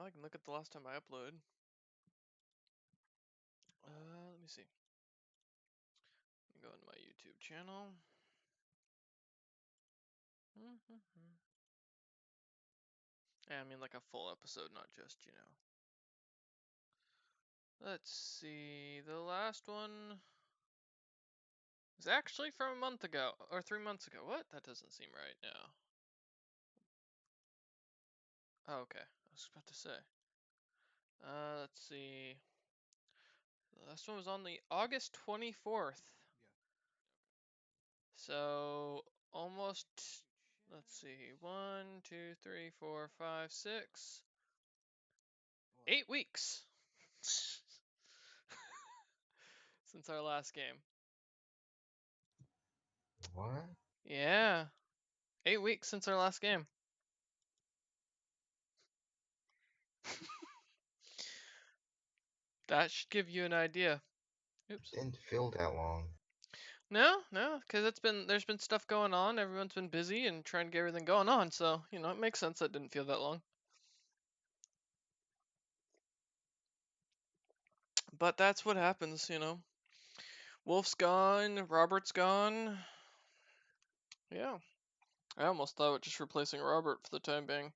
I can look at the last time I uploaded. Let me see. Let me go into my YouTube channel. Yeah, I mean like a full episode, not just, Let's see. The last one was actually from a month ago, or 3 months ago. What? That doesn't seem right now. Oh, okay. I was about to say. Let's see. The last one was on the August 24th. Yeah. So almost, let's see, 1, 2, 3, 4, 5, 6, What? 8 weeks since our last game. What? Yeah, 8 weeks since our last game. That should give you an idea. Oops. Didn't feel that long. No, because there's been stuff going on. Everyone's been busy and trying to get everything going on. So it makes sense that it didn't feel that long. But that's what happens, Wolf's gone, Robert's gone. Yeah, I almost thought of just replacing Robert for the time being,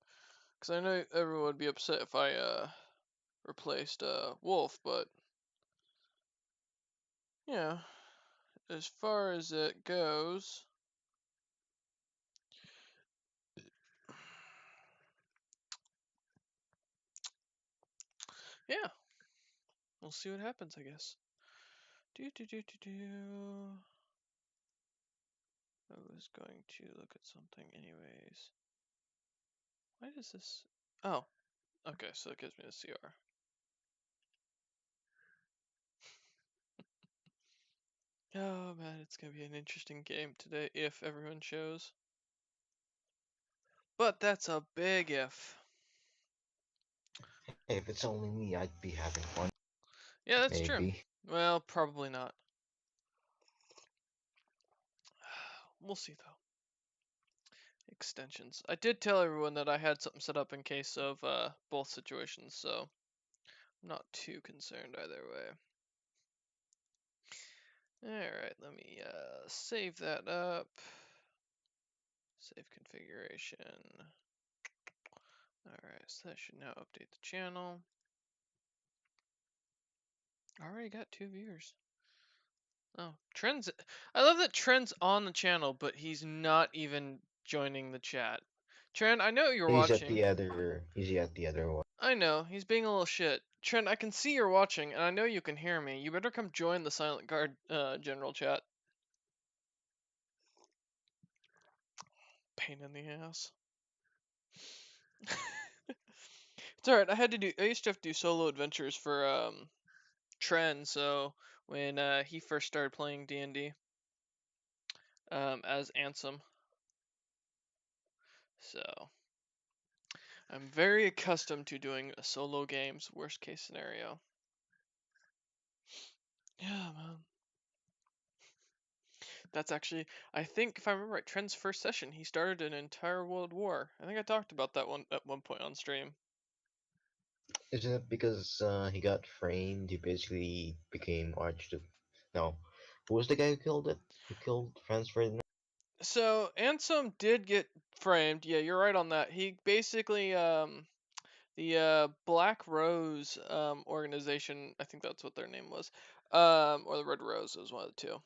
because I know everyone would be upset if I replaced Wolf, but yeah, as far as it goes. Yeah, we'll see what happens, I guess. I was going to look at something anyways. Why does this... Oh, okay, so it gives me the CR. Oh man, it's gonna be an interesting game today if everyone shows. But that's a big if. Hey, if it's only me, I'd be having fun. Yeah, that's true. Maybe. Well, probably not. We'll see though. Extensions. I did tell everyone that I had something set up in case of both situations, so I'm not too concerned either way. Alright, let me save that up. Save configuration. Alright, so that should now update the channel. Already got 2 viewers. Oh, Trent's... I love that Trent's on the channel, but he's not even joining the chat. Trent, I know you're watching. He's at the other one. I know, he's being a little shit. Trent, I can see you're watching, and I know you can hear me. You better come join the Silent Guard general chat. Pain in the ass. It's alright, I used to have to do solo adventures for Tren, so when he first started playing D&D as Ansem. So I'm very accustomed to doing solo games, worst case scenario. Yeah, man. That's actually, I think if I remember right, Tren's first session, he started an entire world war. I think I talked about that one at one point on stream. Isn't it because he got framed? He basically became Archduke. No, who was the guy who killed it? Who killed Franz Ferdinand? So Ansem did get framed. Yeah, you're right on that. He basically, the Black Rose organization, I think that's what their name was, or the Red Rose was one of the two.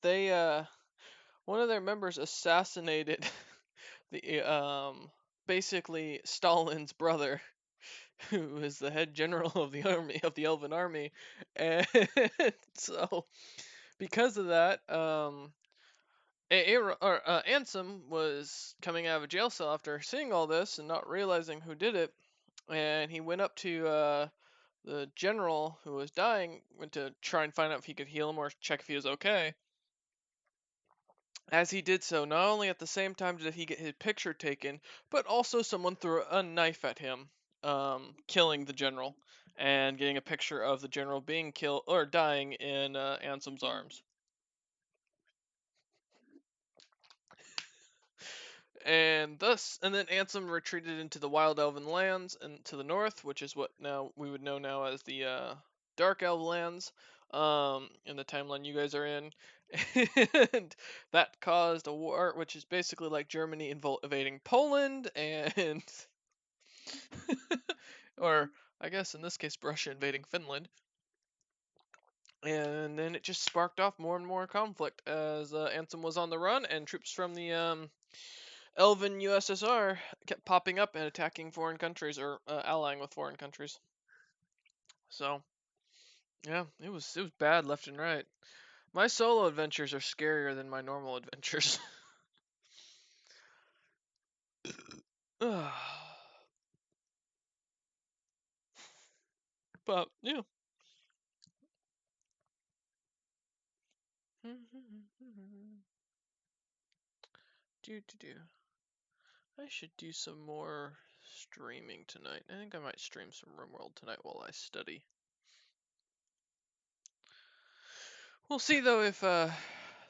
They one of their members assassinated the basically Stalin's brother, who is the head general of the army of the Elven army, and so because of that, Ansem was coming out of a jail cell after seeing all this and not realizing who did it, and he went up to the general who was dying, went to try and find out if he could heal him or check if he was okay. As he did so, not only at the same time did he get his picture taken, but also someone threw a knife at him, killing the general, and getting a picture of the general being killed or dying in Ansem's arms. and then Ansem retreated into the Wild Elven lands and to the north, which is what now we would know now as the Dark Elven lands, in the timeline you guys are in, and that caused a war, which is basically like Germany invading Poland, and or I guess in this case Russia invading Finland. And then it just sparked off more and more conflict as Ansem was on the run, and troops from the Elven USSR kept popping up and attacking foreign countries or allying with foreign countries. So yeah, it was bad left and right. My solo adventures are scarier than my normal adventures. But yeah. Do. I should do some more streaming tonight. I think I might stream some RimWorld tonight while I study. We'll see though if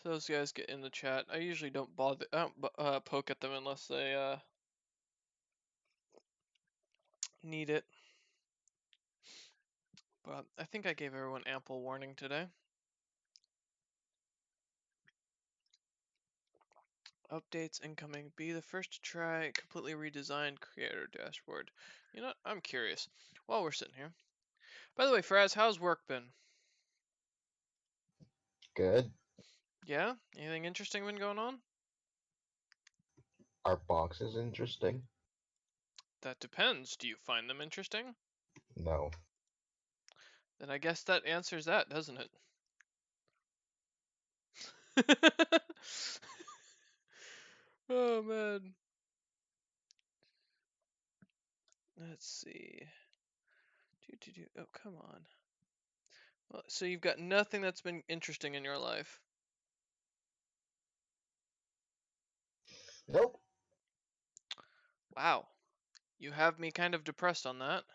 those guys get in the chat. I usually don't bother. I don't poke at them unless they need it. But I think I gave everyone ample warning today. Updates incoming. Be the first to try completely redesigned creator dashboard. You know, I'm curious. While we're sitting here. By the way, Fraz, how's work been? Good. Yeah? Anything interesting been going on? Our box is interesting. That depends. Do you find them interesting? No. Then I guess that answers that, doesn't it? Oh man. Let's see. Oh, come on. Well, so you've got nothing that's been interesting in your life. Nope. Wow. You have me kind of depressed on that.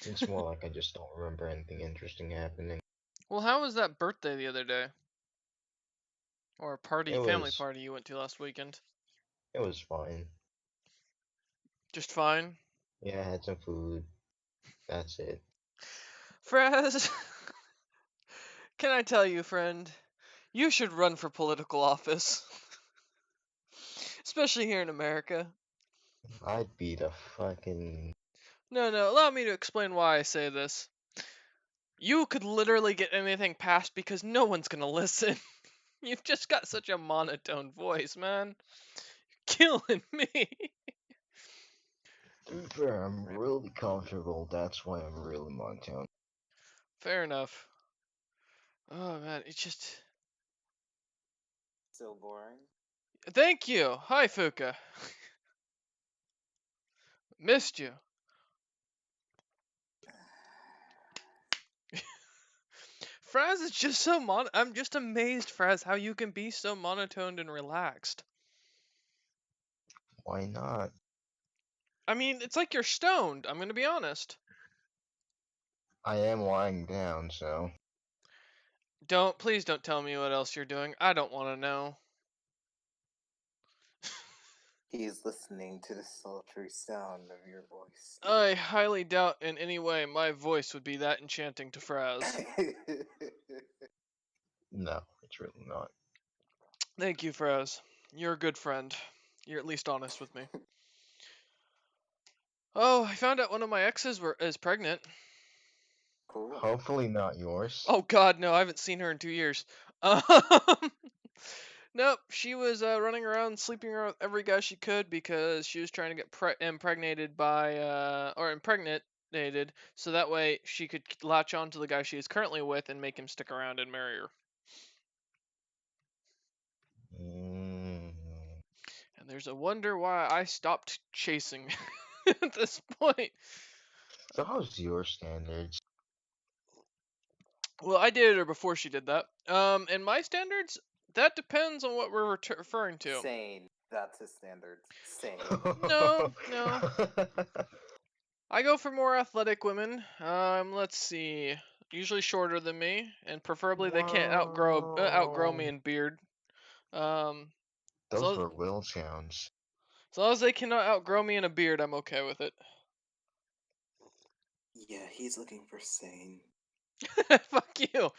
It's more like I just don't remember anything interesting happening. Well, how was that birthday the other day? Or party, It family was party you went to last weekend? it was fine. Just fine? Yeah, I had some food. That's it. Fraz, can I tell you, friend? You should run for political office. Especially here in America. I'd be the fucking No, allow me to explain why I say this. You could literally get anything passed because no one's gonna listen. You've just got such a monotone voice, man. Killing me. To be fair, I'm really comfortable. That's why I'm really monotone. Fair enough. Oh man, it's just. So boring. Thank you. Hi, Fuka. Missed you. Fraz is just so I'm just amazed, Fraz, how you can be so monotoned and relaxed. Why not? I mean, it's like you're stoned. I'm gonna be honest. I am lying down, so Please don't tell me what else you're doing. I don't want to know. He is listening to the sultry sound of your voice. I highly doubt in any way my voice would be that enchanting to Fraz. no, it's really not. Thank you, Fraz. You're a good friend. You're at least honest with me. Oh, I found out one of my exes is pregnant. Cool. Hopefully not yours. Oh God, no! I haven't seen her in 2 years. Nope, she was running around sleeping around with every guy she could because she was trying to get impregnated by or impregnated, so that way she could latch on to the guy she is currently with and make him stick around and marry her. Mm. And there's a wonder why I stopped chasing at this point. So how's your standards? Well, I dated her before she did that. And my standards, that depends on what we're referring to. Sane. That's his standards. Sane. No. I go for more athletic women. Let's see. Usually shorter than me, and preferably they can't outgrow me Wow. in beard. Um, Those so were will sounds. as long as they cannot outgrow me in a beard, I'm okay with it. Yeah, he's looking for sane. Fuck you.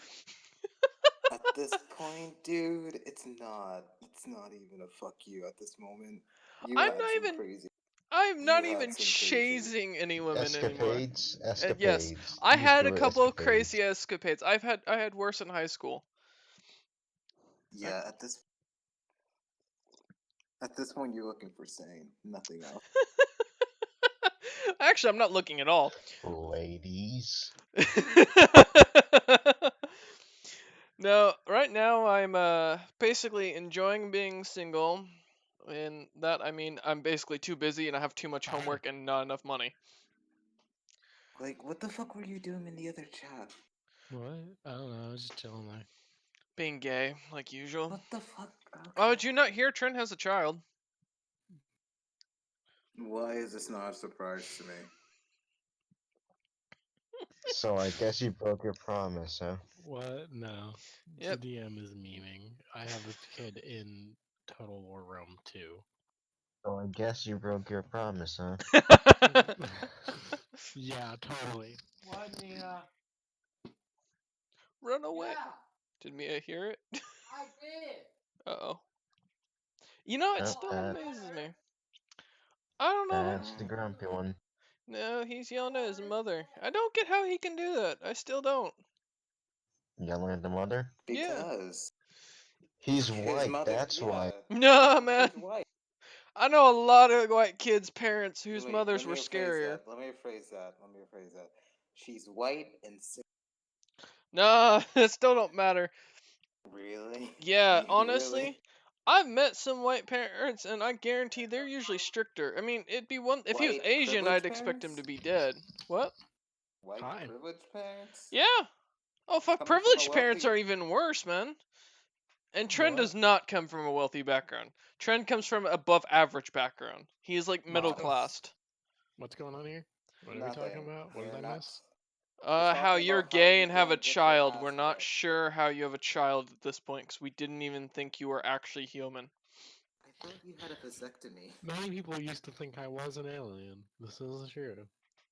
At this point, dude, it's not. It's not even a fuck you at this moment. You I'm had not some even. crazy. I'm not You had even some crazy. chasing any women anymore. Escapades, Yes, escapades. I Use had the a word couple of escapades. crazy escapades. I had worse in high school. I- Yeah, at this point, you're looking for sane. Nothing else. Actually, I'm not looking at all. Ladies. No, right now I'm basically enjoying being single. And that I mean I'm basically too busy and I have too much homework and not enough money. Like, what the fuck were you doing in the other chat? What? I don't know. I was just chilling there. Being gay, like usual. What the fuck? Oh, Okay. did you not hear Trent has a child? Why is this not a surprise to me? So I guess you broke your promise, huh? What? No. The Yep. DM is memeing. I have a kid in Total War Realm 2. So I guess you broke your promise, huh? Yeah, totally. What, Mia? Run away. Yeah, Did Mia hear it? I did. Uh-oh. You know, it Oh, still that, amazes me. I don't know. that's the grumpy one. No, he's yelling at his mother. I don't get how he can do that. I still don't. Yelling at the mother? Yeah. Because He's his white, mother. that's Yeah, why. No, man. he's white. I know a lot of white kids' parents whose Wait, mothers let were me rephrase scarier. that. Let me rephrase that. Let me rephrase that. She's white and sick. Nah, it still don't matter. Really? Yeah, Really? honestly, I've met some white parents, and I guarantee they're usually stricter. I mean, it'd be one if he was White Asian, I'd privileged expect him parents? to be dead. What? White Hi. privileged parents? Yeah. Oh, fuck, Coming from a privileged parents wealthy. are even worse, man. And Trent does What? not come from a wealthy background. Trent comes from above average background. He is like middle Modest. classed. What's going on here? What are we talking Nothing. about? What did We're I not. miss? We're How talking you're about how gay you and have a don't get your child. We're ass not wet. sure how you have a child at this point because we didn't even think you were actually human. I thought you had a vasectomy. Many people used to think I was an alien. This is true.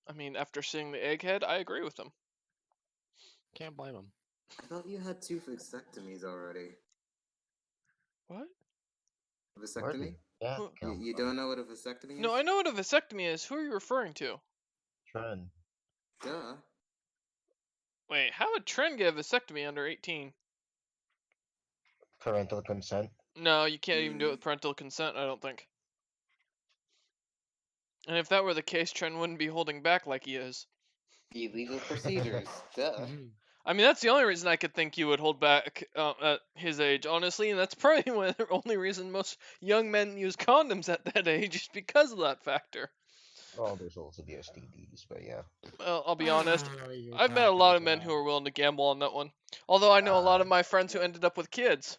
I mean, after seeing the egghead, I agree with him. Can't blame them. I thought you had two vasectomies already. What? Where did Vasectomy? that Who? You, come you from? don't know what a vasectomy No, I is? know what a vasectomy is. Who are you referring to? Trend. Duh. Wait, how would Trent get a vasectomy under 18? Parental consent? No, you can't even do it Hmm. with parental consent, I don't think. And if that were the case, Trent wouldn't be holding back like he is. Illegal procedures. Duh. I mean, that's the only reason I could think you would hold back at his age, honestly, and that's probably one of the only reason most young men use condoms at that age, is because of that factor. Well, there's also the STDs, but yeah. Well, I'll be honest, Oh, you're I've met a talking lot of men who about. are willing to gamble on that one. Although I know a lot Uh, of my friends who Yeah. ended up with kids.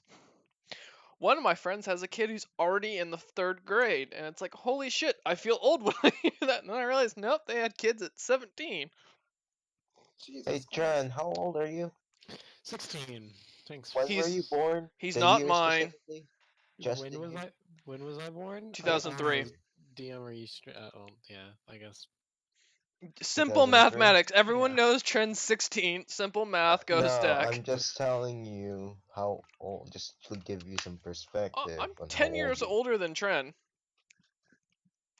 One of my friends has a kid who's already in the third grade, and it's like, holy shit, I feel old when I hear that. And then I realized, nope, they had kids at 17. hey, Jesus Christ. John, how old are you? 16. Thanks. When were you He's born? he's The not year mine. specifically? Just the When was year? I? When was I born? I 2003. was DM or Easter. Oh, yeah. I guess. Simple 2003? mathematics. Everyone Yeah. knows Trend's 16. Simple math goes No, stack. I'm just telling you how old, just to give you some perspective I'm on how 10 old years you. older than Trend.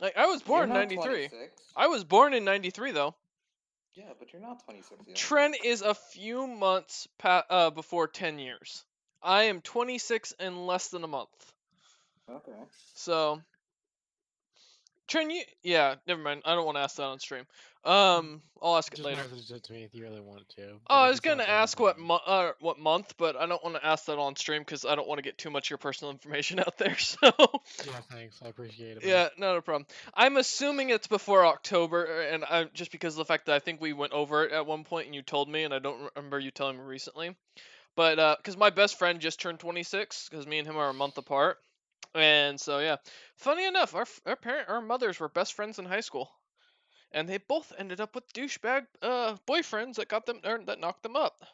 Like I was You're born in not 93. 26. I was born in 93 though. Yeah, but you're not 26 yet. Trend is a few months before 10 years. I am 26 in less than a month. Okay. So, Trent, yeah, never mind. I don't want to ask that on stream. I'll ask it Just later. message it to me if you really want to. Oh, But I if was it's gonna not there, ask then what month, but I don't want to ask that on stream because I don't want to get too much of your personal information out there. So, yeah, thanks. I appreciate it, man. yeah, not a problem. I'm assuming it's before October, and I just because of the fact that I think we went over it at one point and you told me, and I don't remember you telling me recently. But because my best friend just turned 26, because me and him are a month apart, and so yeah. Funny enough, our mothers were best friends in high school, and they both ended up with douchebag boyfriends that got them or that knocked them up.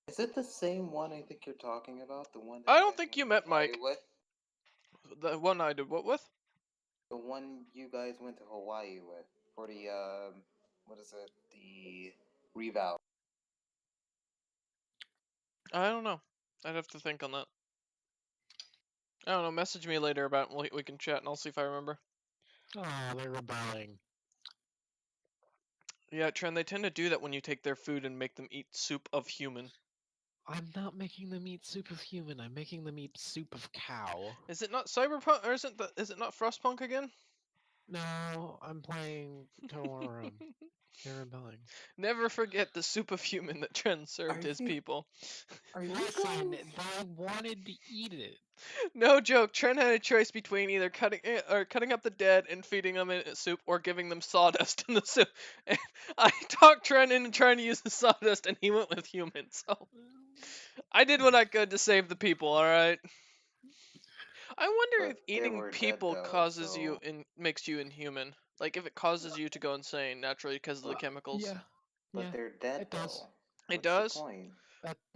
Is it the same one I think you're talking about? The one that I you don't guys think went you to met Hawaii Mike. with? The one I did what with? The one you guys went to Hawaii with for the what is it? The revow. I don't know. I'd have to think on that. I don't know. Message me later about it. We can chat and I'll see if I remember. Oh, they're rebelling. Yeah, Trent, they tend to do that when you take their food and make them eat soup of human. I'm not making them eat soup of human. I'm making them eat soup of cow. Is it not Cyberpunk or is it not Frostpunk again? No, I'm playing Total War Rome. They're rebelling. Never forget the soup of human that Trent Are served his you people. are you Listen, guys? they wanted to eat it. No joke. Trent had a choice between either cutting up the dead and feeding them in soup, or giving them sawdust in the soup. And I talked Trent into trying to use the sawdust, and he went with human. So I did what I could to save the people. All right. I wonder if But they eating were dead people though, causes you so and makes you inhuman. Like if it causes you to go insane naturally because of the chemicals. Yeah, but yeah, they're dead it does. though. It What's the does. point?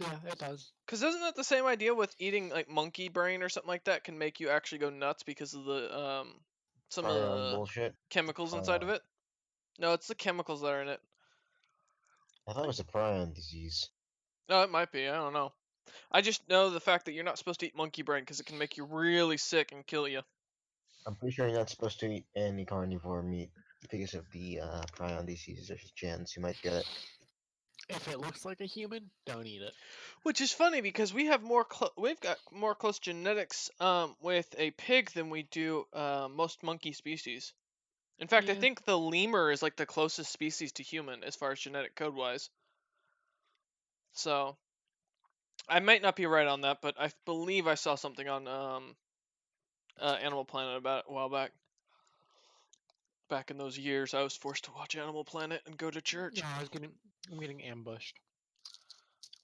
Yeah, it does. Cause isn't that the same idea with eating like monkey brain or something like that can make you actually go nuts because of the some of Prion the bullshit. chemicals inside of Prion. it? No, it's the chemicals that are in it. I thought it was a prion disease. No, it might be. I don't know. I just know the fact that you're not supposed to eat monkey brain because it can make you really sick and kill you. I'm pretty sure you're not supposed to eat any carnivore meat because of the prion disease. There's a chance you might get it. If it looks like a human, don't eat it. Which is funny because we've got more close genetics with a pig than we do most monkey species. In fact, I Yeah, think the lemur is like the closest species to human as far as genetic code wise. So I might not be right on that, but I believe I saw something on Animal Planet about it a while back. Back in those years, I was forced to watch Animal Planet and go to church. no, I'm getting ambushed.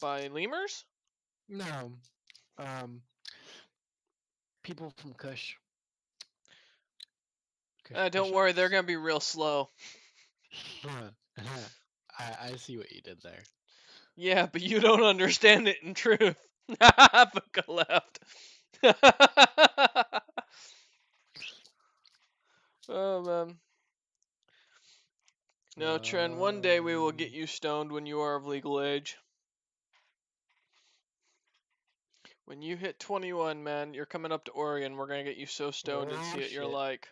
By lemurs? No, um, people from Don't worry, they're Kushites. gonna be real slow. I see what you did there. Yeah, but you don't understand it in truth. Fuka left. Oh man. No, Trent, one day we will get Um, you stoned when you are of legal age. When you hit 21, man, you're coming up to Oregon. We're gonna get you so stoned and oh see what you're shit! like.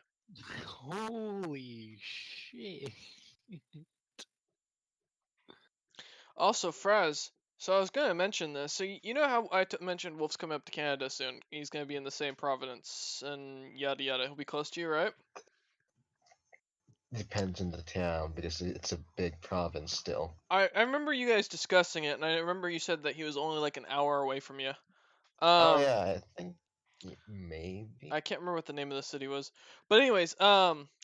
Holy shit! Also, Fraz. So I was gonna mention this. So you know how I mentioned Wolf's coming up to Canada soon. He's gonna be in the same Providence and yada yada. He'll be close to you, right? Depends on the town because it's a big province still. I remember you guys discussing it, and I remember you said that he was only like an hour away from you. Oh Um, yeah, I think maybe. I can't remember what the name of the city was. But anyways,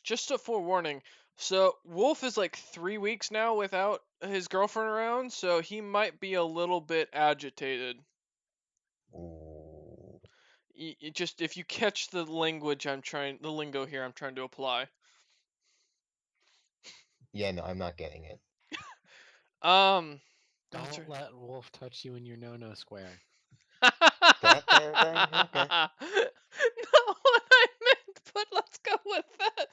just a forewarning. So Wolf is like 3 weeks now without his girlfriend around, so he might be a little bit agitated. Ooh. Just if you catch the the lingo here, I'm trying to apply. Yeah, no, I'm not getting it. No, it's Don't let Wolf touch you in your no-no square. That kind of thing. Okay. not what I meant, but let's go with that.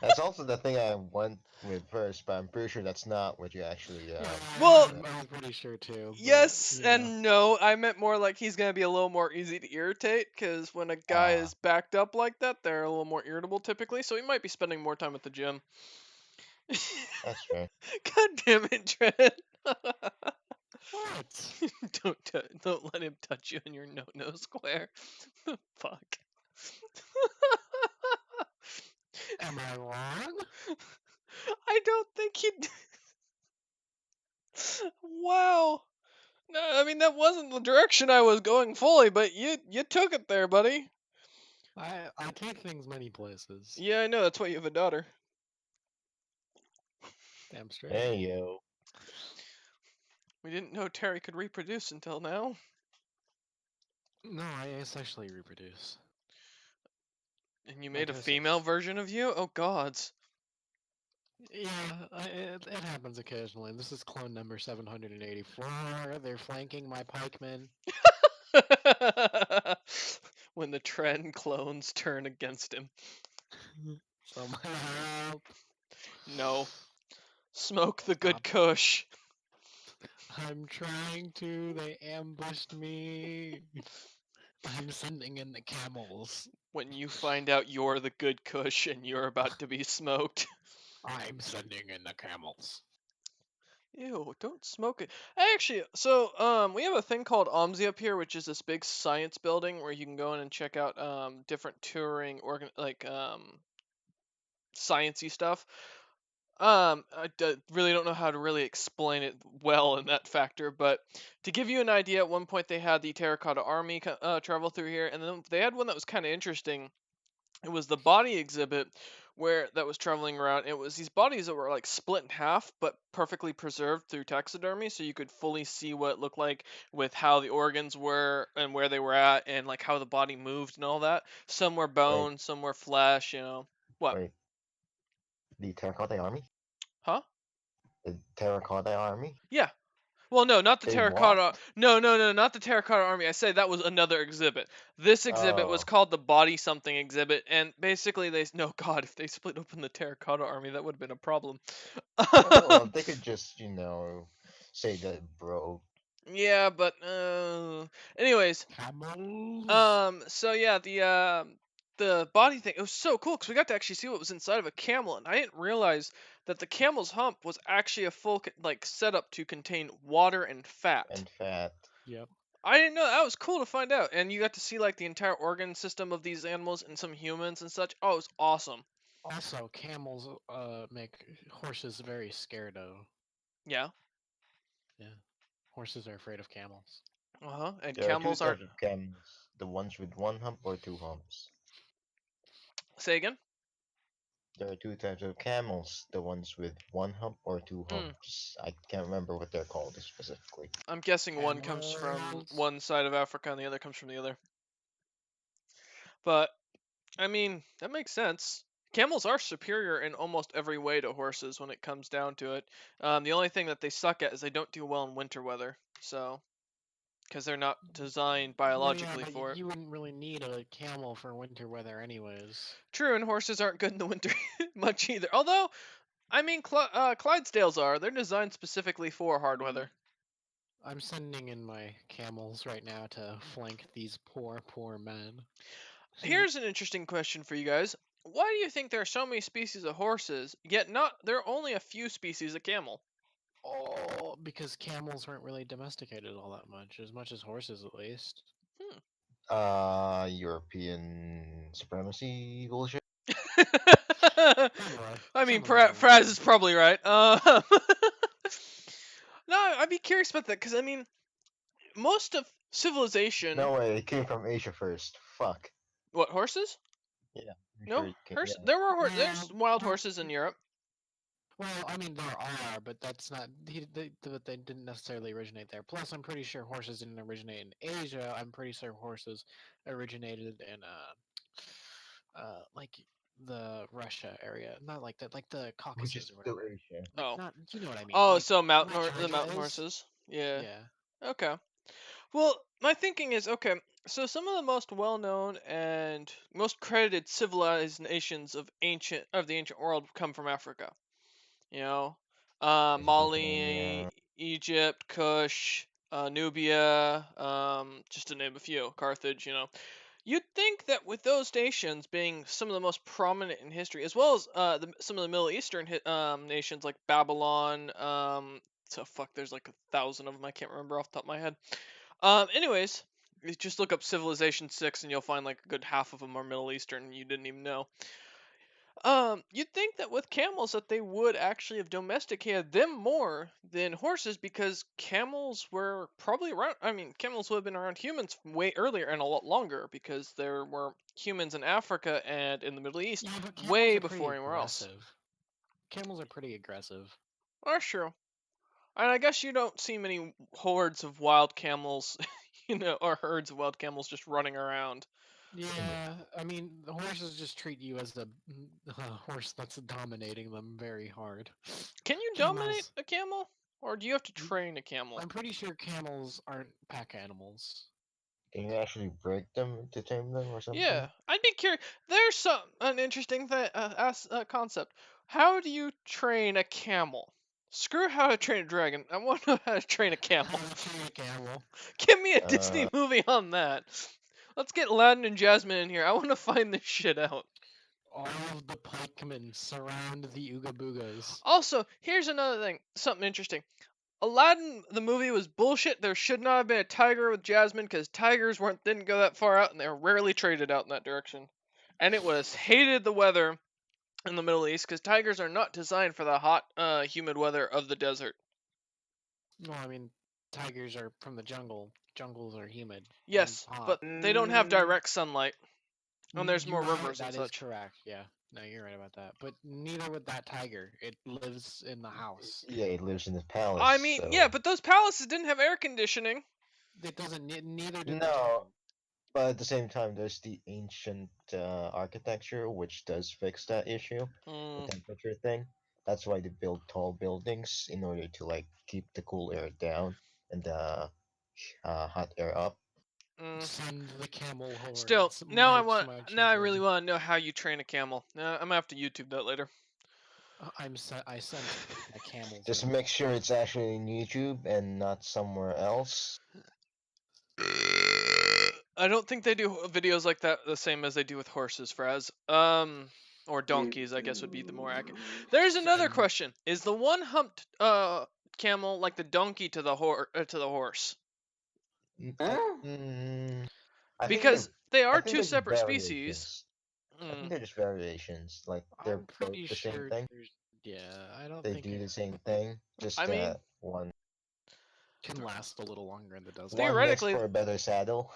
That's also the thing I went with first, but I'm pretty sure that's not what you actually Yeah, Well, said. I'm pretty sure too, but yes you know. and no. I meant more like he's gonna be a little more easy to irritate, because when a guy Ah, is backed up like that, they're a little more irritable typically. So he might be spending more time at the gym. that's fair. God damn it, Trent. What? Don't let him touch you in your no square. Fuck. Am I wrong? I don't think he. Wow. No, I mean that wasn't the direction I was going fully, but you took it there, buddy. I take things many places. Yeah, I know. That's why you have a daughter. Damn straight. Hey yo. We didn't know Terry could reproduce until now. No, I sexually reproduce. And you made a female Mitosis. version of you? Oh gods. Yeah, it happens occasionally. This is clone number 784. They're flanking my pikemen. When the trend clones turn against him. Someone help. No. Smoke the good Stop. kush. I'm trying to. They ambushed me. I'm sending in the camels. When you find out you're the good kush and you're about to be smoked. I'm sending in the camels. Ew, don't smoke it. We have a thing called OMSI up here, which is this big science building where you can go in and check out different touring sciencey stuff. Really don't know how to really explain it well in that factor, but to give you an idea, at one point they had the Terracotta Army travel through here, and then they had one that was kind of interesting. It was the body exhibit where that was traveling around. It was these bodies that were like split in half, but perfectly preserved through taxidermy, so you could fully see what it looked like with how the organs were and where they were at, and like how the body moved and all that. Some were Wait, bone, some were flesh. What? wait. The Terracotta Army? Huh? The Terracotta Army? Yeah. Well, no, not the Say what? terracotta. No, no, no, not the terracotta army. I say that was another exhibit. This exhibit was Oh. called the body something exhibit, and basically no God, if they split open the terracotta army, that would have been a problem. Well, they could just, say that, bro. Yeah, but anyways, Camels. so yeah, the body thing, it was so cool because we got to actually see what was inside of a camel, and I didn't realize that the camel's hump was actually a full like setup to contain water and fat. And fat. Yep. I didn't know. That was cool to find out, and you got to see like the entire organ system of these animals and some humans and such. Oh, it was awesome. Also, camels make horses very scared of. Yeah. Yeah. Horses are afraid of camels. Uh huh. And There are two camels aren't. types of camels. The ones with one hump or two humps. Say again. There are two types of camels. The ones with one hump or two Hmm. humps. I can't remember what they're called specifically. I'm guessing one comes from Camels. one side of Africa and the other comes from the other. But I mean, that makes sense. Camels are superior in almost every way to horses when it comes down to it. The only thing that they suck at is they don't do well in winter weather. So, because they're not designed Well, yeah, biologically but for it. you wouldn't really need a camel for winter weather, anyways. True, and horses aren't good in the winter much either. Although, I mean, Clydesdales are. They're designed specifically for hard weather. I'm sending in my camels right now to flank these poor, poor men. Here's an interesting question for you guys. Why do you think there are so many species of horses, yet there are only a few species of camel? Oh, because camels weren't really domesticated all that much as horses at least. Hmm. European supremacy bullshit? Somewhat, I mean, some of it Fraz anyway. is probably right. No, I'd be curious about that because I mean, most of civilization. No way, it came from Asia first. Fuck. What, horses? Yeah, I'm sure No, it came. Yeah. there's wild horses in Europe. Well, I mean, there are, but that's not. They didn't necessarily originate there. Plus, I'm pretty sure horses didn't originate in Asia. I'm pretty sure horses originated in like the Russia area, not like that, like the Which is Caucasus or still whatever. Asia. Like, Oh, not, you know what I mean? oh, Like so where the China mountain is. horses. Yeah. Yeah. Okay. Well, my thinking is okay. So some of the most well-known and most credited civilized nations of the ancient world come from Africa. You know, Mesopotamia. Mali, Egypt, Kush, Nubia, just to name a few, Carthage. You'd think that with those nations being some of the most prominent in history, as well as some of the Middle Eastern nations like Babylon, so fuck, there's like 1,000 of them. I can't remember off the top of my head. Anyways, you just look up Civilization 6 and you'll find like a good half of them are Middle Eastern and you didn't even know. You'd think that with camels that they would actually have domesticated them more than horses because camels were probably around. I mean, camels would have been around humans way earlier and a lot longer because there were humans in Africa and in the Middle East Yeah, but camels way are pretty before anywhere else. aggressive. Camels are pretty aggressive. That's true. And I guess you don't see many hordes of wild camels, or herds of wild camels just running around. Yeah, I mean, the horses just treat you as a horse that's dominating them very hard. Can you dominate Camels, a camel, or do you have to you, train a camel? I'm pretty sure camels aren't pack animals. Can you actually break them to tame them or something? Yeah, I'd be curious. There's an interesting concept. How do you train a camel? Screw how to train a dragon. I want to know how to train a camel. How to train a camel. Give me a Disney Uh, movie on that. Let's get Aladdin and Jasmine in here. I want to find this shit out. All of the pikemen surround the Ooga Boogas. Also, here's another thing. Something interesting. Aladdin, the movie was bullshit. There should not have been a tiger with Jasmine because tigers didn't go that far out and they're rarely traded out in that direction. And it was hated the weather in the Middle East because tigers are not designed for the hot, humid weather of the desert. Well, I mean, tigers are from the jungle. Jungles are humid and Yes, hot. but they don't have Mm, direct sunlight, and there's You more are rivers and that is such. correct. Yeah, no, you're right about that. But neither would that tiger. It lives in the house. yeah, he lives in his palace, I mean, yeah, so but those palaces didn't have air conditioning. It doesn't. Neither did the no. jungle. But at the same time, there's the ancient architecture, which does fix that issue, the Mm, temperature thing. That's why they build tall buildings in order to like keep the cool air down and the hot air up. mm. Send the camel Still, hordes. now March, march now I really in. want to know how you train a camel. I'm gonna have to YouTube that later. I sent my camels Just in. make sure it's actually in YouTube and not somewhere else. I don't think they do videos like that the same as they do with horses, Fraz. Or donkeys, I guess would be the more accurate. There's another Same. question: is the one humped camel like the donkey to the horse? Mm, I, huh? mm, I think they're Because they I are think two they're just separate species. variations. I think Mm, they're just variations. Like they're I'm both pretty the same sure thing. there's. Yeah, I don't They think do it the same thing. I Just mean, can last a little longer in the desert. one makes theoretically, for a better saddle.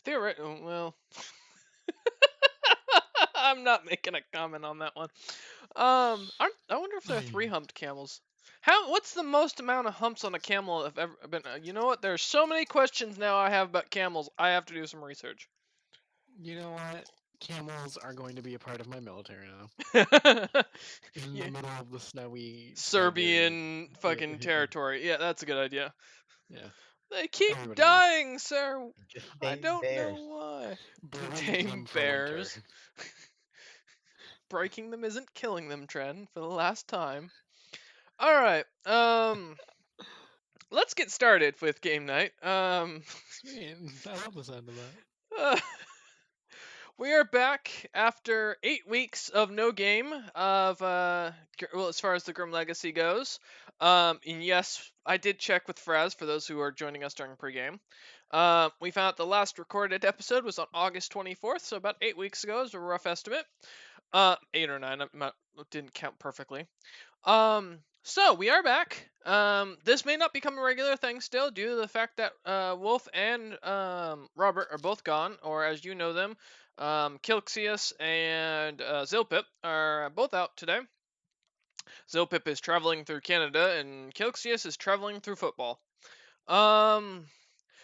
well, I'm not making a comment on that one. I wonder if there are three humped camels. What's the most amount of humps on a camel have ever been? You know what? There's so many questions now I have about camels. I have to do some research. You know what? Camels are going to be a part of my military now. In the Yeah, middle of the snowy Siberian. Serbian fucking territory. Yeah, that's a good idea. Yeah, They keep everybody knows. dying, sir. Just I tame don't know bears. why. Berate them Tame for winter. bears. Breaking them isn't killing them, Trent, for the last time. All right. Let's get started with game night. Sweet. I love the sound of that. Uh, we are back after 8 weeks of no game of well, as far as the Grim Legacy goes. And yes, I did check with Fraz for those who are joining us during pregame. We found out the last recorded episode was on August 24th, so about 8 weeks ago is a rough estimate. 8 or 9, didn't count perfectly. So we are back. This may not become a regular thing still, due to the fact that Wolf and Robert are both gone, or as you know them, Kilxius and Zilpip are both out today. Zilpip is traveling through Canada, and Kilxius is traveling through football. Um,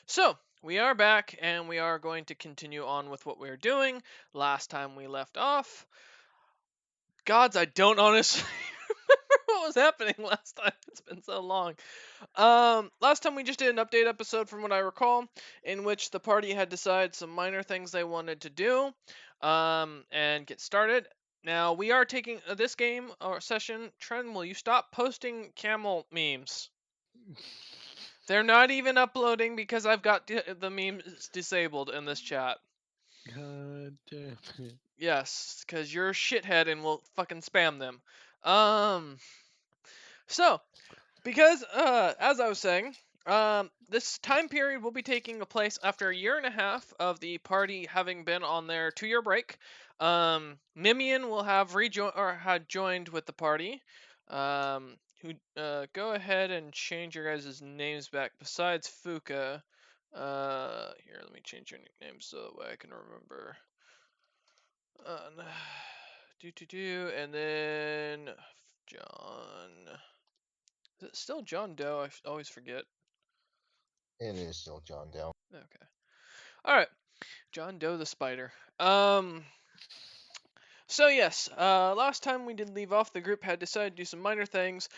so we are back, and we are going to continue on with what we're doing. Last time we left off, gods, I don't honestly remember what was happening last time. It's been so long. Last time we just did an update episode from what I recall, in which the party had decided some minor things they wanted to do, and get started. Now we are taking this game or session. Trent, will you stop posting camel memes? They're not even uploading because I've got the memes disabled in this chat. God damn it. Yes, because you're a shithead and will fucking spam them. Um, so because, as I was saying, this time period will be taking place after a year and a half of the party having been on their 2-year break. Mimian will have rejoined or had joined with the party. Who go ahead and change your guys' names back. Besides Fuka, here, let me change your nicknames so that way I can remember. And then John. Is it still John Doe? I always forget. It is still John Doe. Okay. All right. John Doe the spider. So yes, last time we did leave off, the group had decided to do some minor things.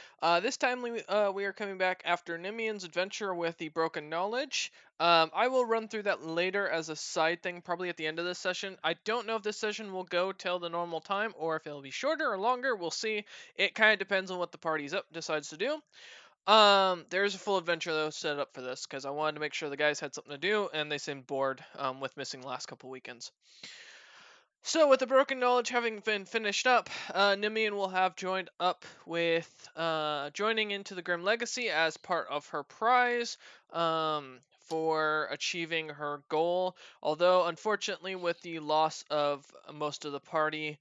This time we are coming back after Nimian's adventure with the broken knowledge. I will run through that later as a side thing, probably at the end of this session. I don't know if this session will go till the normal time or if it'll be shorter or longer. We'll see. It kind of depends on what the party's up decides to do. There's a full adventure though set up for this because I wanted to make sure the guys had something to do and they seemed bored with missing the last couple weekends. So, with the broken knowledge having been finished up, Nimian will have joined up with joining into the Grim Legacy as part of her prize for achieving her goal. Although, unfortunately, with the loss of most of the party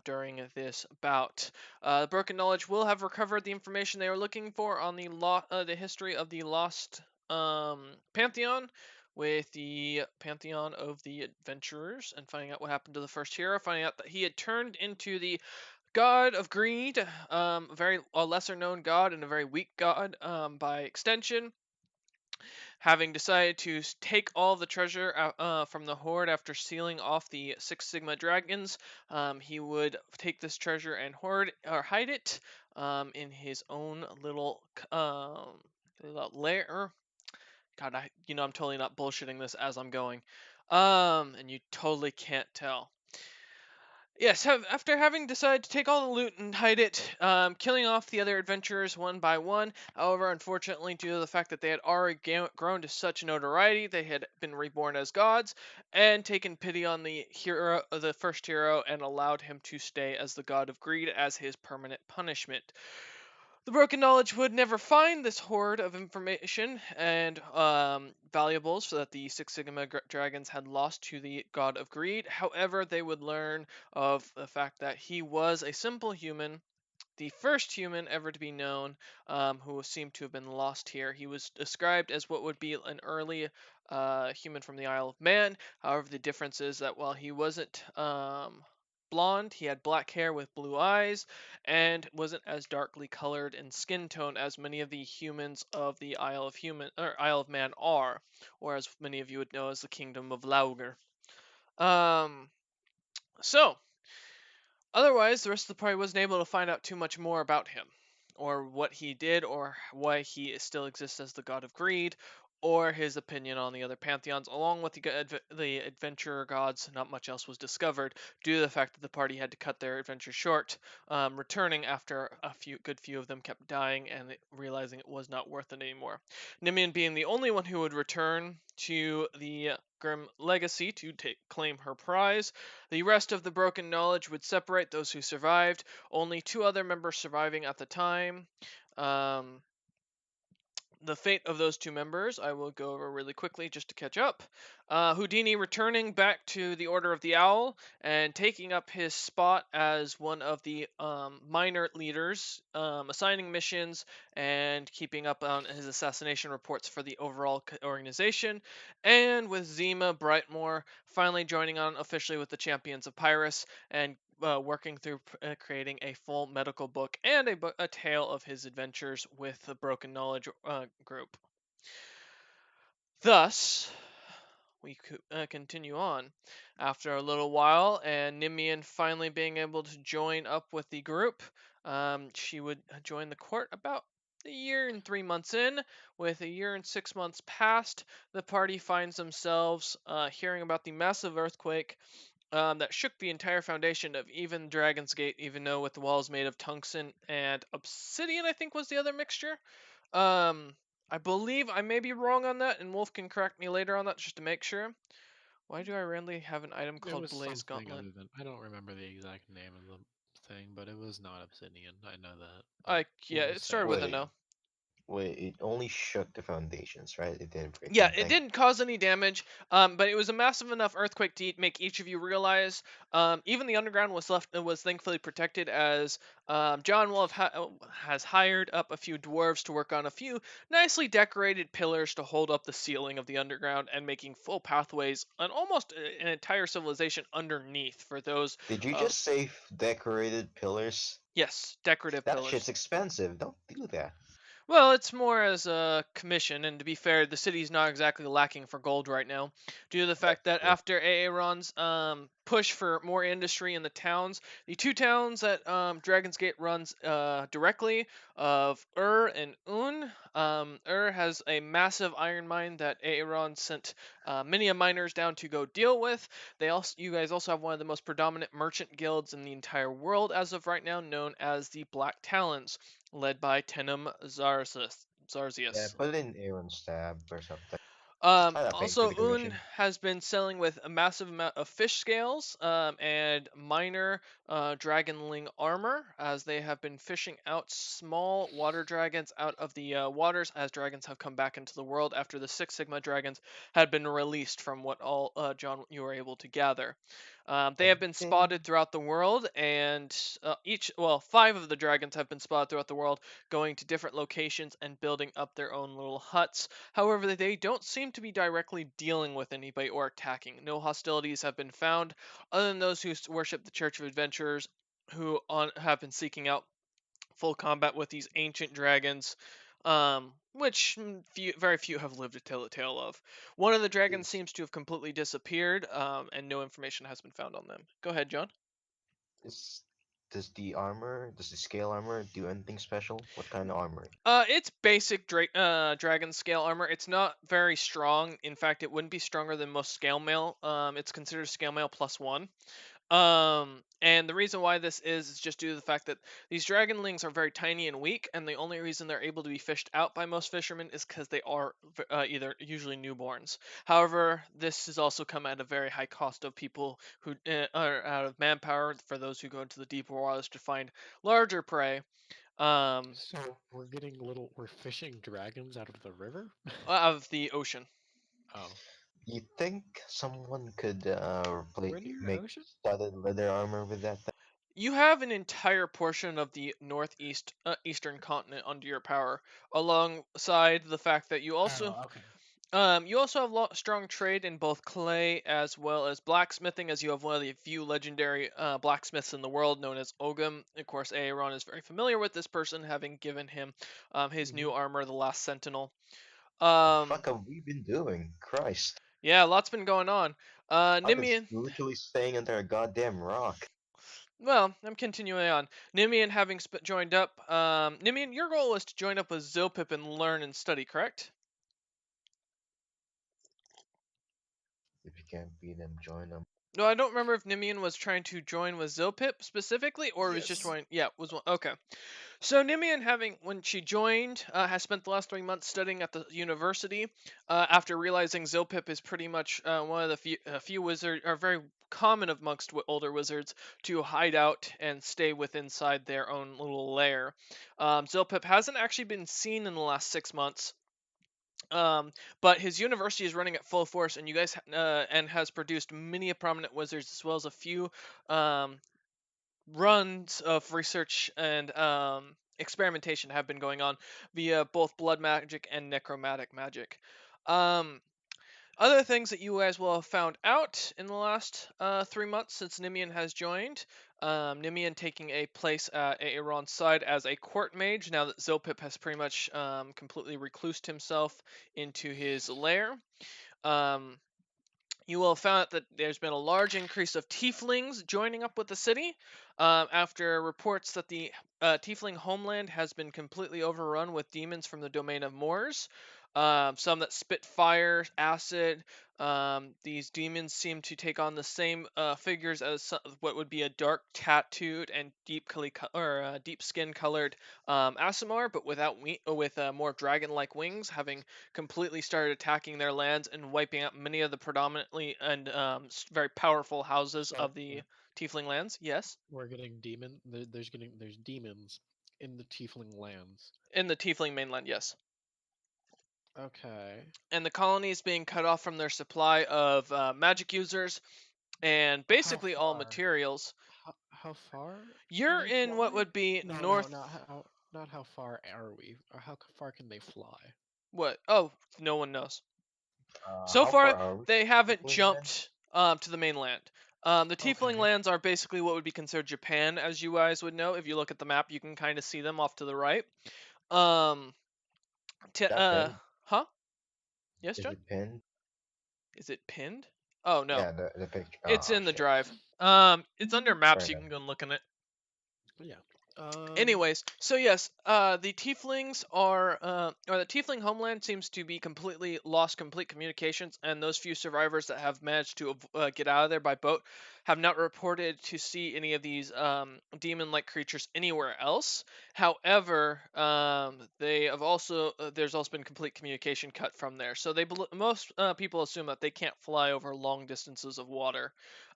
during this bout, the broken knowledge will have recovered the information they were looking for on the history of the lost pantheon with the pantheon of the adventurers and finding out what happened to the first hero, finding out that he had turned into the god of greed, a lesser known god and a very weak god by extension. Having decided to take all the treasure from the horde after sealing off the Six Sigma dragons, he would take this treasure and hoard or hide it in his own little lair. God, I'm totally not bullshitting this as I'm going. And you totally can't tell. Yes, after having decided to take all the loot and hide it, killing off the other adventurers one by one. However, unfortunately, due to the fact that they had already grown to such notoriety, they had been reborn as gods, and taken pity on the hero, the first hero, and allowed him to stay as the god of greed as his permanent punishment. The broken knowledge would never find this hoard of information and valuables that the Six Sigma dragons had lost to the god of greed. However, they would learn of the fact that he was a simple human, the first human ever to be known, who seemed to have been lost here. He was described as what would be an early human from the Isle of Man. However, the difference is that while he wasn't blonde, he had black hair with blue eyes, and wasn't as darkly colored in skin tone as many of the humans of the Isle of Man are, or as many of you would know as the Kingdom of Lauger. Um, so Otherwise, the rest of the party wasn't able to find out too much more about him, or what he did, or why he still exists as the god of greed, or his opinion on the other pantheons. Along with the adventurer gods, not much else was discovered due to the fact that the party had to cut their adventure short, returning after a good few of them kept dying and realizing it was not worth it anymore. Nimian being the only one who would return to the Grim Legacy to claim her prize. The rest of the broken knowledge would separate those who survived, only two other members surviving at the time. Um, the fate of those two members I will go over really quickly just to catch up. Houdini returning back to the Order of the Owl and taking up his spot as one of the minor leaders, assigning missions and keeping up on his assassination reports for the overall organization. And with Zima Brightmore finally joining on officially with the Champions of Pyrrhus and working through creating a full medical book and a tale of his adventures with the Broken Knowledge group. Thus, we continue on. After a little while, and Nimian finally being able to join up with the group, she would join the court about a year and 3 months in. With a year and 6 months past, the party finds themselves hearing about the massive earthquake that shook the entire foundation of even Dragon's Gate, even though with the walls made of tungsten and obsidian, I think was the other mixture. Um, I believe I may be wrong on that, and Wolf can correct me later on that just to make sure. Why do I randomly have an item It called was Blaze something Gauntlet? other than I don't remember the exact name of the thing, but it was not obsidian. I know that, but Yeah, we'll it just say started with a Wait, no. obsidian. wait, it only shook the foundations, right? It didn't break Yeah, it anything. didn't cause any damage, but it was a massive enough earthquake to make each of you realize. Even the underground was thankfully protected, as John will has hired up a few dwarves to work on a few nicely decorated pillars to hold up the ceiling of the underground and making full pathways and almost an entire civilization underneath for those. Did you Uh, just say decorated pillars? yes, decorative That shit's pillars. expensive. Don't do that. Well, it's more as a commission, and to be fair, the city's not exactly lacking for gold right now, due to the fact That's that true. after Aaron's push for more industry in the towns, the two towns that Dragon's Gate runs directly of and Un. Has a massive iron mine that Aaron sent many of miners down to go deal with. You guys also have one of the most predominant merchant guilds in the entire world as of right now, known as the Black Talons, led by Tenem Yeah, Zarzius. put it in Aaron's tab or something. Kind of paying for Also, the Un commission. has been selling with a massive amount of fish scales and minor dragonling armor, as they have been fishing out small water dragons out of the waters as dragons have come back into the world after the Six Sigma dragons had been released, from what all John you were able to gather. They have been spotted Anything? throughout the world, and five of the dragons have been spotted throughout the world, going to different locations and building up their own little huts. However, they don't seem to be directly dealing with anybody or attacking. No hostilities have been found, other than those who worship the Church of Adventurers, have been seeking out full combat with these ancient dragons, which very few have lived to tell the tale of. One of the dragons Is seems to have completely disappeared, and no information has been found on them. Go ahead, John. is does the scale armor do anything special? What kind of armor? It's basic dragon scale armor. It's not very strong. In fact, it wouldn't be stronger than most scale mail. It's considered scale mail plus one. And the reason why this is just due to the fact that these dragonlings are very tiny and weak, and the only reason they're able to be fished out by most fishermen is because they are either usually newborns. However, this has also come at a very high cost of people who are out of manpower for those who go into the deeper waters to find larger prey. Um, So we're fishing dragons out of the river? of the ocean. Oh, You think someone could we're near make ocean? studded leather armor with that thing? You have an entire portion of the northeast eastern continent under your power, alongside the fact that Oh, okay. you also have strong trade in both clay as well as blacksmithing, as you have one of the few legendary blacksmiths in the world, known as Ogum. Of course, Aaron is very familiar with this person, having given him his Hmm. new armor, the Last Sentinel. The Um, fuck have we been doing? Christ. yeah, lots been going on. I've been Nimian. literally staying under a goddamn rock. Well, I'm continuing on. Nimian having joined up. Nimian, your goal was to join up with Zilpip and learn and study, correct? If you can't beat them, join them. No, I don't remember if Nimian was trying to join with Zilpip specifically, or was just Yes. joining. Yeah, was one. Okay. So Nimian, having when she joined, has spent the last 3 months studying at the university. After realizing Zilpip is pretty much one of the few wizards, are very common amongst older wizards to hide out and stay inside their own little lair. Zilpip hasn't actually been seen in the last 6 months. But his university is running at full force, and you guys and has produced many a prominent wizards, as well as a few um, runs of research and experimentation have been going on via both blood magic and necromantic magic. Um, Other things that you guys will have found out in the last 3 months since Nimian has joined. Nimian taking a place at Aaron's side as a court mage now that Zilpip has pretty much completely reclused himself into his lair. Um, you will have found that there's been a large increase of tieflings joining up with the city after reports that the tiefling homeland has been completely overrun with demons from the domain of Moors. Some that spit fire, acid. These demons seem to take on the same figures as what would be a dark tattooed and deep skin colored Asimar, but with more dragon-like wings, having completely started attacking their lands and wiping out many of the predominantly and very powerful houses So of the Tiefling lands. Yes, we're getting there's demons in the Tiefling lands. in the Tiefling mainland. Yes, Okay. and the colony is being cut off from their supply of magic users and How basically all far? materials. How far can You're they in what fly? would be No, no, north. not how far are we, or how far can they fly? What? Oh, no one knows. So How far, far are we they from haven't Tiefling land? jumped to the mainland. The Tiefling Okay. lands are basically what would be considered Japan, as you guys would know. If you look at the map, you can kind of see them off to the right. Um, T- That uh, pinned? huh? Yes, Is John? it pinned? Is it pinned? Oh no, Yeah, the picture. it's Oh in the shit. drive. It's under Fair maps. You enough. can go and look in it. Yeah. Anyways, so yes, the tieflings are, or the tiefling homeland seems to be completely lost complete communications, and those few survivors that have managed to get out of there by boat have not reported to see any of these demon-like creatures anywhere else. However, they have also there's also been complete communication cut from there, so most people assume that they can't fly over long distances of water,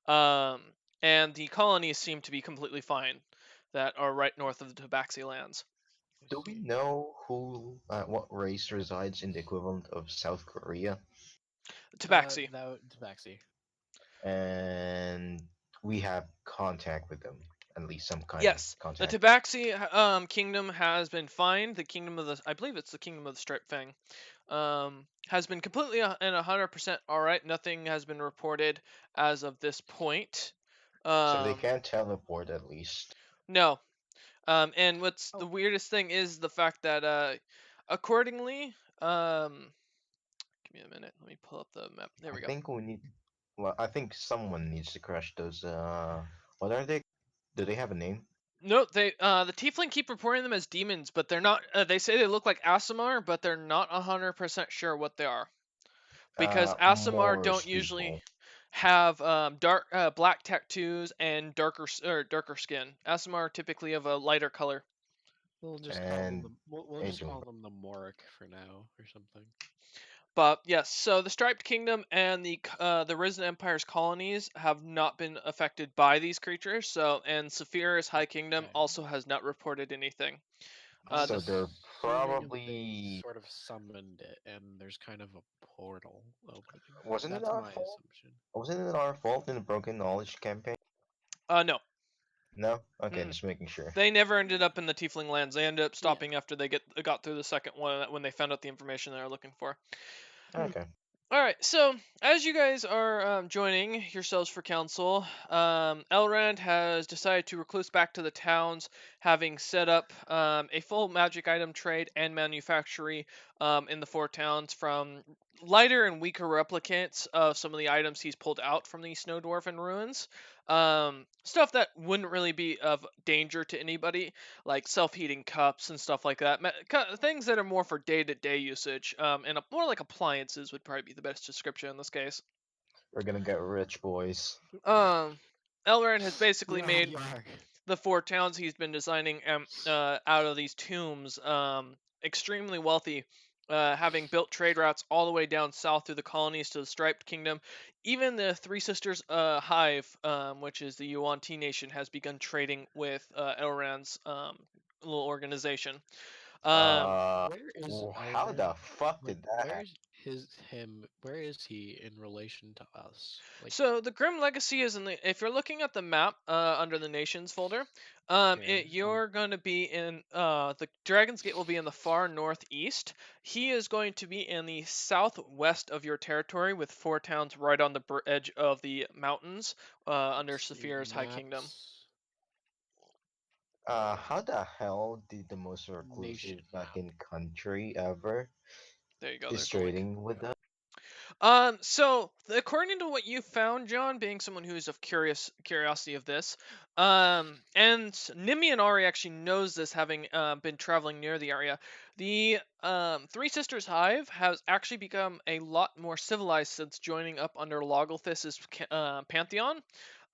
um, and the colonies seem to be completely fine that are right north of the Tabaxi lands. I Do we see. know what race resides in the equivalent of South Korea? Tabaxi. Tabaxi. And we have contact with them, at least some kind of Yes, the contact. Tabaxi kingdom has been fine. The kingdom of the, I believe it's the kingdom of the Striped Fang, has been completely and 100% all right. Nothing has been reported as of this point. So they Um, can teleport at least. no. And what's the Oh, weirdest thing is the fact that accordingly, give me a minute. Let me pull up the map. There I we go. think we need. Well, I think someone needs to crush those. What are they? Do they have a name? No, they the Tiefling keep reporting them as demons, but they're not. They say they look like Asimar, but they're not 100% sure what they are because Asimar don't Moorish usually people. have dark black tattoos and darker skin. Asimar are typically of a lighter color. we'll just call them And the we'll just Angel. call them the Moric for now or something. But yes, so the Striped Kingdom and the Risen Empire's colonies have not been affected by these creatures. So and Saphira's High Kingdom Okay. also has not reported anything. I'm So The they're assuming they probably. sort of summoned it, and there's kind of a portal opening. Wasn't it That's our my fault? assumption. Wasn't it our fault in the Broken Knowledge campaign? no. No? Okay, Mm-mm. just making sure. They never ended up in the Tiefling lands. They ended up Yeah. stopping after they got through the second one when they found out the information they were looking for. Okay. All right, so as you guys are joining yourselves for council, Elrond has decided to recluse back to the towns, having set up a full magic item trade and manufactory in the four towns from lighter and weaker replicants of some of the items he's pulled out from the Snow Dwarfen ruins. Stuff that wouldn't really be of danger to anybody, like self-heating cups and stuff like that. Things that are more for day-to-day usage, and more like appliances would probably be the best description in this case. We're gonna get rich, boys. Um, Elrond has We basically made already are. the four towns he's been designing out of these tombs extremely wealthy, having built trade routes all the way down south through the colonies to the Striped Kingdom. Even the Three Sisters Hive, which is the Yuan-Ti nation, has begun trading with Elrond's little organization. Um, Where is How Elrond? the fuck Like, did that happen? where's him? Where is he in relation to us? Like, So the Grim Legacy is in the. If you're looking at the map under the Nations folder, here. you're going to be in the Dragon's Gate will be in the far northeast. He is going to be in the southwest of your territory, with four towns right on the edge of the mountains under Let's see Saphir's High Kingdom. maps. How the hell did the most Nation reclusive map. fucking country ever There you go. is There's the link. trading with us? So according to what you found, John, being someone who is of curiosity of this, and Nimi and Ari actually knows this, having been traveling near the area. The Three Sisters Hive has actually become a lot more civilized since joining up under Logolthus's pantheon.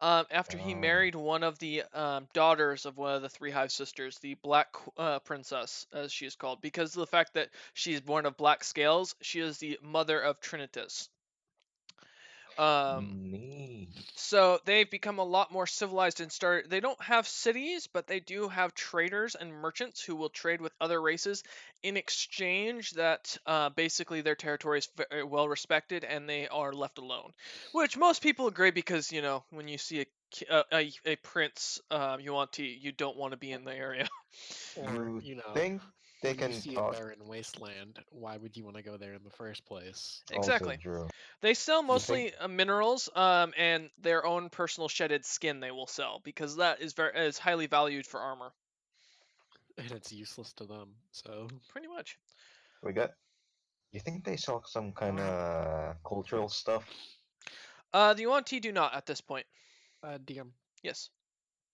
After he Oh, married one of the daughters of one of the three Hive sisters, the Black Princess, as she is called, because of the fact that she's born of black scales, she is the mother of Trinitas. Um, neat. so they've become a lot more civilized and started. They don't have cities, but they do have traders and merchants who will trade with other races in exchange. That basically their territory is very well respected and they are left alone, which most people agree because when you see a prince Yuan-Ti, you don't want to be in the area. Or, You think they when you can see a talk? barren wasteland, why would you want to go there in the first place? Also, Exactly. Drew. They sell You think mostly minerals, and their own personal shedded skin they will sell because that is highly valued for armor. And it's useless to them, so. Pretty much. forgot. You think they saw some kind Uh, of cultural stuff? The Yuan-Ti do not at this point. DM, Yes.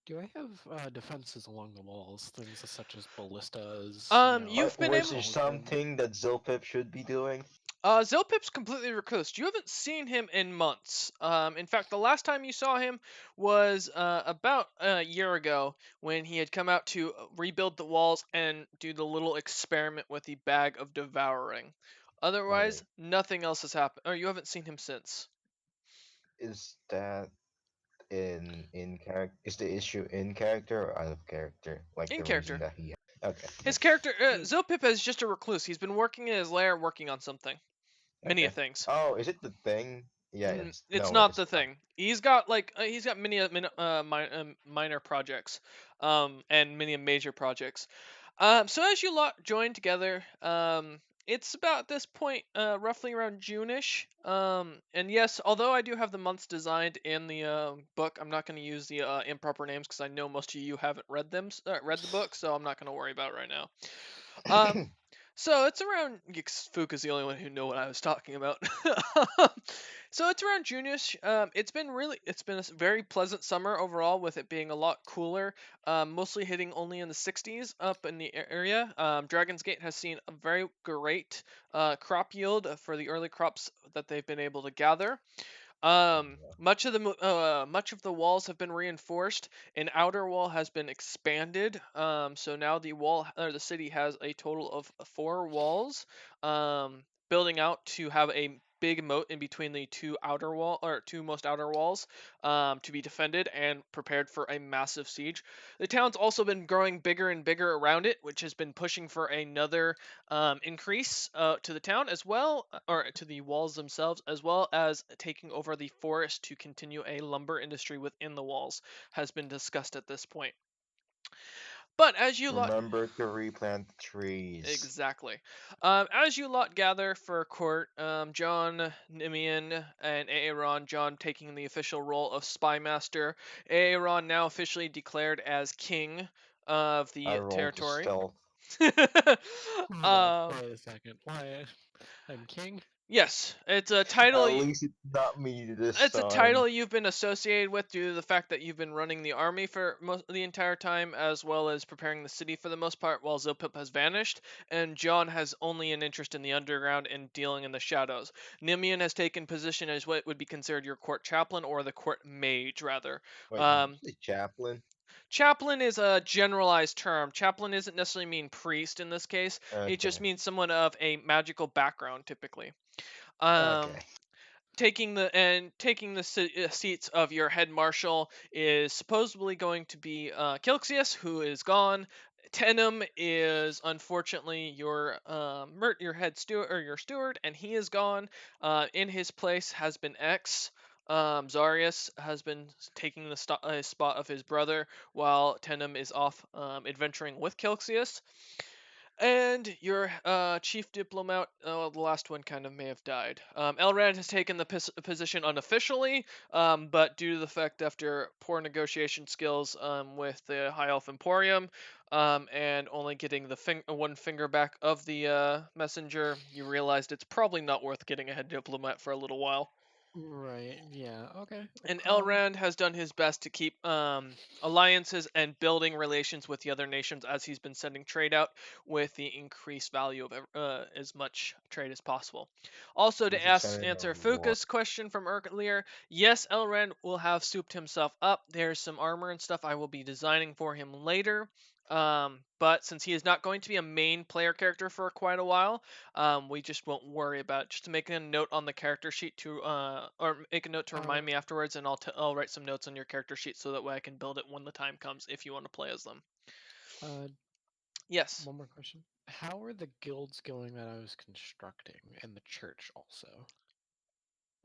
do I have defenses along the walls? Things such as ballistas, You've been Was able. there cauldron. something that Zilpip should be doing? Zilpip's completely recluse. You haven't seen him in months. In fact, the last time you saw him was about a year ago when he had come out to rebuild the walls and do the little experiment with the bag of devouring. Otherwise, Wait, nothing else has happened. Or you haven't seen him since. is that in character? Is the issue in character or out of character? Like In the reason character. that he. Okay, His good. character, Hmm. Zilpip, is just a recluse. He's been working in his lair, working on something. Many Okay. things. Oh, is it the thing? Yeah, it's It's no, not it's the not. thing. He's got many minor projects, and many major projects. So as you lot join together, it's about this point, roughly around June-ish. And yes, although I do have the months designed in the book, I'm not going to use the improper names because I know most of you haven't read them, read the book, so I'm not going to worry about it right now. Um, so it's around. Fook is the only one who know what I was talking about. So it's around June-ish. It's been a very pleasant summer overall, with it being a lot cooler. Mostly hitting only in the 60s up in the area. Dragon's Gate has seen a very great crop yield for the early crops that they've been able to gather. Much of the walls have been reinforced. An outer wall has been expanded. So now the city has a total of 4 walls. Building out to have a big moat in between the two most outer walls, to be defended and prepared for a massive siege. The town's also been growing bigger and bigger around it, which has been pushing for another increase to the town, as well, or to the walls themselves, as well as taking over the forest to continue a lumber industry within the walls, has been discussed at this point. But as you lot Remember to replant the trees. Exactly. As you lot gather for court, John, Nimian, and Aaron, John taking the official role of spy master, Aaron now officially declared as king of I the rolled to territory. stealth. Hold up, um, wait a second. Why? I'm king? yes, it's a title. At least it's not me this It's a time. title you've been associated with due to the fact that you've been running the army for the entire time, as well as preparing the city for the most part, while Zilpip has vanished, and John has only an interest in the underground and dealing in the shadows. Nimian has taken position as what would be considered your court chaplain, or the court mage, rather. Wait, did Um, you say chaplain? Chaplain is a generalized term. Chaplain doesn't necessarily mean priest in this case. It just Okay. means someone of a magical background, typically. Um, Okay. taking the seats of your head marshal is supposedly going to be Kilxius, who is gone. Tenem is unfortunately your head steward, or your steward, and he is gone. In his place has been X. Zarius has been taking the spot of his brother, while Tenem is off adventuring with Kilxius. And your chief diplomat, the last one kind of may have died. Elrond has taken the position unofficially, but due to the fact after poor negotiation skills with the High Elf Emporium, and only getting the one finger back of the messenger, you realized it's probably not worth getting a head diplomat for a little while. Right, yeah, okay. And Um, Elrond has done his best to keep alliances and building relations with the other nations, as he's been sending trade out with the increased value of as much trade as possible. Also, He's to just sending a answer reward. Fuka's question from earlier, yes, Elrond will have souped himself up. There's some armor and stuff I will be designing for him later. But since he is not going to be a main player character for quite a while, we just won't worry about it. Just to make a note on the character sheet or make a note to uh, remind me afterwards, and I'll write some notes on your character sheet so that way I can build it when the time comes if you want to play as them. uh, Yes. one more question. How are the guilds going that I was constructing, and the church also?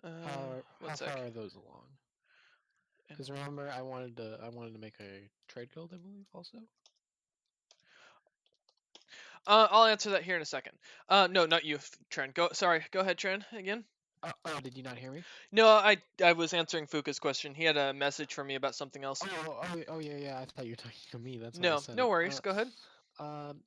One How far sec. are those along? And Because remember, I wanted to make a trade guild, I believe, also. I'll answer that here in a second. No, not you, Tren. Go. Sorry. Go ahead, Tren. Again. Oh, did you not hear me? No, I was answering Fuka's question. He had a message for me about something else. Oh, yeah, yeah. I thought you were talking to me. That's why I No, said no it. worries. Go ahead. Um,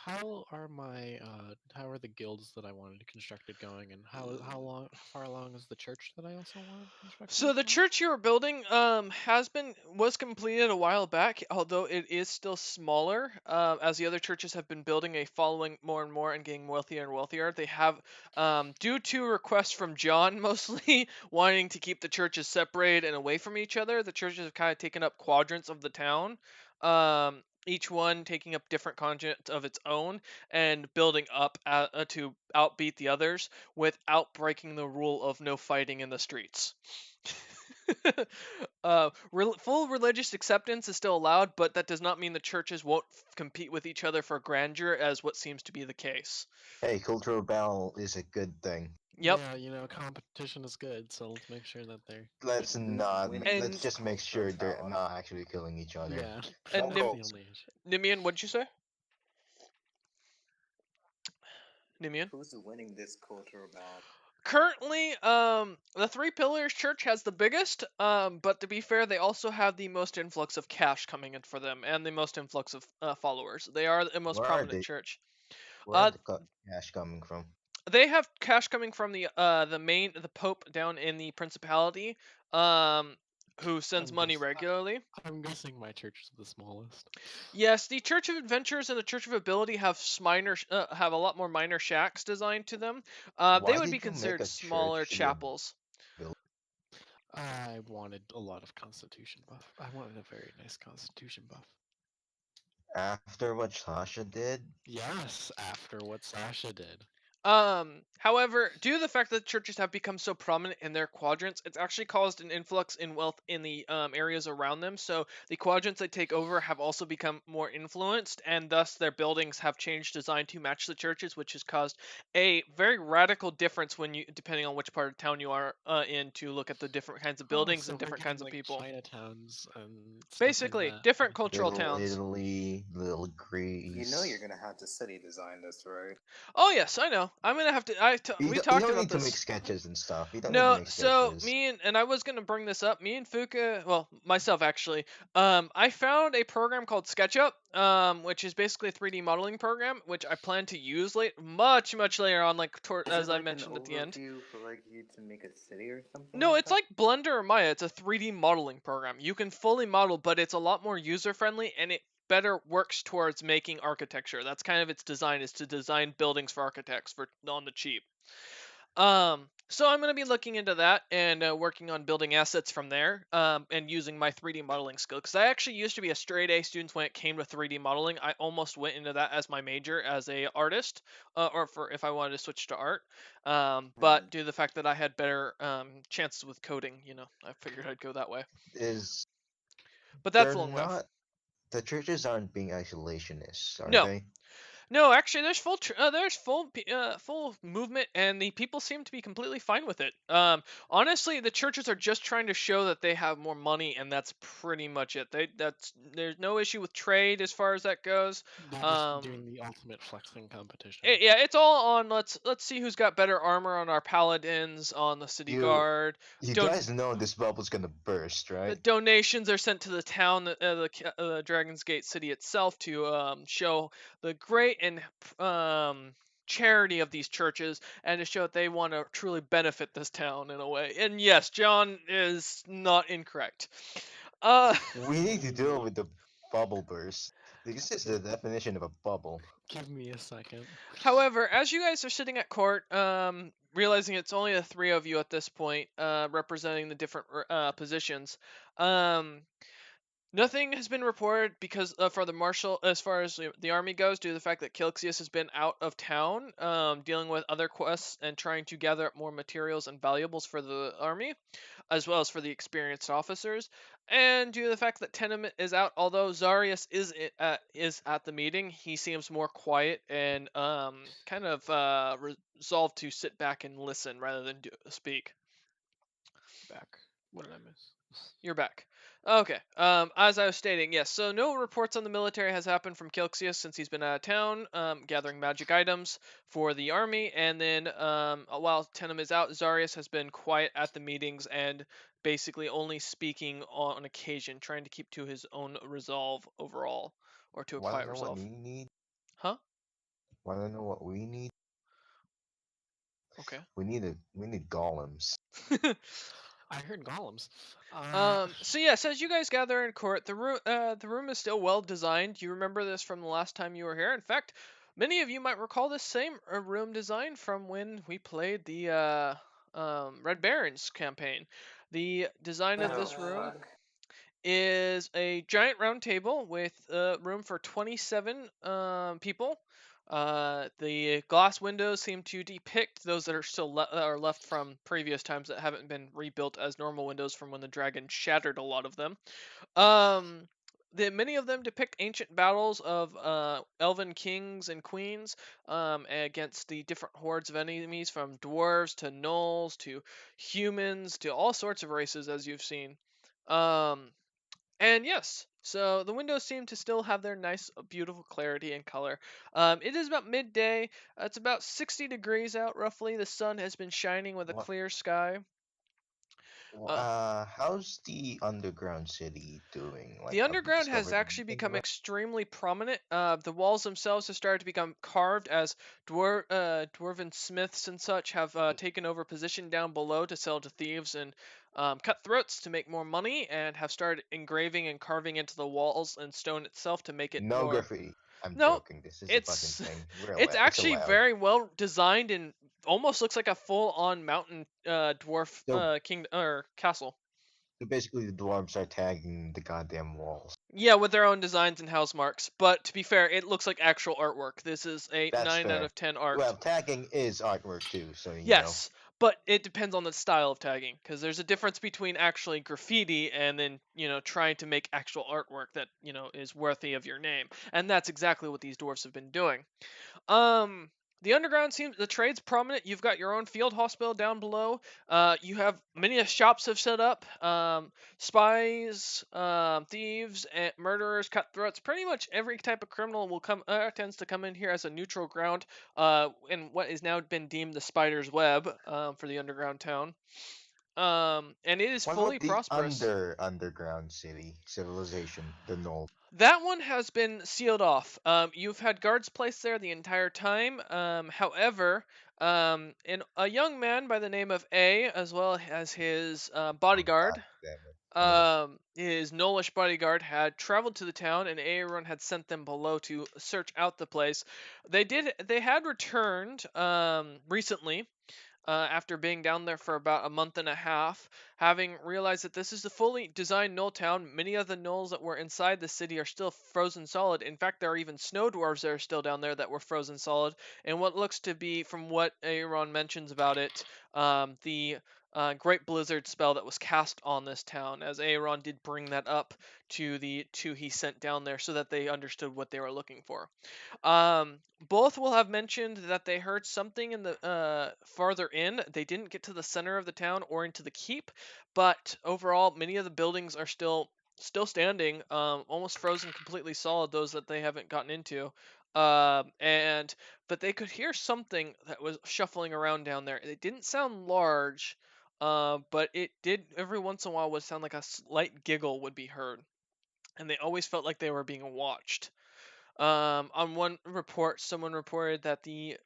How are the guilds that I wanted constructed going, and how far along is the church that I also wanted constructed So the going? church you were building was completed a while back, although it is still smaller. As the other churches have been building a following more and more and getting wealthier and wealthier, they have, due to requests from John mostly wanting to keep the churches separated and away from each other, the churches have kind of taken up quadrants of the town. Each one taking up different content of its own and building up to outbeat the others without breaking the rule of no fighting in the streets. Full religious acceptance is still allowed, but that does not mean the churches won't compete with each other for grandeur, as what seems to be the case. Hey, cultural battle is a good thing. Yep, Yeah, competition is good, so let's make sure that they're Let's Who's not. winning Let's and this just make cultural sure they're tower? not actually killing each other. yeah. and Don't That's Nim- go. the only issue. Nimian, what'd you say? Nimian. Who's winning this cultural battle? Currently, the Three Pillars Church has the biggest. But to be fair, they also have the most influx of cash coming in for them, and the most influx of followers. They are the most Where are prominent they? church. Where are Uh, the cash coming from? they have cash coming from the Pope down in the Principality, who sends I'm money guess regularly. I'm guessing my church is the smallest. Yes, the Church of Adventures and the Church of Ability have have a lot more minor shacks designed to them. They Why would be did you make considered a smaller church the chapels. ability? I wanted a lot of constitution buff. I wanted a very nice constitution buff. After what Sasha did? Yes, after what Sasha did. However, due to the fact that churches have become so prominent in their quadrants, it's actually caused an influx in wealth in the areas around them. So the quadrants they take over have also become more influenced, and thus their buildings have changed design to match the churches, which has caused a very radical difference when you, depending on which part of town you are in, to look at the different kinds of Oh, buildings so and we're different getting kinds of like people. Chinatowns and stuff like Basically, that. different cultural Little towns. Italy, little You know you're Greece. gonna have to city design this, right? Oh yes, I know. I'm gonna have to. We You talked don't about need to make this. sketches and stuff. You don't need to No, make so sketches. me and I was gonna bring this up. Me and Fuka, well, myself actually. I found a program called SketchUp, which is basically a 3D modeling program, which I plan to use much later on, like Is as it I like an mentioned at the end. overview for like you to make a city or something No, like it's that? like Blender or Maya. It's a 3D modeling program. You can fully model, but it's a lot more user friendly and it better works towards making architecture. That's kind of its design, is to design buildings for architects for on the cheap. So I'm going to be looking into that and working on building assets from there, and using my 3D modeling skill. Because I actually used to be a straight A student when it came to 3D modeling. I almost went into that as my major as a artist, or for if I wanted to switch to art. Hmm. But due to the fact that I had better chances with coding, I figured I'd go that way. Is But that's they're a long way off. not the churches aren't being isolationists, are No, they? no, actually, there's full movement, and the people seem to be completely fine with it. Honestly, the churches are just trying to show that they have more money, and that's pretty much it. There's no issue with trade as far as that goes. They're just Um, doing the ultimate flexing competition. yeah, it's all on let's see who's got better armor on our paladins, on the city You guard. you Don't guys know this bubble's gonna burst, right? donations are sent to the town, the Dragon's Gate city itself, to show the great and charity of these churches, and to show that they want to truly benefit this town in a way. And yes, John is not incorrect. Uh, We need to deal Ooh, with the bubble burst. This is the definition of a bubble. give me a second. However, as you guys are sitting at court, realizing it's only the three of you at this point, representing the different positions, um, nothing has been reported because for the marshal, as far as the army goes, due to the fact that Kilxius has been out of town, dealing with other quests and trying to gather up more materials and valuables for the army, as well as for the experienced officers. And due to the fact that Tenement is out, although Zarius is at the meeting, he seems more quiet and kind of resolved to sit back and listen rather than speak. Back. What did I miss? You're back. Okay. As I was stating, yes. So no reports on the military has happened from Kilxius since he's been out of town, gathering magic items for the army. And then, while Tenem is out, Zarius has been quiet at the meetings and basically only speaking on occasion, trying to keep to his own resolve overall, or to a Wanna quiet know what resolve. you need? Huh? Wanna know what we need? Okay. We need golems. I heard golems. So yes, as you guys gather in court, the room is still well designed. You remember this from the last time you were here. In fact, many of you might recall this same room design from when we played the Red Barons campaign. The design of Oh this room fuck. is a giant round table with room for 27 people. The glass windows seem to depict those that are still are left from previous times that haven't been rebuilt as normal windows from when the dragon shattered a lot of them. Um, many of them depict ancient battles of elven kings and queens against the different hordes of enemies, from dwarves to gnolls to humans to all sorts of races, as you've seen. Um, and yes, so the windows seem to still have their nice, beautiful clarity and color. It is about midday. It's about 60 degrees out, roughly. The sun has been shining with a What? clear sky. Uh, How's the underground city doing? Like, the have we underground has discovered actually anything become about? extremely prominent. The walls themselves have started to become carved as dwarven smiths and such have taken over position down below to sell to thieves and cutthroats to make more money, and have started engraving and carving into the walls and stone itself to make it No more. graffiti. I'm No, joking. This is a fucking it's thing. it's It's actually allowed. very well designed and almost looks like a full-on mountain dwarf So, king or castle. so basically, the dwarves are tagging the goddamn walls. Yeah, with their own designs and house marks. But to be fair, it looks like actual artwork. This is a That's 9 out fair. of 10 art. Well, tagging is artwork too, so you know. Yes, but it depends on the style of tagging, because there's a difference between actually graffiti and then, trying to make actual artwork that, is worthy of your name. And that's exactly what these dwarfs have been doing. Um, the underground seems the trade's prominent. You've got your own field hospital down below. You have many shops have set up. Spies, thieves, and murderers, cutthroats. Pretty much every type of criminal will come tends to come in here as a neutral ground. In what is now been deemed the spider's web for the underground town. And it is What fully about the prosperous. underground city civilization, the Knoll? That one has been sealed off. You've had guards placed there the entire time. However, a young man by the name of A, as well as his Oh god bodyguard, damn it! Oh, his Nolish bodyguard, had traveled to the town, and Aaron had sent them below to search out the place. They had returned recently, after being down there for about a month and a half, having realized that this is a fully designed null town. Many of the nulls that were inside the city are still frozen solid. In fact, there are even snow dwarves that are still down there that were frozen solid. And what looks to be, from what Aaron mentions about it, the Great Blizzard spell that was cast on this town, as Aaron did bring that up to the two he sent down there so that they understood what they were looking for. Both will have mentioned that they heard something in the farther in. They didn't get to the center of the town or into the keep, but overall, many of the buildings are still standing, almost frozen completely solid. Those that they haven't gotten into, and but they could hear something that was shuffling around down there. It didn't sound large, but it did every once in a while would sound like a slight giggle would be heard, and they always felt like they were being watched. On one report, someone reported that the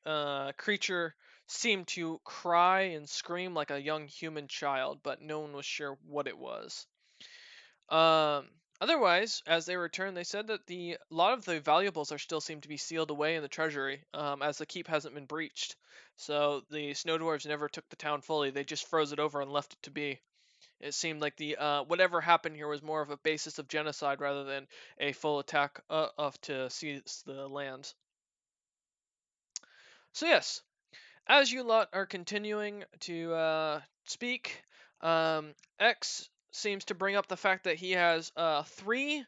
creature seemed to cry and scream like a young human child, but no one was sure what it was. Otherwise, as they returned, they said that a lot of the valuables are still seem to be sealed away in the treasury, as the keep hasn't been breached. So the snow dwarves never took the town fully; they just froze it over and left it to be. It seemed like the whatever happened here was more of a basis of genocide rather than a full attack of to seize the land. So yes, as you lot are continuing to speak, X seems to bring up the fact that he has three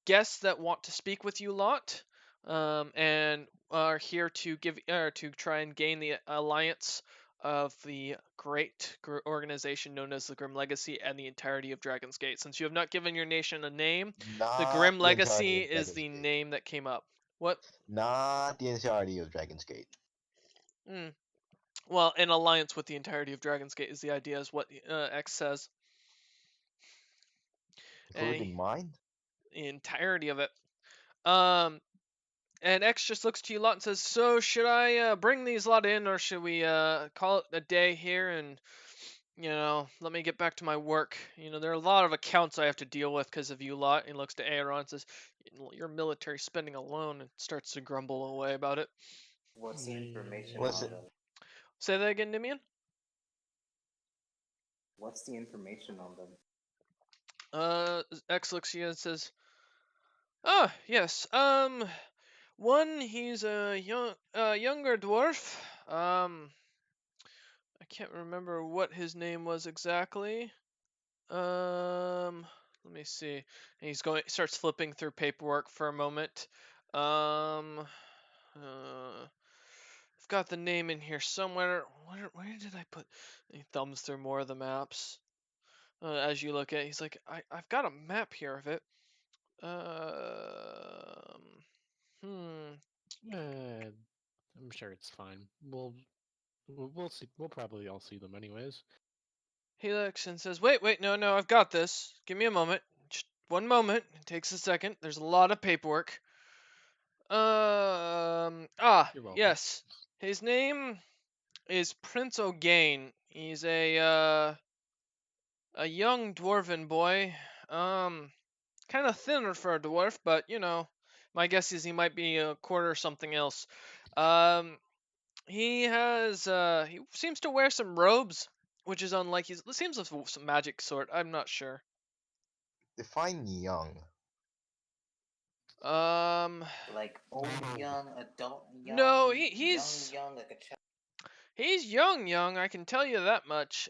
guests that want to speak with you lot, and are here to to try and gain the alliance of the great organization known as the Grim Legacy and the entirety of Dragon's Gate. Since you have not given your nation a name, the not Grim the entirety Legacy of is Dragon's the Gate. name that came up. What? Not the entirety of Dragon's Gate, Mm. Well, an alliance with the entirety of Dragon's Gate is the idea, is what X says. And including mine. the entirety of it. Um, and X just looks to you lot and says, "So should I bring these lot in, or should we call it a day here and let me get back to my work? There are a lot of accounts I have to deal with because of you lot." He looks to Aaron and says, "Your military spending alone," and starts to grumble away about it. What's the information What's on it? them? Say that again, Nimian. What's the information on them? X looks at you and says, "Ah, yes. One, he's a younger dwarf. I can't remember what his name was exactly. Let me see." And starts flipping through paperwork for a moment. I've got the name in here somewhere. Where did I put? He thumbs through more of the maps. As you look at it, he's like, I've got a map here of it. Hmm. Uh, I'm sure it's fine. We'll see. We'll probably all see them anyways. He looks and says, "Wait, no, I've got this. Give me a moment. Just one moment. It takes a second. There's a lot of paperwork." You're welcome. Yes. His name is Prince O'Gain. He's a young dwarven boy. Kind of thinner for a dwarf, but my guess is he might be a quarter or something else. Um, he seems to wear some robes, which is unlike it seems of some magic sort. I'm not sure. Define young. Um, Like old Not old. young, adult no, young, young, like a child. he's young. I can tell you that much.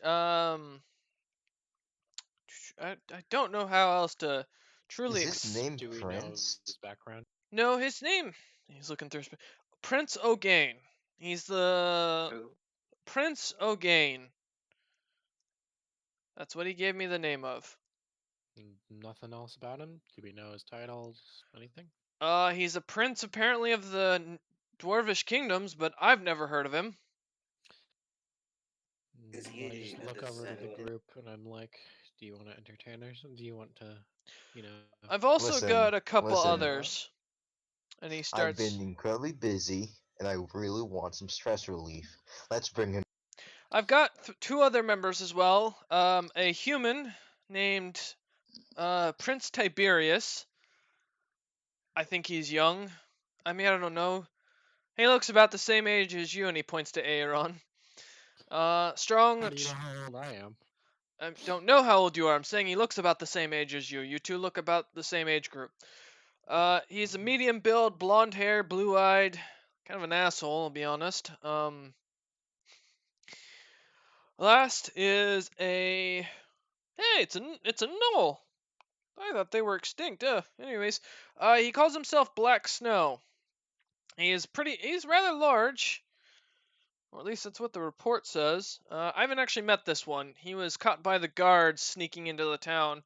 I don't know how else to truly Is his name Do we know Prince? his background? No, his name. He's looking through. Prince O'Gain. He's the Who? Prince O'Gain. That's what he gave me the name of. Nothing else about him? Do we know his titles? Anything? He's a prince apparently of the Dwarvish kingdoms, but I've never heard of him. Is I just he a look over to the descendant? group and I'm like, do you want to entertain us? Do you want to, you know, I've also Listen, got a couple figure it listen. out? others. And he I've been starts. incredibly busy, and I really want some stress relief. Let's bring him. I've got two other members as well. A human named Prince Tiberius. I think he's young. I mean, I don't know. He looks about the same age as you, and he points to Aaron. How Strong. do you know how old I am? I don't know how old you are. I'm saying he looks about the same age as you. You two look about the same age group. He's a medium build, blonde hair, blue eyed, kind of an asshole, I'll be honest. Last is a. Hey, it's a gnoll. I thought they were extinct. Anyways, he calls himself Black Snow. He's rather large, or at least that's what the report says. I haven't actually met this one. He was caught by the guards sneaking into the town,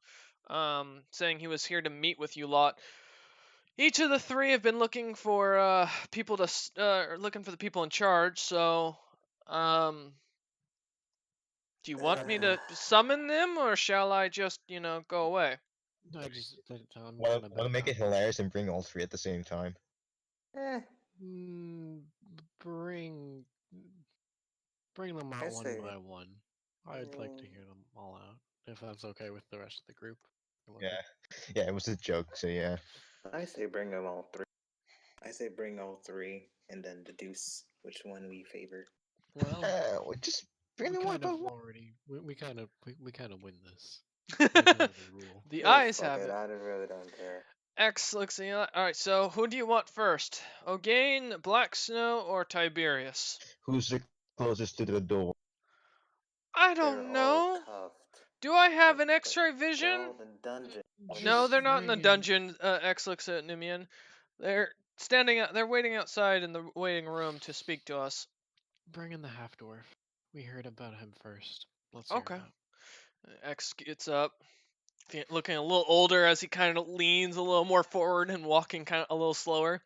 saying he was here to meet with you lot. Each of the three have been looking for people to looking for the people in charge. So, um, do you want me to summon them, or shall I just go away? I'm Want gonna to back make out. it hilarious and bring all three at the same time? Eh, Mm, bring bring them I out one say, by one. I'd like to mm, hear them all out, if that's okay with the rest of the group. You're Yeah, welcome. yeah, it was a joke. So yeah. I say bring them all three. I say bring all three and then deduce which one we favor. Well, We just bring We them one kind by of one. already we kind of win this. I know the rule. the Oh eyes fuck have it, it. I really don't care. X looks at you. All right, so who do you want first? Ogain, Black Snow, or Tiberius? Who's the closest to the door? I They're don't all know. cuffed. Do I have Like, an like X-ray they're vision? all in the dungeon. No, Just they're not in the bring in dungeon. X looks at Nimian. They're standing out. They're waiting outside in the waiting room to speak to us. bring in the half dwarf. We heard about him first. Let's hear Okay. it out. X gets up, looking a little older as he kind of leans a little more forward and walking kind of a little slower.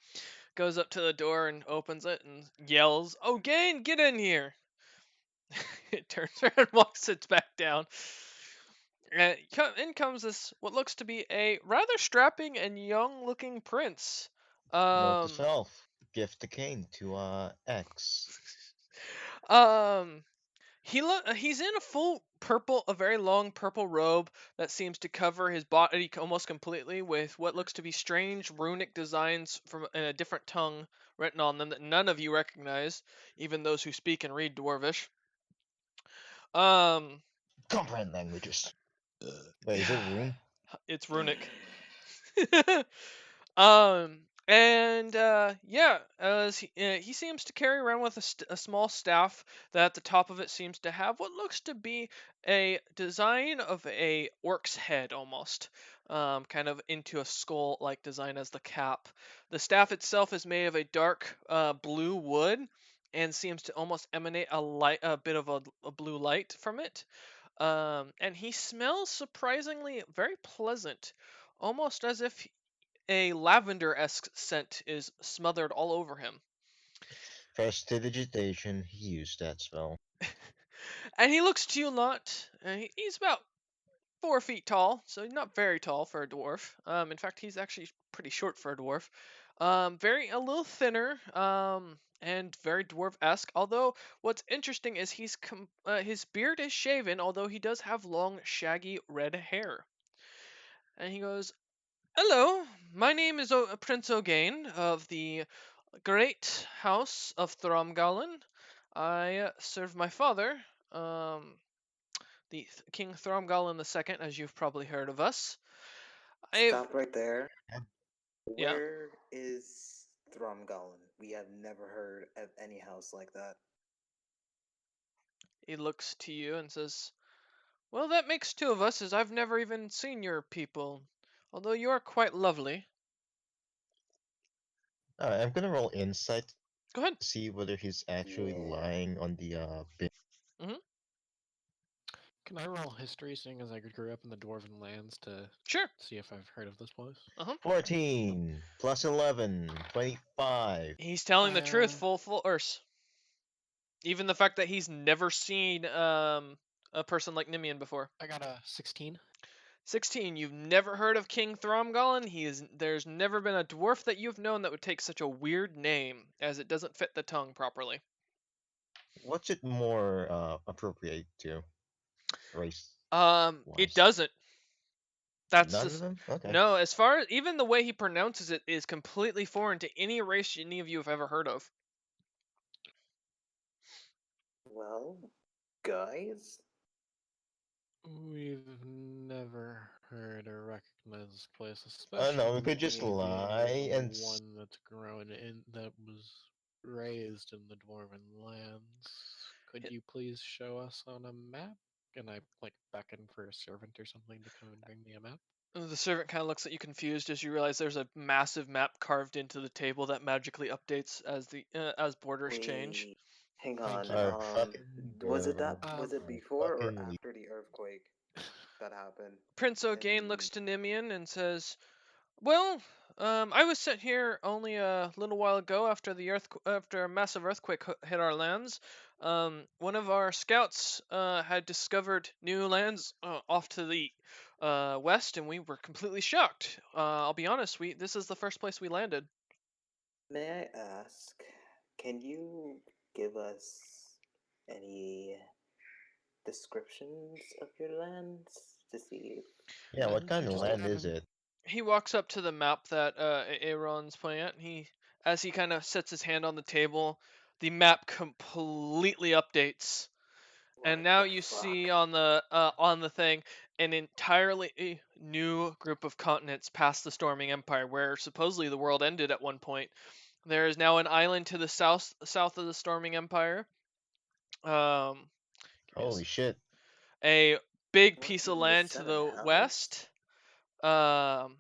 Goes up to the door and opens it and yells, "Ogain, get in here!" It turns around and walks it back down. In comes this what looks to be a rather strapping and young-looking prince. Note to Um, self: gift the cane to X. um, he's in a full purple, a very long purple robe that seems to cover his body almost completely with what looks to be strange runic designs from in a different tongue written on them that none of you recognize, even those who speak and read Dwarvish. Um, Comprehend languages. Wait, is it yeah, rune? it's runic. And yeah, as he seems to carry around with a small staff that at the top of it seems to have what looks to be a design of a orc's head almost, kind of into a skull-like design as the cap. The staff itself is made of a dark blue wood and seems to almost emanate a bit of a blue light from it. And he smells surprisingly very pleasant, almost as if a lavender-esque scent is smothered all over him. Prestidigitation, he used that spell. And he looks to you a lot. He's about 4 feet tall, so not very tall for a dwarf. In fact, he's actually pretty short for a dwarf. Very a little thinner. And very dwarf-esque. Although what's interesting is his beard is shaven, although he does have long, shaggy red hair. And he goes, "Hello, my name is Prince Ogain of the great house of Thромgallen. I serve my father, the King Thромgallen II, as you've probably heard of us. I've Stop right there. yeah." Where is Thromgallon? We have never heard of any house like that. He looks to you and says, "Well, that makes two of us, as I've never even seen your people, although you are quite lovely." Alright, I'm gonna roll insight Go ahead. to see whether he's actually Yeah. lying on the bin. Hmm. Can I roll history, seeing as I grew up in the Dwarven lands, to Sure. see if I've heard of this place? Uh huh. 14 plus 11, 25. He's telling the truth, Uh, full Urs. Even the fact that he's never seen a person like Nimian before. I got a 16. 16. You've never heard of King Thромgallen? There's never been a dwarf that you've known that would take such a weird name, as it doesn't fit the tongue properly. What's it more appropriate to race It wise? doesn't. That's None of just them? Okay. no. As far as even the way he pronounces it is completely foreign to any race any of you have ever heard of. Well, guys, We've never heard or recognized this place, Oh especially no, we with could just me being the lie and one that's grown in, that was raised in the Dwarven lands. Could It, you please show us on a map? Can I like beckon for a servant or something to come and bring me a map? the servant kind of looks at you confused as you realize there's a massive map carved into the table that magically updates as borders change. we hang Thank on. you. our fucking Was it bro. that? Was it Our before or fucking after the earthquake that happened? Prince Ogain And looks to Nimian and says, "Well, I was sent here only a little while ago after after a massive earthquake hit our lands. One of our scouts had discovered new lands off to the west, and we were completely shocked. I'll be honest, we this is the first place we landed." may I ask, can you give us any descriptions of your lands to see if yeah. we What can kind of help Just out? land kind is of. it? He walks up to the map that Aaron's pointing at. As he kind of sets his hand on the table, the map completely updates. And What now the you see fuck? on the thing an entirely new group of continents past the Storming Empire, where supposedly the world ended at one point. There is now an island to the south of the Storming Empire. Um, give me Holy shit. a big What piece of in the land to seven the hells? west. Um,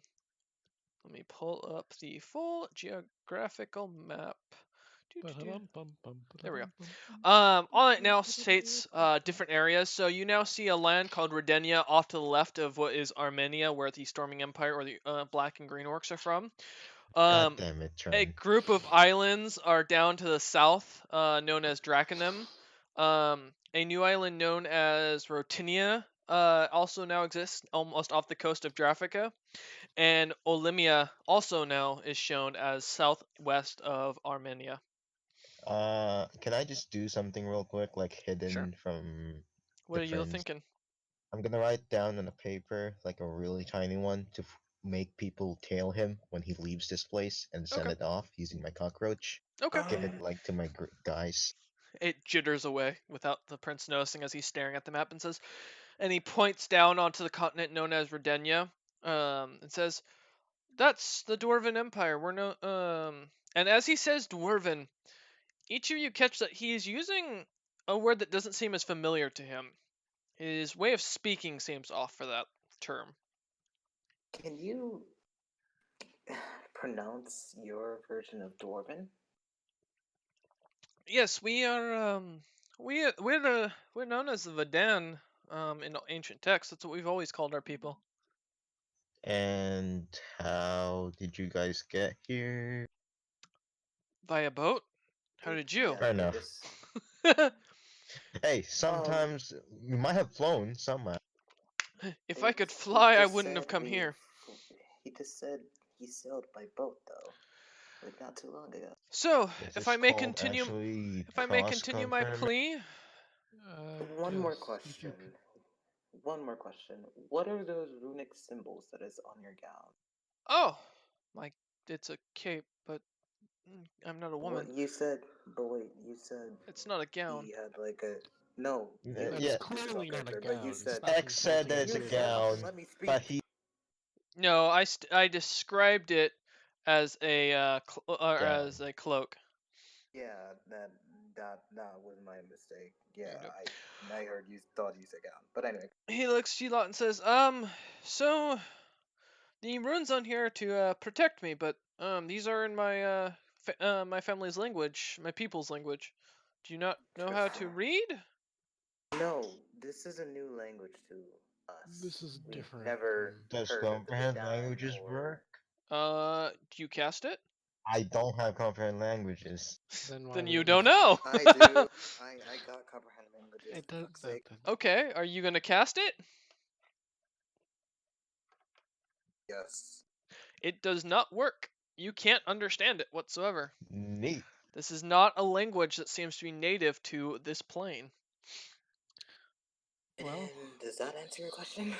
Let me pull up the full geographical map. Doo-doo-doo. There we go. All it now states different areas. So you now see a land called Redenia off to the left of what is Armenia, where the Storming Empire or the Black and Green Orcs are from. God Um, damn it, a Tron. group of islands are down to the south, known as Draconim. A new island known as Rotinia also now exists almost off the coast of Drafrica, and Olimia also now is shown as southwest of Armenia. Can I just do something real quick, like Sure. hidden from What the are you friends? thinking? I'm gonna write down on a paper, like a really tiny one, to make people tail him when he leaves this place and send Okay. it off using my cockroach. Okay. Give it Um, like to my guys. It jitters away without the prince noticing as he's staring at the map and says, and he points down onto the continent known as Redenia, and says, "That's the Dwarven Empire. We're no And as he says Dwarven, each of you catch that he is using a word that doesn't seem as familiar to him. His way of speaking seems off for that term. can you pronounce your version of Dwarven? Yes, we are. We're known as the Vadan. In ancient texts, that's what we've always called our people. And how did you guys get here? Via boat. How did you? Yeah, Fair they enough. just Hey, um sometimes we might have flown somewhere. If I could he fly, I just wouldn't said have come here. he just said he sailed by boat though, like not too long ago. So, This if is I may called continue, actually if I may cross continue my confirmation. plea. One more Yes, if you question. One more question. What are those runic symbols that is on your gown? Oh, my, it's a cape, but I'm not a What woman. you said, but wait, you said It's not a gown. he had like a no. You That's Yeah, you spoke clearly not a earlier, but you gown. said Stop X said insulting that a it's a you beautiful said gown, person. let me but speak. he No, I described it as a or gown. as a cloak. Yeah, that was my mistake. Yeah, Yep. I heard you thought you said gown, but anyway. He looks to you lot and says, so the runes on here are to protect me, but these are in my my family's language, my people's language. Do you not know how to Interesting. read? No, this is a new language to This us. is We've different never from. Does heard of the comprehend Badan languages or work? Do you cast it? I don't have comprehend languages. Then why Then would you it don't matter? know. I do. I got comprehend languages It for does fuck's that. sake. Okay, are you gonna cast it? Yes. It does not work. You can't understand it whatsoever. Neat. This is not a language that seems to be native to this plane. Well, And does that answer your question?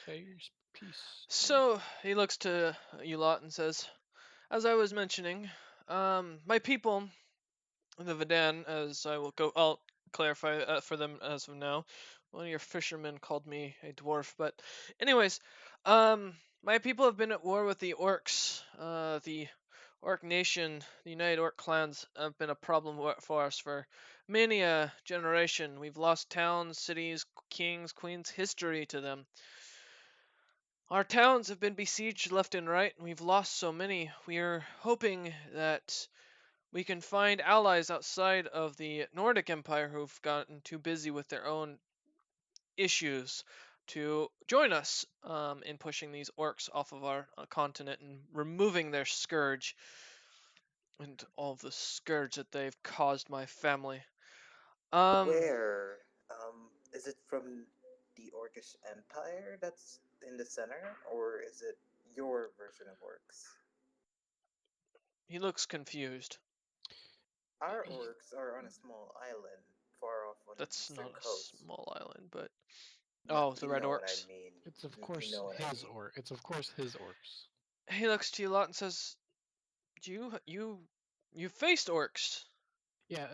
say your piece. So he looks to you lot and says, as I was mentioning, my people, the Vadan, as I'll clarify for them as of now. One of your fishermen called me a dwarf, but anyways, my people have been at war with the orcs. The Orc Nation, the United Orc clans, have been a problem for us for many a generation. We've lost towns, cities, kings, queens, history to them. Our towns have been besieged left and right, and we've lost so many. We are hoping that we can find allies outside of the Nordic Empire who've gotten too busy with their own issues to join us in pushing these orcs off of our continent and removing their scourge and all of the scourge that they've caused my family. Um, Where? Is it from the Orcish Empire that's in the center, or is it your version of orcs? he looks confused. Our orcs are on a small island far off on the That's eastern not a coast. small island, but But oh, the you red know what I orcs. mean. It's of You course know what I his mean. or. It's of course his orcs. He looks to you lot and says, you faced orcs. Yeah.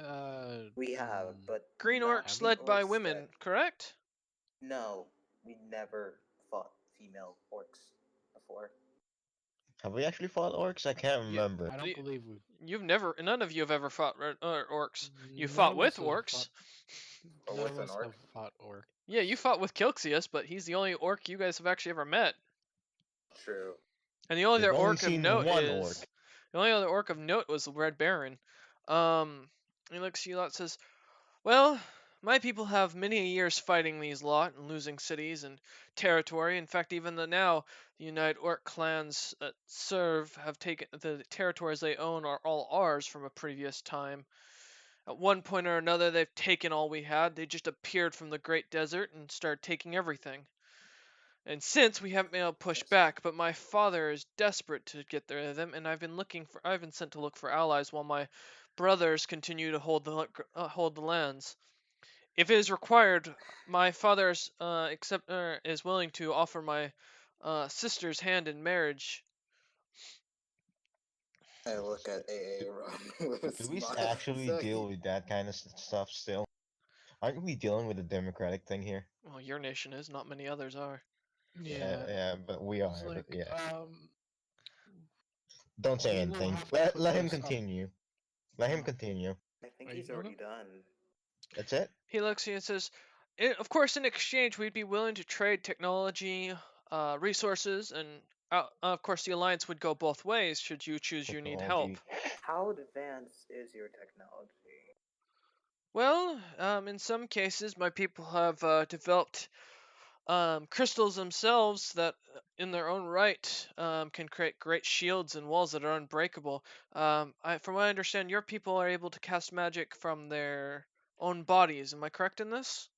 We have, but Green not orcs Have we? the led by orcs that. women, correct? No, we never fought female orcs before. Have we actually fought orcs? I can't You, remember. I don't believe we. you've never, none of you have ever fought orcs. You None fought of us with have fought. orcs. Or None with of an us orc. have fought orc. Yeah, you fought with Kilxius, but he's the only orc you guys have actually ever met. True. And the only We've other only orc of seen note one orc. is the only other orc of note was the Red Baron. Um, he looks at you lot and says, "Well, my people have many years fighting these lot and losing cities and territory. In fact, even now, the United Orc clans that serve have taken the territories they own are all ours from a previous time. At one point or another, they've taken all we had. They just appeared from the great desert and started taking everything. And since we haven't been able to push Interesting. back, but my father is desperate to get rid of them, and I've been sent to look for allies while my brothers continue to hold the lands. If it is required, my father is willing to offer my sister's hand in marriage. I look at AA Ron with a Do we smile. actually So deal with that kind of stuff still? Aren't we dealing with the democratic thing here? Well, your nation is, not many others are. Yeah, Yeah, yeah, but we it's are. But like yeah, don't say we will anything. have to Let put let him this up. continue. Let him Oh, continue. I think are you he's gonna already go? done. That's it. He looks at you and says, Of course, in exchange, we'd be willing to trade technology, resources, and of course, the alliance would go both ways should you choose you need help. Technology. How advanced is your technology? Well, in some cases, my people have developed crystals themselves that, in their own right, can create great shields and walls that are unbreakable. From what I understand, your people are able to cast magic from their own bodies. Am I correct in this?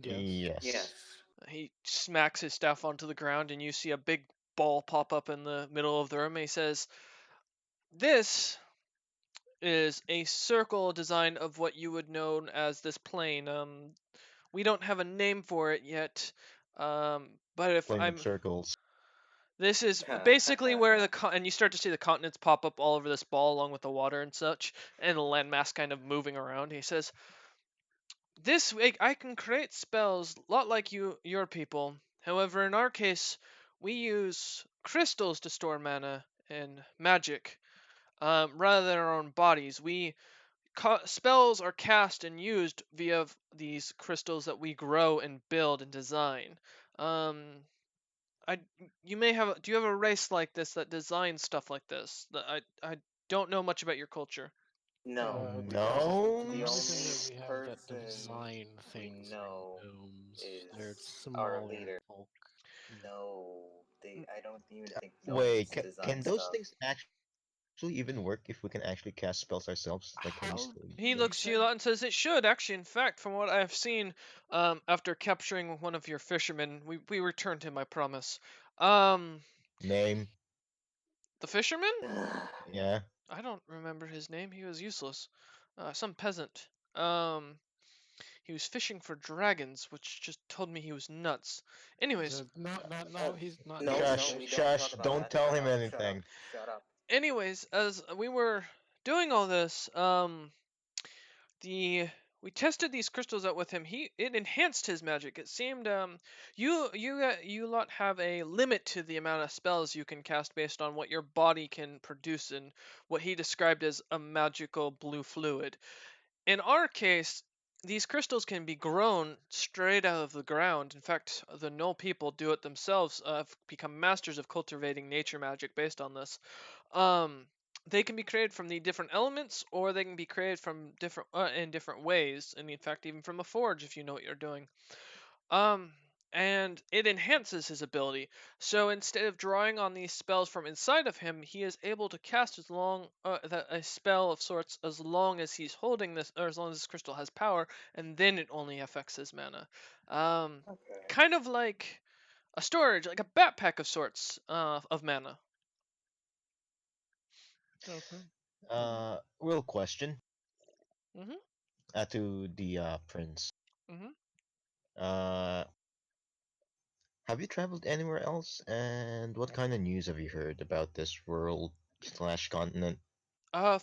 Yes. Yes. Yes. He smacks his staff onto the ground, and you see a big ball pop up in the middle of the room. And he says, "This is a circle design of what you would know as this plane. We don't have a name for it yet. But if Plane with I'm circles. This is basically where and you start to see the continents pop up all over this ball along with the water and such, and the landmass kind of moving around. He says, "This way I can create spells a lot like your people. However, in our case, we use crystals to store mana and magic, rather than our own bodies. Spells are cast and used via these crystals that we grow and build and design. Um, I you may have do you have a race like this that designs stuff like this? I don't know much about your culture. No, we don't. The The No. only thing only that we have that person design we things are know gnomes. They're is our smaller leader. folk. No, they. I don't even think Wait, gnomes design can those stuff. things actually even work if we can actually cast spells ourselves? Like, can we How still He do he it? looks at you a said? lot and says it should actually. In fact, from what I've seen, after capturing one of your fishermen, we returned him. I promise. Um, Name? the fisherman? Yeah. I don't remember his name. He was useless. Some peasant. Um, he was fishing for dragons, which just told me he was nuts. Anyways, No, no, uh, no. He's not no, nuts. no, Shush, we don't talk shush, about don't that. tell Shut him up, shut up, anything. shut up. anyways, as we were doing all this, the we tested these crystals out with him. It enhanced his magic. It seemed you lot have a limit to the amount of spells you can cast based on what your body can produce and what he described as a magical blue fluid. In our case, these crystals can be grown straight out of the ground. In fact, the Null people do it themselves. Have become masters of cultivating nature magic based on this. Um, they can be created from the different elements, or they can be created from different in different ways, and in fact, even from a forge if you know what you're doing. Um, and it enhances his ability. So instead of drawing on these spells from inside of him, he is able to cast a spell of sorts as long as he's holding this, or as long as this crystal has power, and then it only affects his mana. Um, Okay. kind of like a storage, like a backpack of sorts of mana. Okay. Real question Mhm. to the prince. Mhm. Uh, have you traveled anywhere else? And what kind of news have you heard about this world slash continent?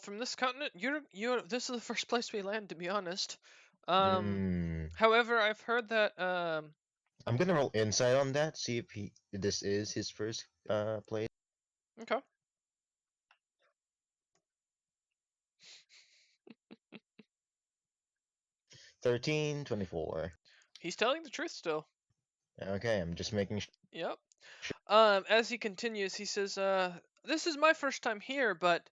From this continent, you're. This is the first place we land, to be honest. Um, Hmm. however, I've heard that I'm gonna roll insight on that. See if this is his first place. Okay. 13, 24. He's telling the truth still. Okay, I'm just making Yep. As he continues, he says, "This is my first time here, but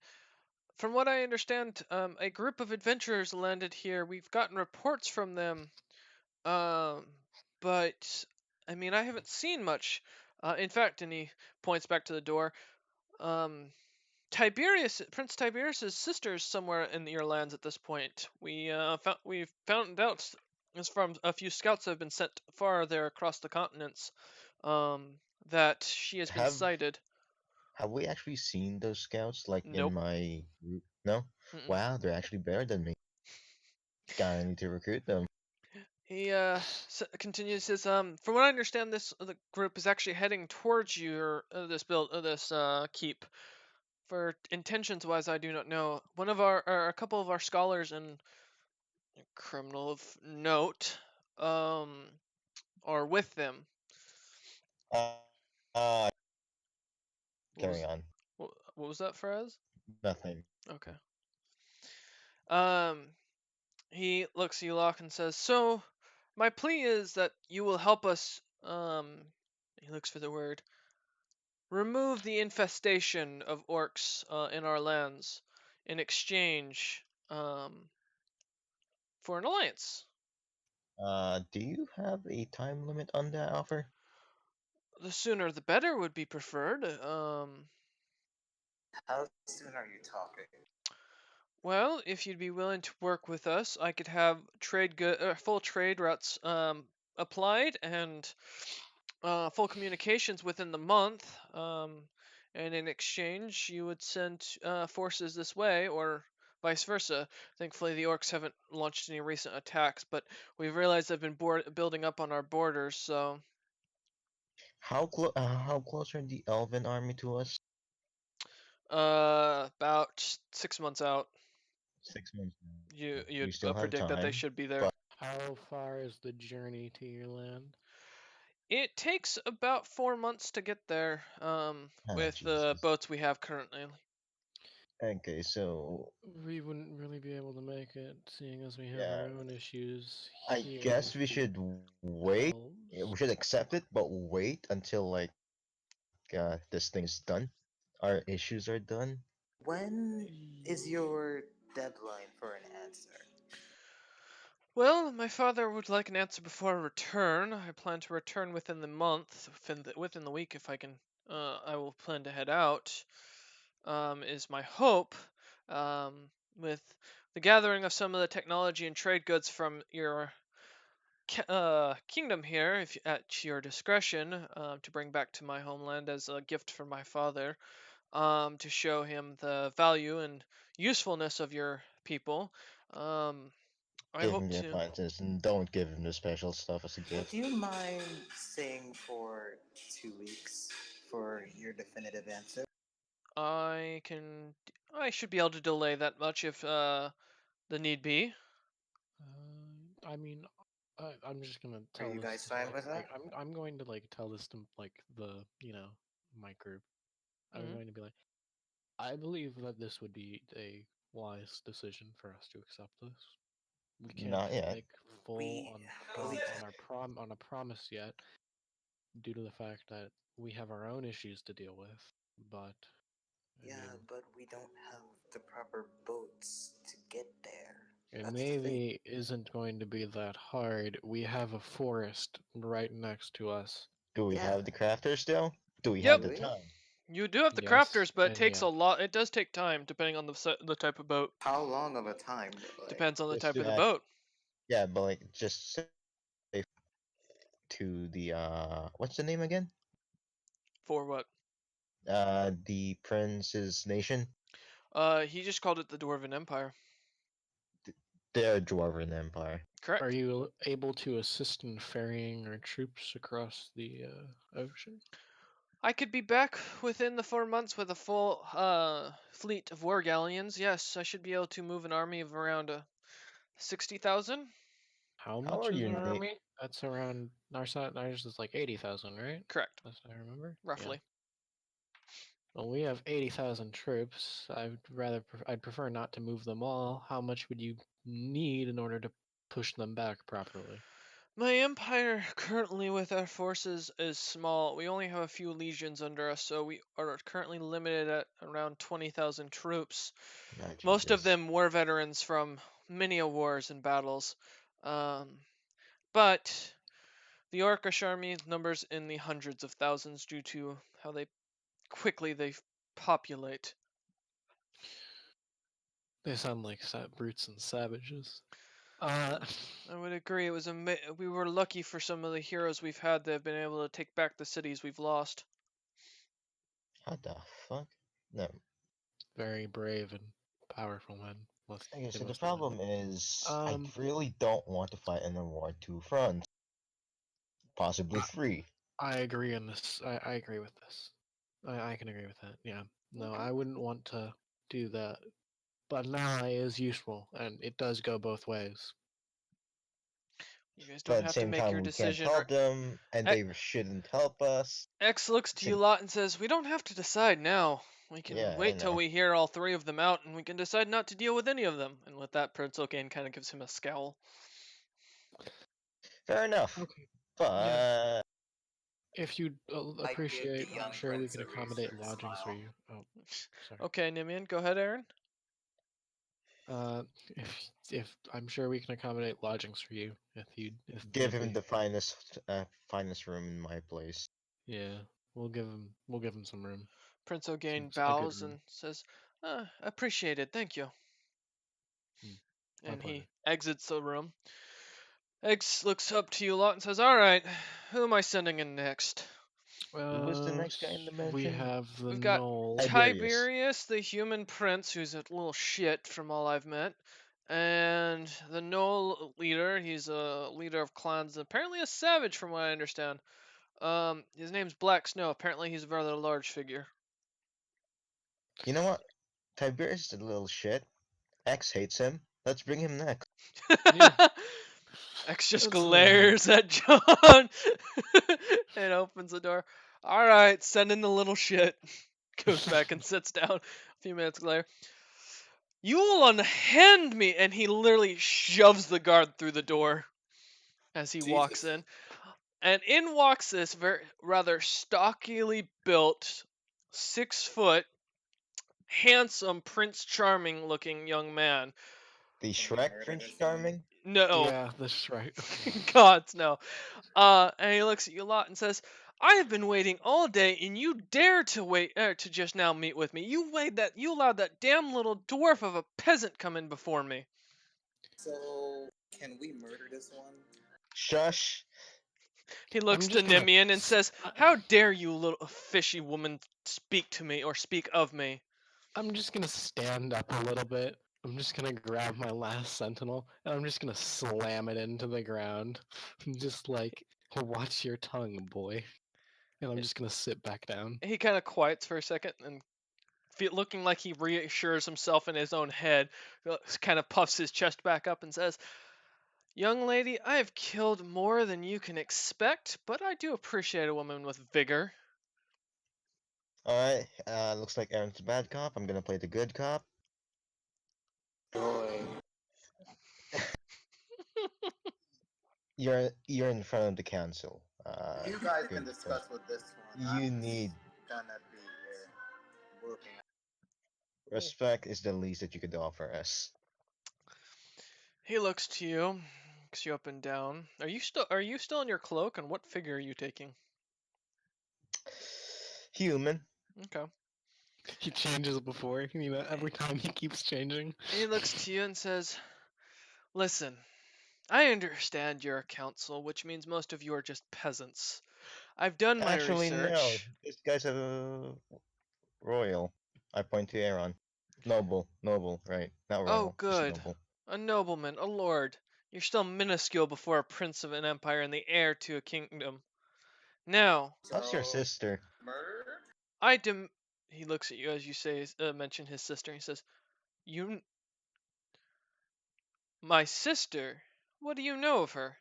from what I understand, a group of adventurers landed here. We've gotten reports from them, um, but I mean, I haven't seen much. In fact," and he points back to the door. Um, Prince Tiberius's sister is somewhere in your lands at this point. We found out is from a few scouts that have been sent far there across the continents, that she has been Have sighted. have we actually seen those scouts like in Nope. my group? No? Mm-mm. Wow, they're actually better than me. Kinda need to recruit them. He continues his from what I understand, this the group is actually heading towards your this keep. For intentions wise, I do not know. One of our or a couple of our scholars and criminal of note are with them. Uh, uh What carry was on. what was that phrase? Nothing. Okay. Um, he looks at you, Locke, and says, "So, my plea is that you will help us." He looks for the word. Remove the infestation of orcs in our lands in exchange for an alliance. Do you have a time limit on that offer? The sooner the better would be preferred. How soon are you talking? Well, if you'd be willing to work with us, I could have full trade routes applied and full communications within the month. And in exchange, you would send forces this way, or vice versa. Thankfully, the orcs haven't launched any recent attacks, but we've realized they've been building up on our borders. So, How close are the Elven army to us? about 6 months out, 6 months. We you'd still have predict that they time, should be there. but How far is the journey to your land? It takes about 4 months to get there, ah, with the Jesus. boats we have currently. Okay, so We wouldn't really be able to make it, seeing as we have yeah, our own issues I here guess with we the should wait. Yeah, elves. we should accept it, but wait until like this thing is done. Our issues are done. When is Ye- your deadline for an answer? Well, my father would like an answer before I return. I plan to return within the month, within the week if I can. I will plan to head out. Is my hope. With the gathering of some of the technology and trade goods from your kingdom here, if at your discretion, to bring back to my homeland as a gift for my father, to show him the value and usefulness of your people. Um, I Give hope him the to. appliances and don't give him the special stuff as a Would gift. you mind staying for 2 weeks for your definitive answer? I can. I should be able to delay that much if the need be. I mean, I'm just gonna Are tell you this guys to fine with that? I'm going to like tell this to like my group. I'm Hmm. going to be like, I believe that this would be a wise decision for us to accept this. We can't Not yet. make full We, on we, on a promise yet, due to the fact that we have our own issues to deal with. But I yeah, mean, but we don't have the proper boats to get there. it That's the thing. maybe isn't going to be that hard. We have a forest right next to us. Do we Yeah, have the crafters still? Do we have Yep, do the we? time? you do have the Yes, crafters, but it and takes a yeah. lot. It does take time, depending on the type of boat. How long of a time? Like, Depends on the Just type to of the have, boat. yeah, but like just say to the what's the name again? For what? The prince's nation. He just called it the Dwarven Empire. Their dwarven empire. Are Correct. you able to assist in ferrying our troops across the ocean? I could be back within the 4 months with a full fleet of war galleons. Yes, I should be able to move an army of around 60,000. How How much are is your our na- army? That's around our side. Ours is like 80,000, right? Correct, That's what I remember. Yeah. roughly. Well, we have 80,000 troops. I'd prefer not to move them all. How much would you need in order to push them back properly? My empire currently with our forces is small. We only have a few legions under us, so we are currently limited at around 20,000 troops. Ah, Most of Jesus. them were veterans from many a wars and battles. Um, but the Orcish army numbers in the hundreds of thousands due to how quickly they populate. They sound like brutes and savages. Uh, I would agree. It was we were lucky for some of the heroes we've had that have been able to take back the cities we've lost. How the fuck? No. very brave and powerful men. Okay, They so the must have been. problem is, I Um, really don't want to fight in a war two fronts, possibly I, three. I agree on this. I agree with this. I can agree with that. Yeah. No, Okay. I wouldn't want to do that. But an ally is useful, and it does go both ways. You guys But don't at the have to same make your time, we can't decision. Or help them, and E- they shouldn't help us. X looks to you Sim- lot and says, "We don't have to decide now. We can yeah, I wait till know. we hear all three of them out, and we can decide not to deal with any of them." And with that, Prince O'Kane kind of gives him a scowl. Fair enough. Okay. Yeah. But If you I give the appreciate, I'm young sure we prince can a accommodate reassuring lodgings for smile. you. Oh, sorry. Okay, Nimian, go ahead, Aaron. Uh, if I'm sure we can accommodate lodgings for you if give need him be. the finest room in my place. Yeah, we'll give him some room, Prince O'Kane a good bows room. and says, "Appreciated, thank you." Mm, my And pleasure. he exits the room. X looks up to you lot and says, "All right, who am I sending in next?" Who was the next guy in the We mansion? have the We've got knoll. Tiberius. Tiberius, the human prince, who's a little shit from all I've met, and the Knoll leader. He's a leader of clans, apparently a savage, from what I understand. His name's Black Snow. Apparently, he's a rather large figure. You know what? Tiberius is a little shit. X hates him. Let's bring him next. Yeah, X just that's glares at John and opens the door. All right, send in the little shit. Goes back and sits down. A few minutes later, you will unhand me, and he literally shoves the guard through the door as he walks Jesus. in. And in walks this very rather stockily built, 6 foot, handsome, Prince Charming looking young man. The Can we Shrek murder Prince this one? Charming? No, yeah, that's right. gods no. And he looks at you a lot and says, "I have been waiting all day, and you dare to wait to just now meet with me. You allowed that damn little dwarf of a peasant come in before me." So, can we murder this one? Shush. He I'm looks to just gonna. Nimian and says, "How dare you, little fishy woman, speak to me or speak of me?" I'm just gonna stand up a little bit. I'm just gonna grab my last sentinel and I'm just gonna slam it into the ground. Just like, watch your tongue, boy. And I'm just gonna sit back down. He kind of quiets for a second and looking like he reassures himself in his own head, kind of puffs his chest back up and says, "Young lady, I have killed more than you can expect, but I do appreciate a woman with vigor." Alright, looks like Aaron's a bad cop. I'm gonna play the good cop. Boy. You're in front of the council. You guys can Good discuss person. with this one. I'm You just need gonna be here looking. respect is the least that you could offer us. He looks to you, looks you up and down. Are you still in your cloak, and what figure are you taking? Human. Okay. He changes before, every time he keeps changing. He looks to you and says, "Listen, I understand you're a council, which means most of you are just peasants. I've done my Actually, no. research." This guy's a royal. I point to Aaron. Noble, right? Not Oh, royal, just good. noble. A nobleman, a lord. You're still minuscule before a prince of an empire and the heir to a kingdom. Now, How's your So, sister? murder? I dem. He looks at you as you say, mention his sister. He says, "You, my sister. What do you know of her?"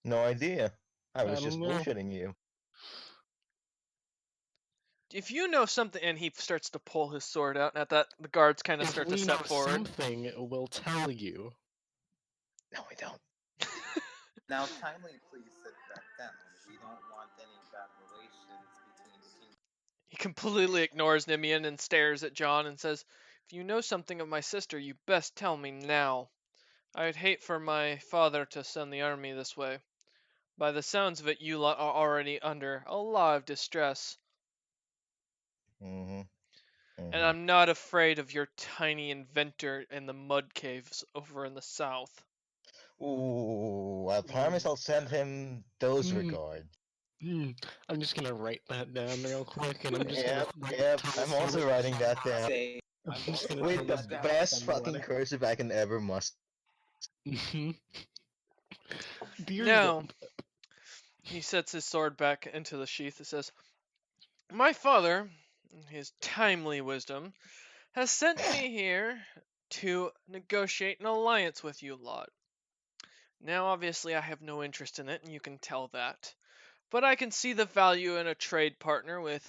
No idea. I I was don't just know. bullshitting you. If you know something, and he starts to pull his sword out, and at that, the guards kind of If start to we know step forward. something, we'll tell you. No, I don't. Now, kindly please sit back down. We don't want any bad relations between the kingdoms. He completely ignores Nimian and stares at John and says, "If you know something of my sister, you best tell me now. I'd hate for my father to send the army this way. By the sounds of it, you lot are already under a lot of distress." Mm-hmm. And Hmm. I'm not afraid of your tiny inventor in the mud caves over in the south. Ooh, I promise Mm, I'll send him those mm, regards. mm. I'm just gonna write that down real quick, and I'm just gonna Yep, like yep, tell I'm Sword. also writing that down. Say, I'm I'm just also gonna With tell writing the this that down. bastard best on the fucking letter. cursive I can ever must. Mhm. Dear Now, the he sets his sword back into the sheath and says, my father, in his timely wisdom, has sent me here to negotiate an alliance with you lot. Now, obviously, I have no interest in it, and you can tell that. But I can see the value in a trade partner with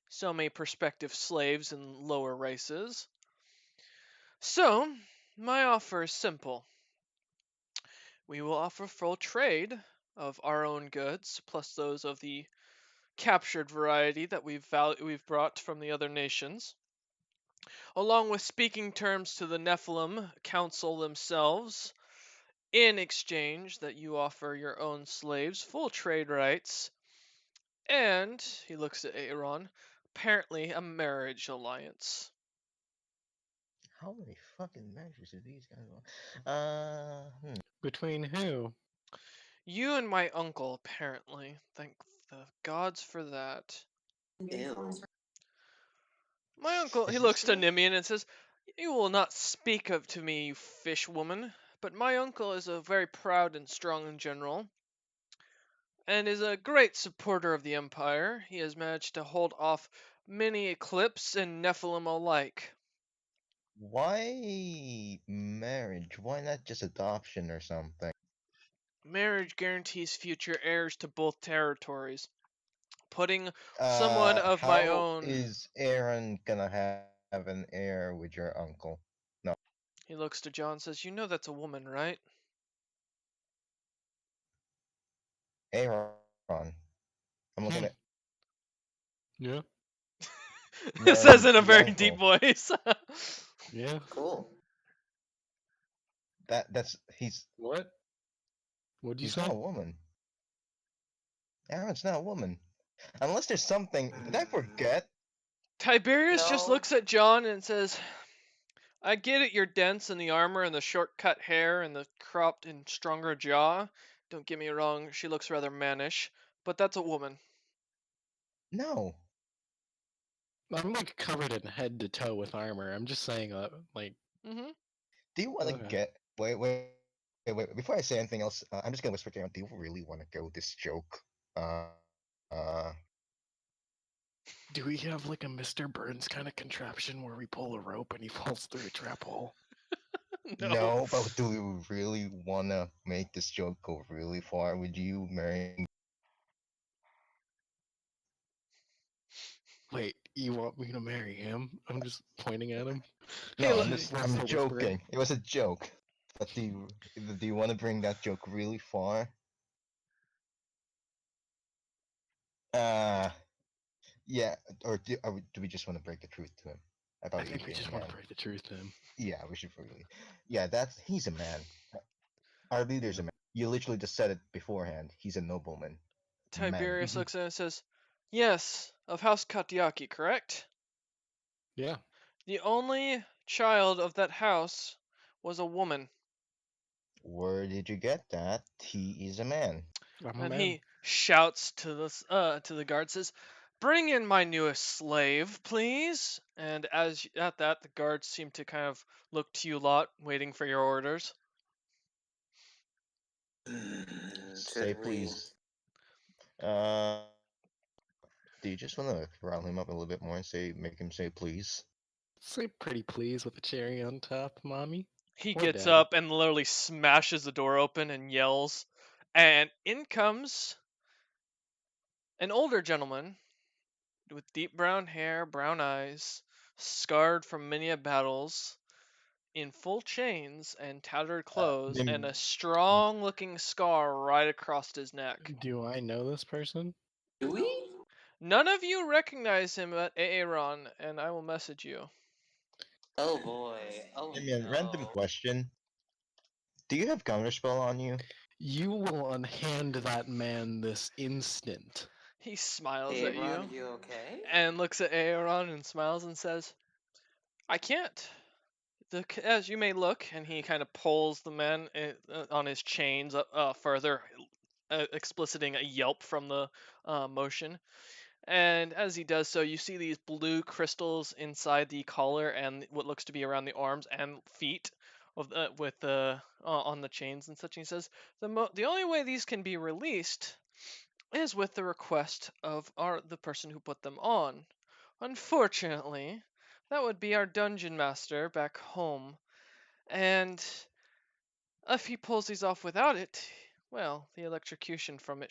so many prospective slaves in lower races. So, my offer is simple. We will offer full trade of our own goods, plus those of the captured variety that we've brought from the other nations, along with speaking terms to the Nephilim Council themselves, in exchange that you offer your own slaves full trade rights, and, he looks at Aaron, apparently a marriage alliance. How many fucking measures do these guys want? between who? You and my uncle, apparently. Thank the gods for that. Ew. My uncle, he Is this looks to guy? Nimian and says, you will not speak of to me, you fish woman, but my uncle is a very proud and strong general, and is a great supporter of the Empire. He has managed to hold off many eclipse and Nephilim alike. Why marriage? Why not just adoption or something? Marriage guarantees future heirs to both territories. Putting someone of my How own. is Aaron gonna have an heir with your uncle? No, He looks to John and says, you know that's a woman, right? Aaron. I'm looking at Hmm. Yeah. It says marrying in a the very deep uncle. voice. Yeah. Cool. That's What? What'd you he's not say? a woman. Aaron's not a woman. Unless there's something. Did I forget? Tiberius just No. looks at John and says, I get it, you're dense in the armor and the short cut hair and the cropped and stronger jaw. Don't get me wrong, she looks rather mannish, but that's a woman. No. I'm like covered in head to toe with armor. I'm just saying that, like, Hmm. Do you want to okay. get? Wait. Before I say anything else, I'm just gonna whisper to Aaron. Do you really want to go this joke? Do we have like a Mr. Burns kind of contraption where we pull a rope and he falls through a trap hole? No. No, but do you really want to make this joke go really far? Would you marry? Wait, you want me to marry him? I'm just pointing at him. He No, lo- I'm Also whispering. joking. It was a joke. But do you want to bring that joke really far? Uh, yeah. Or do we just want to break the truth to him I about you think we being a just want man? to break the truth to him. Yeah, we should really. Yeah, he's a man. Our leader's a Yeah. man. You literally just said it beforehand. He's a nobleman. Man. Tiberius looks at him and says, yes, of House Katiaki, correct? Yeah, The only child of that house was a woman, Where did you get that? He is a man. I'm a and man. he shouts to the guard, says, bring in my newest slave, please. And at that, the guards seem to kind of look to you lot, waiting for your orders. Say Should we? please. Uh, do you just want to rile him up a little bit more and make him say please? Say pretty please with a cherry on top, mommy. He Or gets daddy. up and literally smashes the door open and yells, and in comes an older gentleman with deep brown hair, brown eyes, scarred from many a battles, in full chains and tattered clothes, and a Nim- strong looking scar right across his neck. Do I know this person? Do we? None of you recognize him at Aaron, and I will message you. Oh boy. Oh Nimian, random no. question. Do you have counterspell on you? You will unhand that man this instant. He smiles at Aaron, you you okay? and looks at Aaron and smiles and says, I can't. As you may look, and he kind of pulls the man on his chains further, expliciting a yelp from the motion. And as he does so, you see these blue crystals inside the collar and what looks to be around the arms and feet of with the on the chains and such. And he says the only way these can be released is with the request of the person who put them on. Unfortunately, that would be our dungeon master back home, and if he pulls these off without it, well, the electrocution from it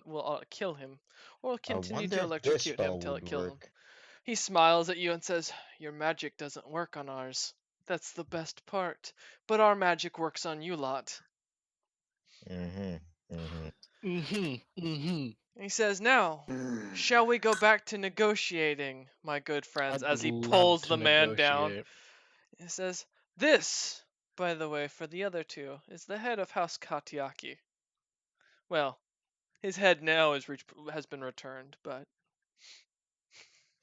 will kill him, or I continue wonder to if this electrocute him spell till would it kills him. work. He smiles at you and says, "Your magic doesn't work on ours. That's the best part. But our magic works on you lot." Mm-hmm. Mm-hmm. Mm-hmm. And he says, "Now, Hmm. shall we go back to negotiating, my good friends?" I'd As he love pulls to the man down. negotiate. He says, "This, by the way, for the other two, is the head of House Katiaki. Well, his head now has been returned, but..."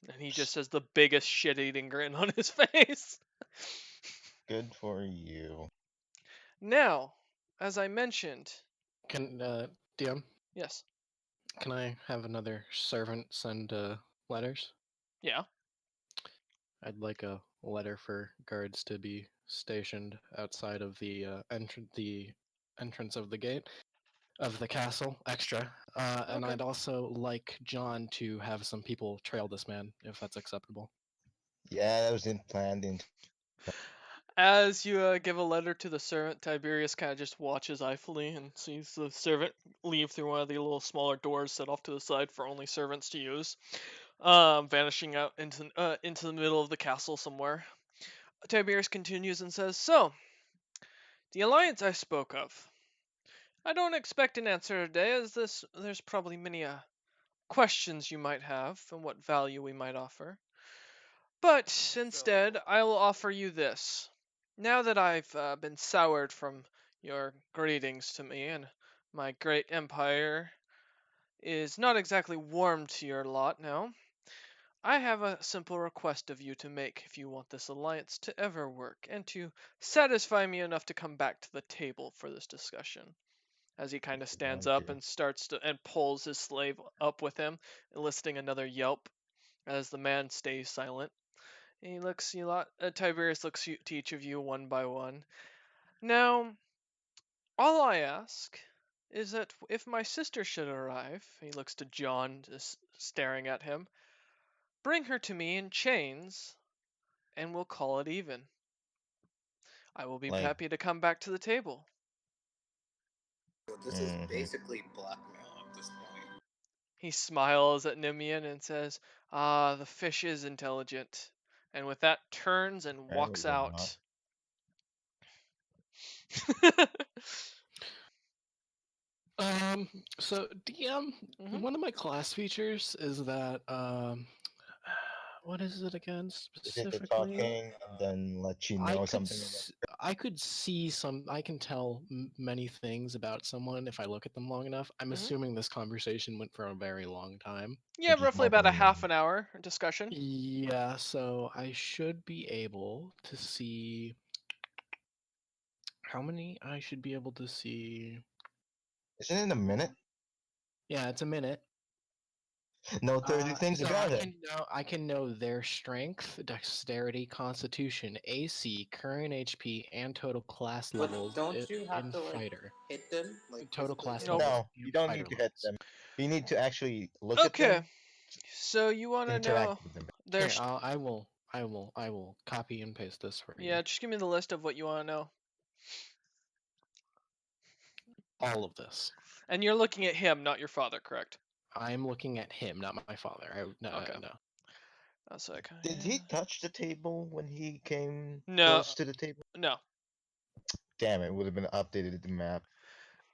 And he just has the biggest shit-eating grin on his face. Good for you. Now, as I mentioned, Can DM? yes, Can I have another servant send letters? yeah, I'd like a letter for guards to be stationed outside of the entrance of the gate of the castle, extra. And okay. I'd also like John to have some people trail this man, if that's acceptable. Yeah, that was in planned in. As you give a letter to the servant, Tiberius kind of just watches eyefully and sees the servant leave through one of the little smaller doors set off to the side for only servants to use, vanishing out into the middle of the castle somewhere. Tiberius continues and says, "So, the alliance I spoke of. I don't expect an answer today, as there's probably many questions you might have and what value we might offer. But instead, So, I will offer you this. Now that I've been soured from your greetings to me, and my great empire is not exactly warm to your lot now, I have a simple request of you to make if you want this alliance to ever work, and to satisfy me enough to come back to the table for this discussion." As he kind of stands Want up to. and starts to and pulls his slave up with him, eliciting another yelp as the man stays silent. He looks you lot. Tiberius looks to each of you one by one. "Now, all I ask is that if my sister should arrive," he looks to John, just staring at him, "bring her to me in chains, and we'll call it even. I will be Like, happy to come back to the table." this is mm-hmm. basically blackmail at this point. He smiles at Nimian and says, "Ah, the fish is intelligent." And with that, turns and Apparently walks we're not. out. So DM, Hmm. one of my class features is that what is it again Is it the specifically? talking and then let you I know could something about? s- I could see some. I can tell many things about someone if I look at them long enough. I'm Hmm. assuming this conversation went for a very long time. Yeah, Which is roughly more about a than half one. an hour discussion. Yeah, so I should be able to see how many I should be able to see. Isn't it a minute? Yeah, it's a minute. No 30 things So I about it. can know their strength, dexterity, constitution, AC, current HP, and total class But levels don't you have in to like fighter. hit them, like Total physically class hit Nope. them? levels No, and you don't fighter need to hit levels. them. You need to actually look at Okay, them, so you want to interact know with them. their. Here, I will copy and paste this for you. Yeah, just give me the list of what you want to know. All of this. And you're looking at him, not your father, correct? I'm looking at him, not my father. Okay. No. That's like, Did he touch the table when he came no, close to the table? no. Damn, it would have been updated the map.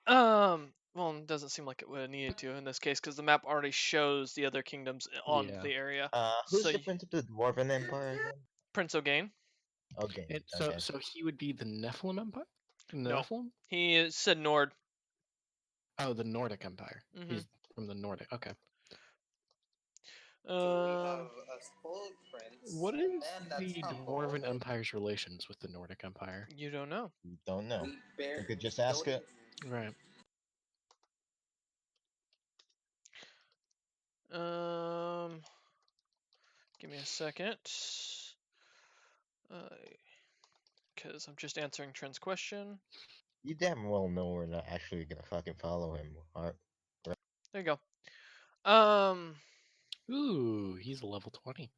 Well, it doesn't seem like it would have needed to in this case because the map already shows the other kingdoms on Yeah. the area. Who's So, the prince of the Dwarven Empire again? Prince O'Gain? Okay, So okay. so he would be the Nephilim Empire? The No. Nephilim? Said Nord. Oh, the Nordic Empire. Hmm. He's from the Nordic. Okay. So we Um, have a spoiled prince, What and is then that's the humble. Dwarven Empire's relations with the Nordic Empire? you don't know. Don't know. We bear You could we just ask don't it. Right. Um, give me a second. Because I'm just answering Trent's question. You damn well know we're not actually gonna fucking follow him. There you go. Ooh, he's level 20.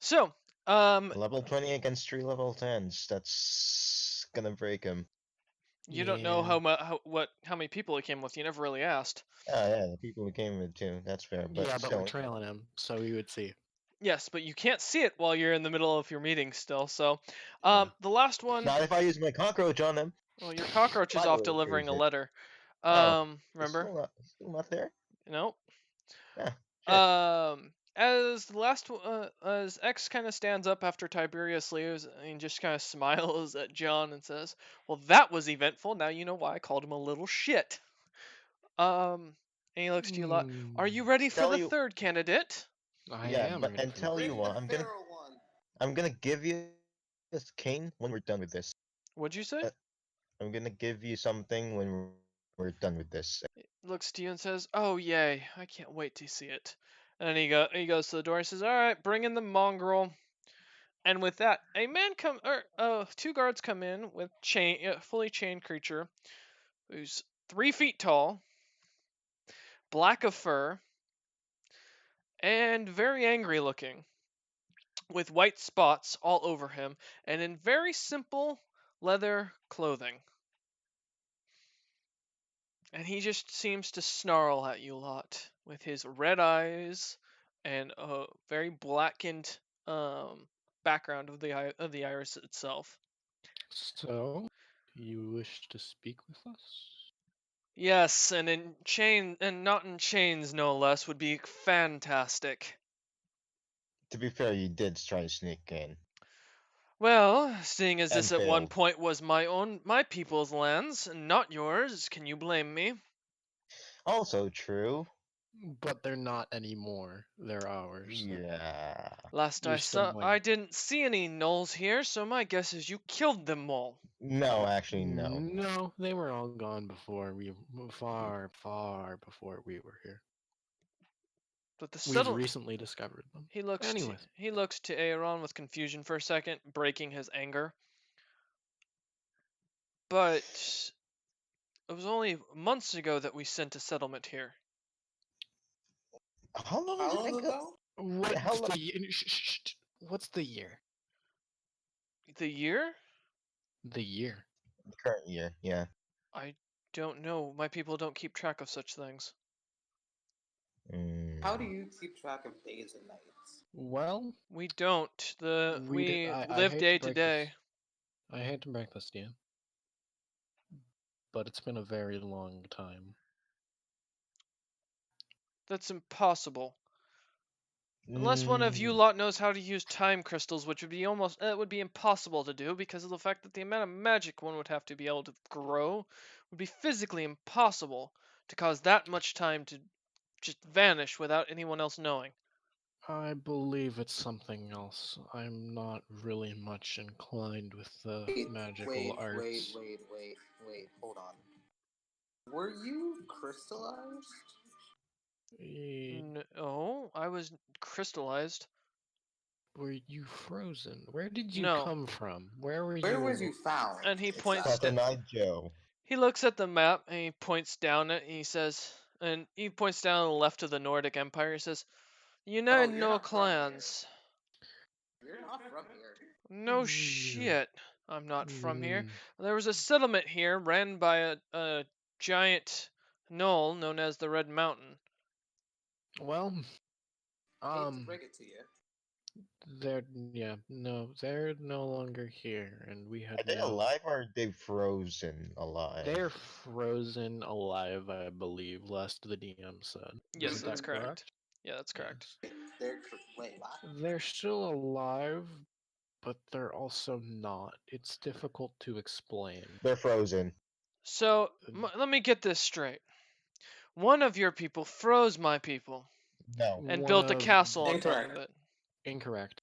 So, um, Level 20 against 3 level 10s. That's gonna break him. you don't know how Yeah. how many people he came with. You never really asked. Ah, yeah, the people who came with too. That's fair, but Yeah, but we're still. trailing him, so we would see. Yes, but you can't see it while you're in the middle of your meeting still. So, Yeah. the last one. Not if I use my cockroach on him. Well, your cockroach is off Finally delivering appears a it. letter. Oh, it's Remember? still not there? No. Ah, shit. As the last, as X kind of stands up after Tiberius leaves and just kind of smiles at John and says, "Well, that was eventful. Now you know why I called him a little shit." And he looks to you a lot. Are you Mm, ready for Tell the you, third candidate? I yeah, am but ready and for the tell third you bring what, the candidate. feral one. I'm gonna give you this cane when we're done with this. What'd you say? Uh, I'm gonna give you something when we're done with this. Looks to you and says, "Oh yay! I can't wait to see it." And he goes to the door and says, "All right, bring in the mongrel." And with that, a man come or two guards come in with fully chained creature who's 3 feet tall, black of fur, and very angry looking, with white spots all over him, and in very simple leather clothing. And he just seems to snarl at you a lot with his red eyes and a very blackened um, background of the iris itself. So, you wish to speak with us? Yes, and in chain and not in chains no less would be fantastic. To be fair, you did try to sneak in Well, seeing as this and at one failed. point was my people's lands, and not yours, can you blame me? Also true. But they're not anymore. They're ours. Yeah. Last You're I saw, someone. I didn't see any gnolls here, so my guess is you killed them all. No, actually, no. No, they were all gone before we. Far, far before we were here. But the We've settle recently discovered them. he looks to Anyways. he looks to Aaron with confusion for a second, breaking his anger. But it was only months ago that we sent a settlement here. How long How has it long been? ago? How What's long? the What's the year? The year? The year. The current year, yeah. I don't know. My people don't keep track of such things. How do Mm. you keep track of days and nights? Well, We don't. We I live hate to day to break this. day. I hate to break this to you, but it's been a very long time. That's impossible. Unless one of you Mm. lot knows how to use time crystals, which would be almost it would be impossible to do because of the fact that the amount of magic one would have to be able to grow would be physically impossible to cause that much time to just vanish without anyone else knowing. I believe it's something else. I'm not really much inclined with the Wait, magical wait, wait, arts. wait, wait, wait. Hold on. Were you crystallized? Eh, No, I was crystallized. Were you frozen? Where did you No. come from? Where were Where you? was you found And he points exactly? to Saturday Joe. he looks at the map and he points down it and he says and he points down on the left of the Nordic Empire. He says, Oh, United you're no not from here. clans. You're not from here. No Yeah. shit. I'm not from here. Mm, There was a settlement here ran by a giant knoll known as the Red Mountain. well, Hate to um, break it to you. they're no longer here, and we had Are they no. alive or are they frozen alive? They're frozen alive, I believe. Last the DM said. Yes, Isn't that's that correct. correct? Yeah, that's correct. Yes. Wait, what? They're still alive, but they're also not. It's difficult to explain. They're frozen. So, let me get this straight. One of your people froze my people. No. and One built a of castle on top of Incorrect. it. incorrect.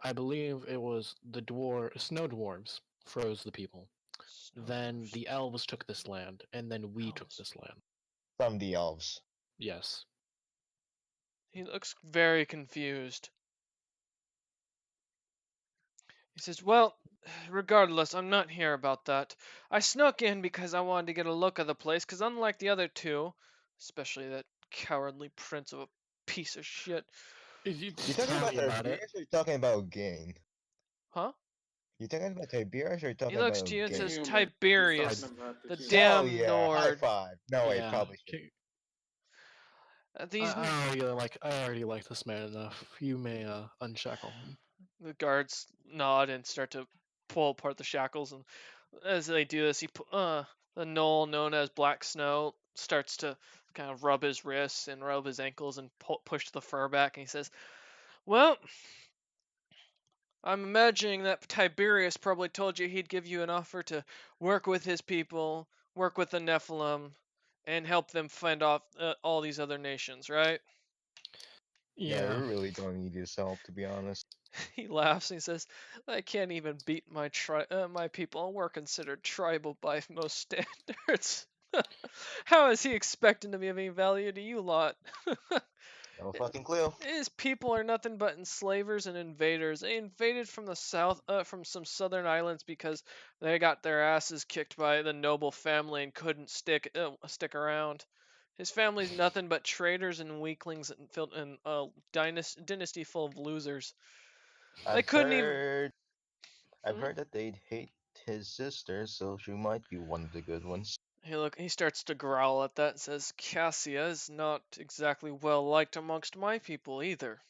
I believe it was the snow dwarves froze the people. Snow Then dwarfs. the elves took this land, and then we took Elves. this land. From the elves. Yes. He looks very confused. He says, "Well, regardless, I'm not here about that. I snuck in because I wanted to get a look of the place, because unlike the other two, especially that cowardly prince of a piece of shit." You You just talking tell about me about it. Tiberius or you talking about Gain? Huh? You talking about Tiberius or you He talking looks to about you and The says, Gain? human. He's I talking "Tiberius, about the the human. Hell damn yeah! High Nord." five. No, wait, yeah. probably should. These I already like this man enough. You may unshackle him. The guards nod and start to pull apart the shackles, and as they do this, the knoll known as Black Snow starts to kind of rub his wrists and rub his ankles and push the fur back, and he says, "Well, I'm imagining that Tiberius probably told you he'd give you an offer to work with his people, work with the Nephilim, and help them fend off all these other nations, right?" Yeah, we Yeah. really don't need his help, to be honest. He laughs and he says, "I can't even beat my people. We're considered tribal by most standards. How is he expecting to be of any value to you lot?" No fucking clue. His people are nothing but enslavers and invaders. They invaded from the south, from some southern islands because they got their asses kicked by the noble family and couldn't stick around. His family's nothing but traitors and weaklings and filled in a dynasty full of losers. They I've couldn't even. heard I've Hmm? heard that they'd hate his sister, so she might be one of the good ones. He starts to growl at that and says, "Cassia is not exactly well liked amongst my people either.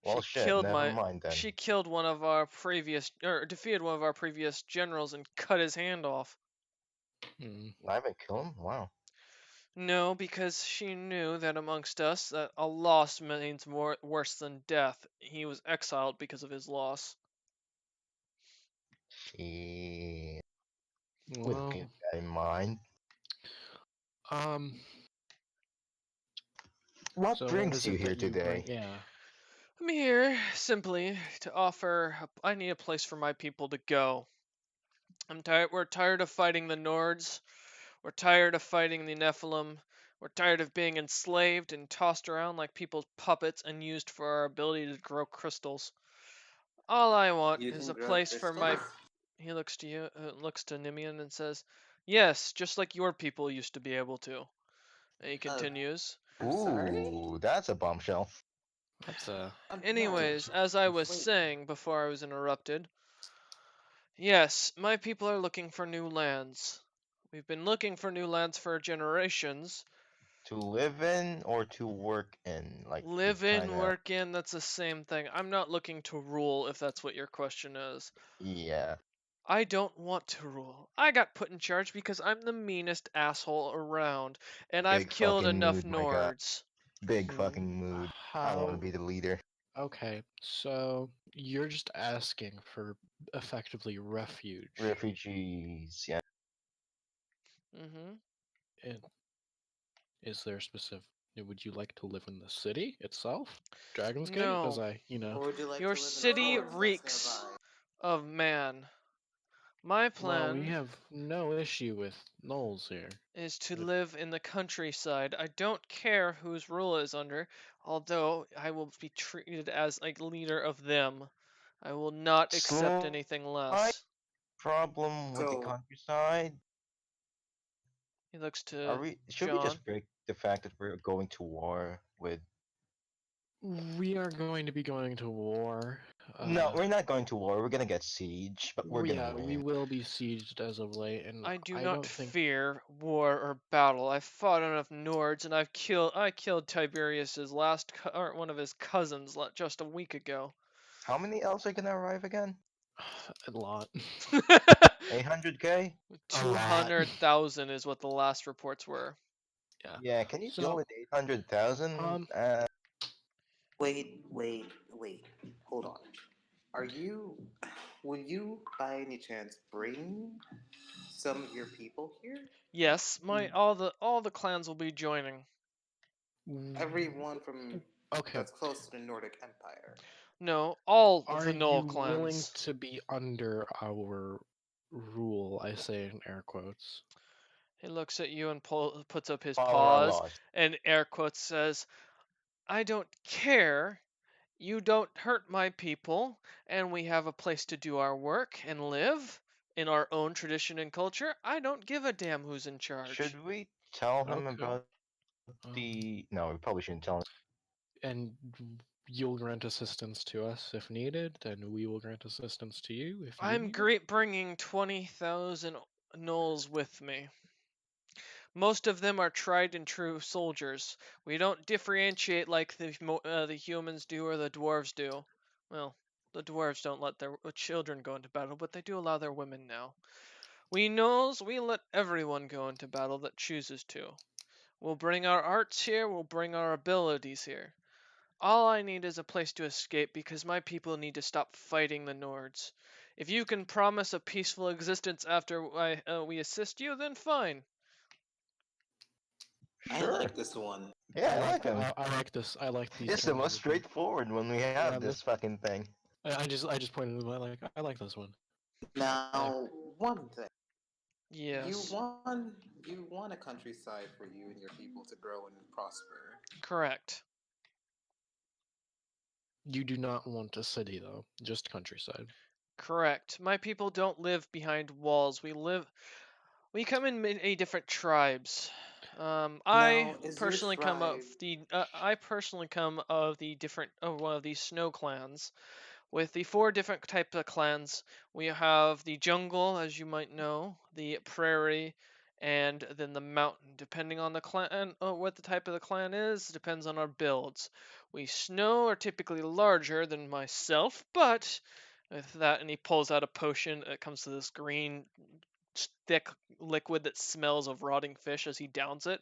Well She shit, killed never my mind then. she killed one of our previous or defeated one of our previous generals and cut his hand off." Hmm. I haven't killed him? Wow. "No, because she knew that amongst us that a loss means more worse than death. He was exiled because of his loss." Shit. We'll keep Well, that in mind. um. What So what brings is you it here that you bring? today? Yeah. I'm here simply to offer. I need a place for my people to go. I'm tired. We're tired of fighting the Nords. We're tired of fighting the Nephilim. We're tired of being enslaved and tossed around like people's puppets and used for our ability to grow crystals. All I want You is can a grow place for my. crystals. He looks to you, looks to Nimian and says, "Yes, just like your people used to be able to." And he Uh, continues, I'm sorry. Ooh, that's a bombshell. That's No. "Anyways, as I was Wait. saying before I was interrupted, yes, my people are looking for new lands. We've been looking for new lands for generations. To live in or to work in? Like, we Live in, kinda. work in, that's the same thing. I'm not looking to rule, if that's what your question is. Yeah. I don't want to rule. I got put in charge because I'm the meanest asshole around, and I've Big killed fucking enough mood, my god. Nords. Big hmm. fucking mood. I want to How? be the leader. Okay. So you're just asking for effectively refuge. Refugees, yeah. Hmm. And is there specific? Would you like to live in the city itself, Dragon's Gate? As No, Or would you like your to live in the city forest that's reeks nearby? of man. My well, we plan have no issue with gnolls here. is to If live in the countryside. I don't care whose rule is under, although I will be treated as a leader of them. I will not accept Slight anything less. problem with the So, countryside. He looks Are to we? Should we John. just break the fact that we're going to war with? we are going to be going to war, No, we're not going to war. We're gonna get siege, but we're gonna yeah, we win. will be sieged as of late, and I do I not don't think. fear war or battle. I've fought enough Nords, and I killed Tiberius's or one of his cousins just a week ago. How many elves are gonna arrive again? A lot. 800k? A lot. 200,000 is what the last reports were. Yeah. Yeah, can you deal So, with 800,000? um, wait. Hold on. Are you? Will you, by any chance, bring some of your people here? Yes, my all the clans will be joining. Mm, Everyone from Okay. that's close to the Nordic Empire. No, all of Are the Knoll you willing clans. to be under our rule? I say in air quotes. He looks at you and puts up his Follow our paws laws. and air quotes says, I don't care. You don't hurt my people, and we have a place to do our work and live in our own tradition and culture. I don't give a damn who's in charge. Should we tell him Okay. about the? No, we probably shouldn't tell him. And you'll grant assistance to us if needed, and we will grant assistance to you if you I'm need it. great bringing 20,000 gnolls with me. Most of them are tried and true soldiers. We don't differentiate like the humans do or the dwarves do. Well, the dwarves don't let their children go into battle, but they do allow their women now. We gnolls, we let everyone go into battle that chooses to. We'll bring our arts here, we'll bring our abilities here. All I need is a place to escape because my people need to stop fighting the Nords. If you can promise a peaceful existence after we assist you, then fine. I Sure. like this one. Yeah, I like him. I like this. I like these It's the terms most of agreement. straightforward when we have Yeah, this fucking thing. I just pointed to I like this one. I like. Now, one thing. You Yes, want you want a countryside for you and your people to grow and prosper. correct. You do not want a city though, just countryside. Correct. My people don't live behind walls. We come in many different tribes. Now, is your tribe I personally come of the different of one of these snow clans. With the four different types of clans, we have the jungle, as you might know, the prairie, and then the mountain. Depending on the clan, what the type of the clan is, depends on our builds. We snow are typically larger than myself, but with that, and he pulls out a potion. It comes to this green, thick liquid that smells of rotting fish as he downs it,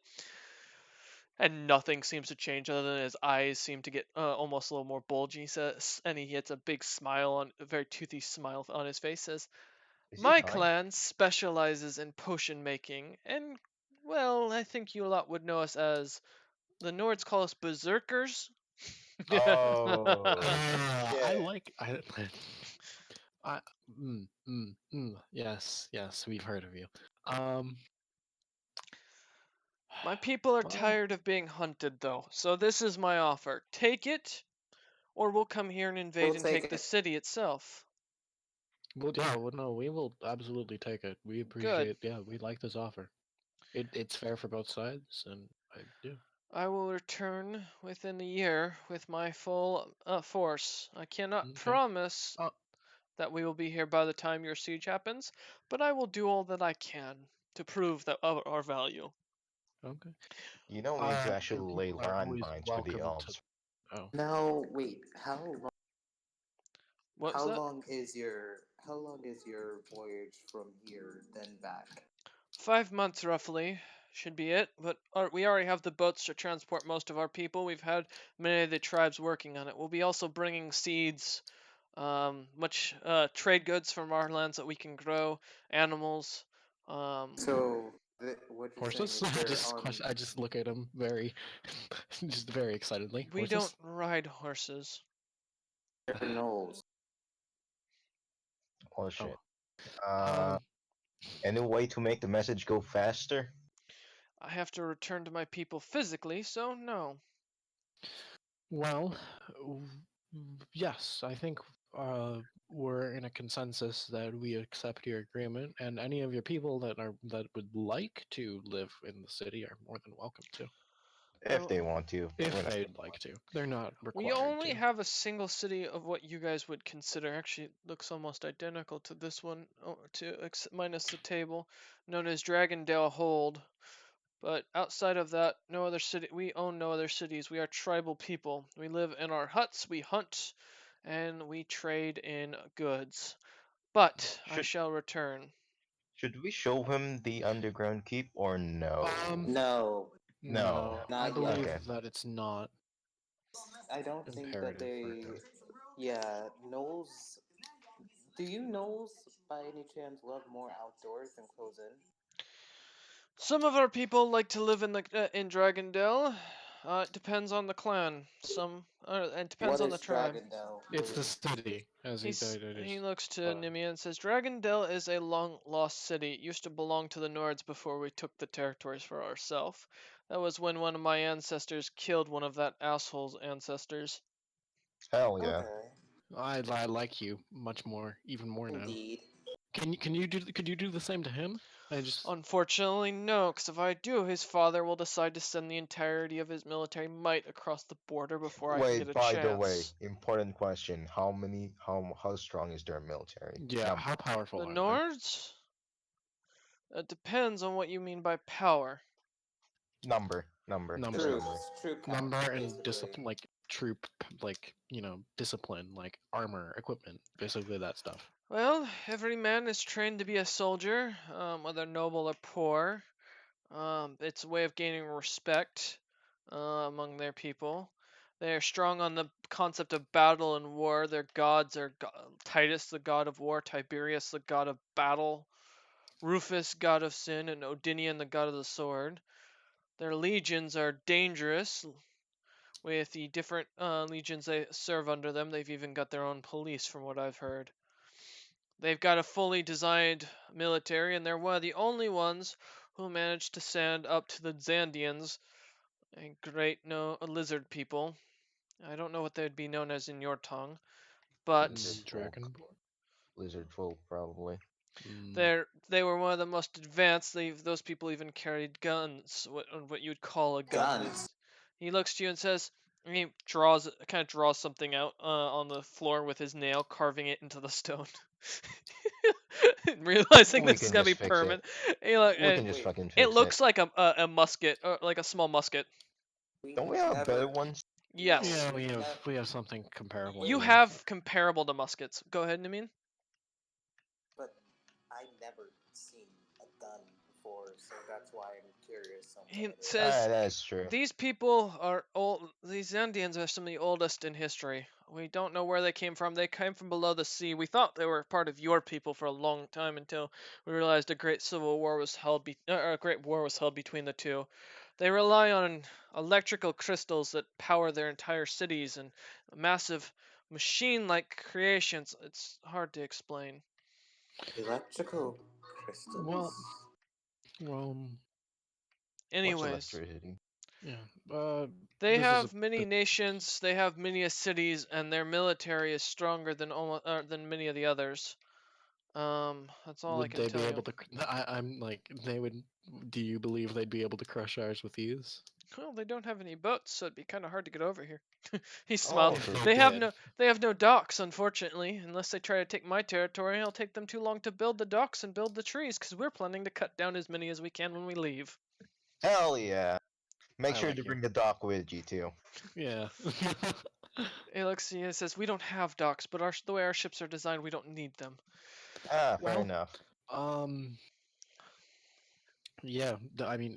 and nothing seems to change other than his eyes seem to get almost a little more bulgy. Says, and he gets a big smile on a very toothy smile on his face. Says, Is he "My high? clan specializes in potion making, and well, I think you lot would know us as the Nords call us berserkers." Oh, I yeah. like I yes, yes, we've heard of you. Um My people are well, tired of being hunted, though, so this is my offer. Take it, or we'll come here and invade will and take take the it. city itself. yeah, well, no, we will absolutely take it. We Good. appreciate, yeah, we like this offer. It's fair for both sides, and I do. I will return within a year with my full force. I cannot Okay. promise Uh, that we will be here by the time your siege happens, but I will do all that I can to prove that our value. okay. You know we need to Your actually lay people are always landmines for the welcome to. elves. Oh, Now, wait. What was that? How long is your voyage from here then back? 5 months roughly should be it, but we already have the boats to transport most of our people. We've had many of the tribes working on it. We'll be also bringing seeds, much trade goods from our lands that we can grow, animals. Um, So, what you're saying horses? is they're on. I just look at him very, just very excitedly. we don't Horses? ride horses. They're gnolls. Oh Oh. shit. Uh, Um. any way to make the message go faster? I have to return to my people physically, so no. Well, yes, I think we're in a consensus that we accept your agreement, and any of your people that would like to live in the city are more than welcome to, If Well, they want to. We're if not. they'd like to. They're not we required only to. have a single city of what you guys would consider. Actually, it looks almost identical to this one, minus the table, known as Dragondale Hold. But outside of that, no other city. We own no other cities. We are tribal people. We live in our huts. We hunt, and we trade in goods. But I Should shall return. should we show him the underground keep or Um, no? No, No. no, I not yet. believe Okay. that it's not I don't think that imperative right they. now. Yeah, gnolls. Do you gnolls, by any chance, love more outdoors than close in? Some of our people like to live in Dragondale. It depends on the clan. It depends What on the is tribe. Dragondale It's the really? city, as he He just. looks to Uh, Nymia and says, Dragondale is a long lost city. It used to belong to the Nords before we took the territories for ourselves. That was when one of my ancestors killed one of that asshole's ancestors. Hell yeah. okay, I like you much more, even more now. indeed. Can you do could you do the same to him? I just Unfortunately, no, because if I do, his father will decide to send the entirety of his military might across the border before I can get Wait, a by the way, chance. important question. How strong is their military? yeah. Number. How powerful The are they? Nords? It depends on what you mean by power. Number. Just Number, number. Troops, troop count, number, and basically. discipline, like troop, like discipline, like armor, equipment, basically that stuff. Well, every man is trained to be a soldier, whether noble or poor. It's a way of gaining respect among their people. They are strong on the concept of battle and war. Their gods are Titus, the god of war, Tiberius, the god of battle, Rufus, god of sin, and Odinian, the god of the sword. Their legions are dangerous. With the different legions they serve under them, they've even got their own police, from what I've heard. They've got a fully designed military, and they're one of the only ones who managed to stand up to the Zandians, a great no lizard people. I don't know what they'd be known as in your tongue, Lizard but folk. Dragon. Lizard folk, probably. Mm, they were one of the most advanced. Those people even carried guns, what you'd call a gun. Guns. He looks to you and says, he kind of draws something out on the floor with his nail, carving it into the stone. Realizing We this is can gonna just be fix it. permanent, he look, We can just Wait, fucking it fix it. looks like a musket, or like a small musket. we Don't we have better never. ones? No, Yes, yeah, we've never. we have something comparable to you Wait, one. have comparable to muskets. Go ahead, Namin. but I never seen a gun before, so that's why I'm curious on what He it says, is. That's true. these people are old. These Indians are some of the oldest in history. We don't know where they came from. They came from below the sea. We thought they were part of your people for a long time until we realized a great civil war was held. A great war was held between the two. They rely on electrical crystals that power their entire cities and massive machine-like creations. It's hard to explain. Electrical Well, crystals? well, What's Anyways, electricity? yeah. they This is a have many this, nations, they have many cities, and their military is stronger than many of the others. That's all I would can they be tell able you. to? I'm like they would. Do you believe they'd be able to crush ours with ease? Well, they don't have any boats, so it'd be kind of hard to get over here. He smiled. Oh, If true. they They have did, no they have no docks, unfortunately. Unless they try to take my territory, it'll take them too long to build the docks and build the trees, because we're planning to cut down as many as we can when we leave. Hell yeah. Make I sure like to you. bring the dock with you too. Yeah. He looks and he says, "We don't have docks, but the way our ships are designed, we don't need them." Ah, fair well, enough. um, yeah. I mean,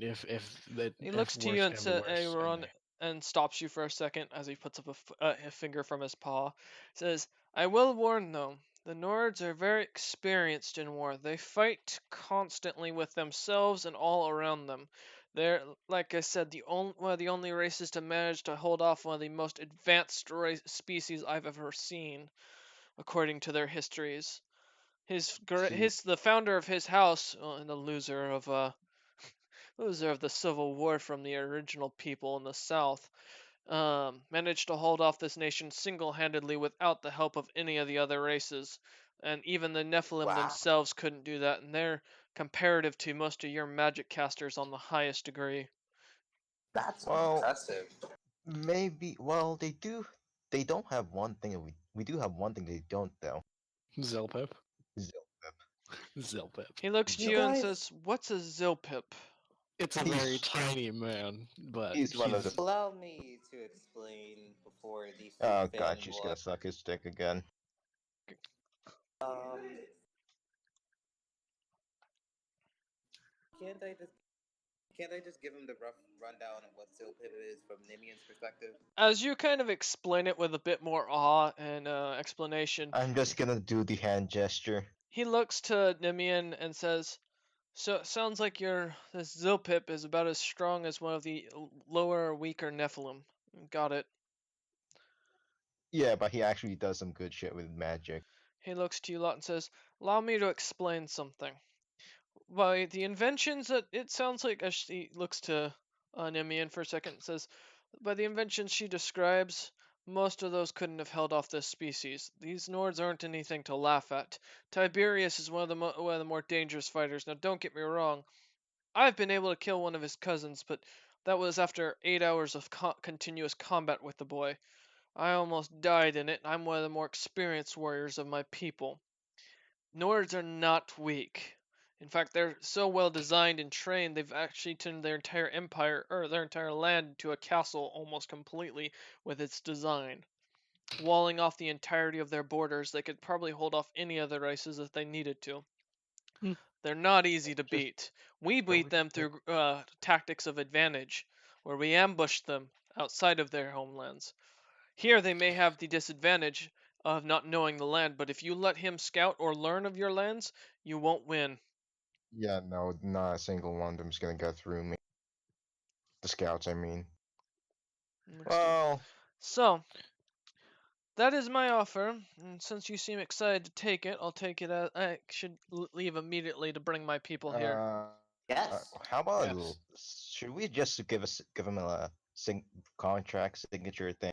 He if looks to you worse and came to says, worse, and they and stops you for a second as he puts up a finger from his paw. Says, "I will warn though, the Nords are very experienced in war. They fight constantly with themselves and all around them. They're, like I said, one of the only races to manage to hold off one of the most advanced species I've ever seen, according to their histories. See, The founder of his house, and the loser of the Civil War from the original people in the South, managed to hold off this nation single-handedly without the help of any of the other races. And even the Nephilim Wow, themselves couldn't do that, and they're comparative to most of your magic casters on the highest degree." that's well, impressive. maybe. Well, they do. They don't have one thing that we do have one thing they don't though. Zelpip, Zilpip. Zelpip. He looks to You you and guys says, "What's a Zilpip?" It's a very He's tiny man, but he's one of the. allow me to explain before these two Oh god, fan she's blood. gonna suck his dick again. Um, can't I just can't I just give him the rough rundown of what Still Pivot is from Nimian's perspective? As you kind of explain it with a bit more awe and explanation, I'm just gonna do the hand gesture. he looks to Nimian and says, So it sounds like your this Zilpip is about as strong as one of the lower, weaker Nephilim. Got it. Yeah, but he actually does some good shit with magic. He looks to you lot and says, "Allow me to explain something. By the inventions that it sounds like," as she looks to Nemean for a second and says, "By the inventions she describes, most of those couldn't have held off this species. These Nords aren't anything to laugh at. Tiberius is one of the one of the more dangerous fighters. Now, don't get me wrong. I've been able to kill one of his cousins, but that was after 8 hours of continuous combat with the boy. I almost died in it. I'm one of the more experienced warriors of my people. Nords are not weak. In fact, they're so well designed and trained, they've actually turned their entire empire, or their entire land, into a castle almost completely with its design. Walling off the entirety of their borders, they could probably hold off any other races if they needed to. Hmm. They're not easy to Just beat. We don't beat we them just make through tactics of advantage, where we ambush them outside of their homelands. Here they may have the disadvantage of not knowing the land, but if you let him scout or learn of your lands, you won't win. Yeah, no, not a single one of them's gonna go through me. The scouts, I mean. Next to you. Well, So, that is my offer, and since you seem excited to take it, I'll take it. I should leave immediately to bring my people here. uh, Yes. how about a Yes. should we just give him a contract signature thing?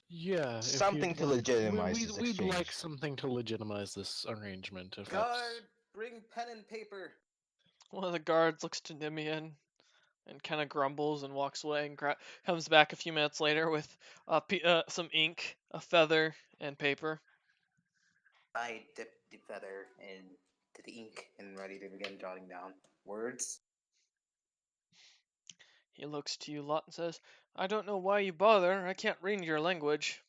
Yeah, if Something you'd to like, legitimize this we'd like exchange. something to legitimize this arrangement, if that's. Guard, bring pen and paper. One of the guards looks to Nimian and kind of grumbles and walks away and comes back a few minutes later with some ink, a feather, and paper. I dip the feather into the ink and ready to begin jotting down words. He looks to you lot and says, "I don't know why you bother. I can't read your language."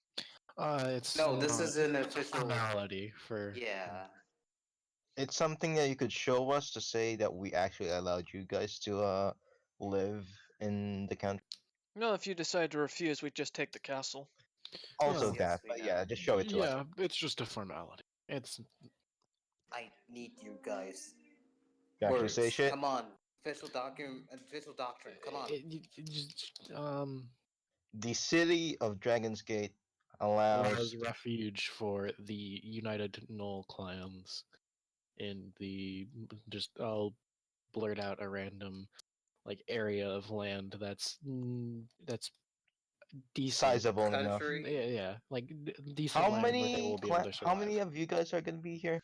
It's No, this is an it's a official. formality for. Yeah. It's something that you could show us to say that we actually allowed you guys to live in the country. No, if you decide to refuse, we just take the castle. Also Yes, Well, yes, that, we but know. yeah, just show it to us. yeah, it's just a formality. It's I need you guys. You actually say Words. shit. Come on. Official document. Official doctrine. Come on. The city of Dragon's Gate allows allows refuge for the United Knoll clans in the just I'll blurt out a random like area of land that's decent. sizable enough. Country. Yeah, yeah, like decent land where they will be able to How many survive. of you guys are gonna be here?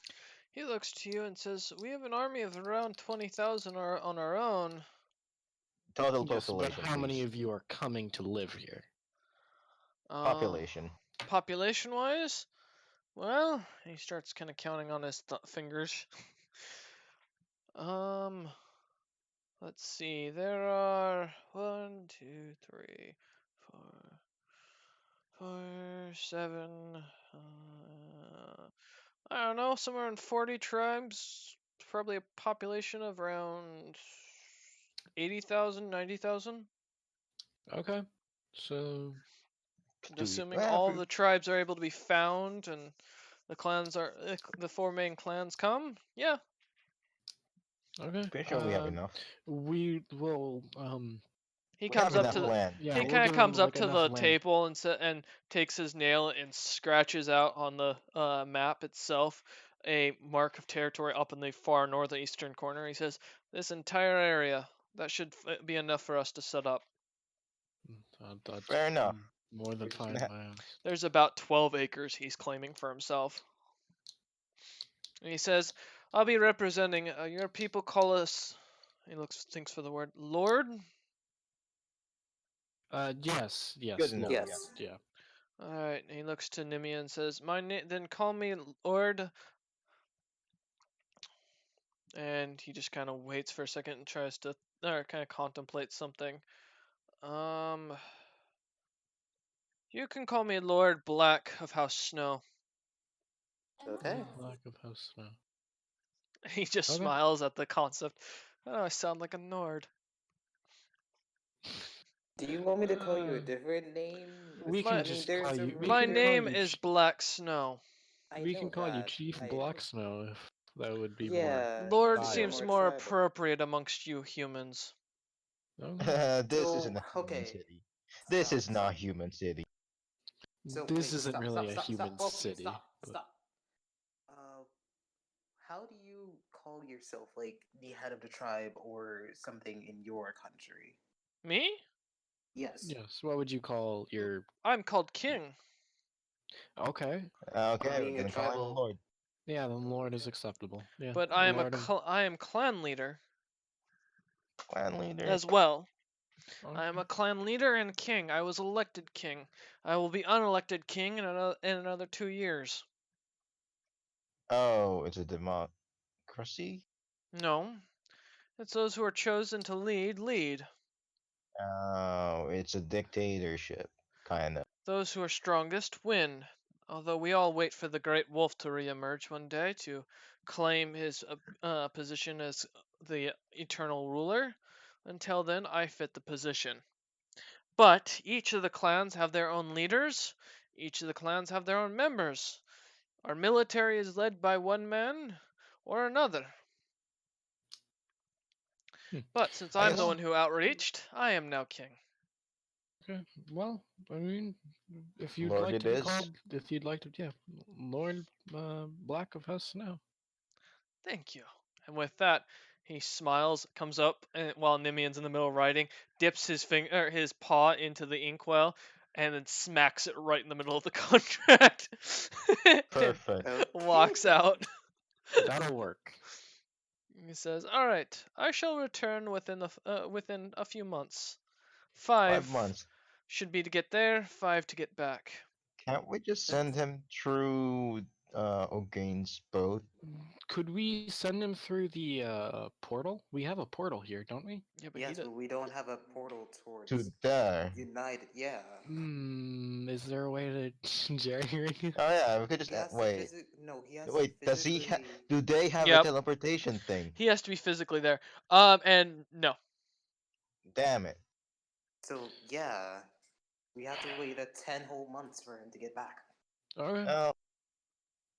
He looks to you and says, "We have an army of around 20,000 on our own." Total Yes, but population, how many please. of you are coming to live here? Uh, Population. Population-wise, well, he starts kind of counting on his fingers. um, let's see. There are 1, 2, 3, 4, 4, 7. I don't know, somewhere in 40 tribes. Probably a population of around 80,000, 90,000. Okay, so Assuming Yeah, all the tribes are able to be found and the clans are the four main clans come. Yeah, okay, pretty sure we have enough. we will he We have comes up enough to the land. yeah, he we're kind of gonna comes up like to enough the land. table and takes his nail and scratches out on the map itself a mark of territory up in the far northeastern corner. He says, "This entire area that should be enough for us to set up." That's Fair enough. more than We're just fine gonna have by us. There's about 12 acres he's claiming for himself. And he says, "I'll be representing your people call us," he thinks for the word, "Lord?" Yes, good yes, enough. Lord. Yeah. Yes. Yeah. Alright, he looks to Nimia and says, then call me Lord." And he just kind of waits for a second and tries to, or kind of contemplates something. Um, you can call me Lord Black of House Snow. Okay. Lack of house snow. He just Okay. smiles at the concept. "Oh, I sound like a Nord." Do you want me to call you a Uh, different name? we My can I mean, just call there's a you. We my can call reason. name you. is Black Snow. I We can know call you that. Chief I Black Snow. That would be more Yeah, Lord those are seems more viable. more tribal. appropriate amongst you humans. Okay. This isn't So, a human okay, city. This stop, is not stop. human city. So, This wait, isn't stop, really stop, a stop, human stop. Okay, city, stop, but stop. Uh, how do you call yourself, like, the head of the tribe or something in your country? Me? Yes. yes. What would you call your? I'm called king. Okay. Okay, we're Being a gonna call him tribal. Lord. Yeah, then Lord is Okay. acceptable. Yeah, But Lord of. I am clan leader Clan leader. as well. I am Okay. a clan leader and king. I was elected king. I will be unelected king in another 2 years. Oh, it's a democracy? No, it's those who are chosen to lead. Oh, it's a dictatorship, kinda. Those who are strongest win. Although we all wait for the great wolf to reemerge one day to claim his position as the eternal ruler. Until then, I fit the position. But each of the clans have their own leaders. Each of the clans have their own members. Our military is led by one man or another. Hmm. But since I I'm the guess one who outreached, I am now king. Okay. Well, I mean, if you'd Lord like it to be is. called, if you'd like to, yeah, Lord Black of Hess now. Thank you. And with that, he smiles, comes up, and while Nimian's in the middle of writing, dips his paw into the inkwell, and then smacks it right in the middle of the contract, and Perfect. walks Okay. out. That'll work. He says, "All right, I shall return within a few months. 5 months. Should be to get there, 5 to get back. Can't we just send That's him through O'Gain's boat Could we send him through the portal? We have a portal here, don't we? Yeah, but he yes, does. but we don't have a portal to towards there? United. Yeah. Is there a way to jerry rig it? Oh yeah, we could just He has to wait. visit. No, he has to Wait, does he physically. do they have a Yep, teleportation thing? he has to be physically there. And no, Damn it. So yeah, we have to wait 10 whole months for him to get back. Okay. Uh,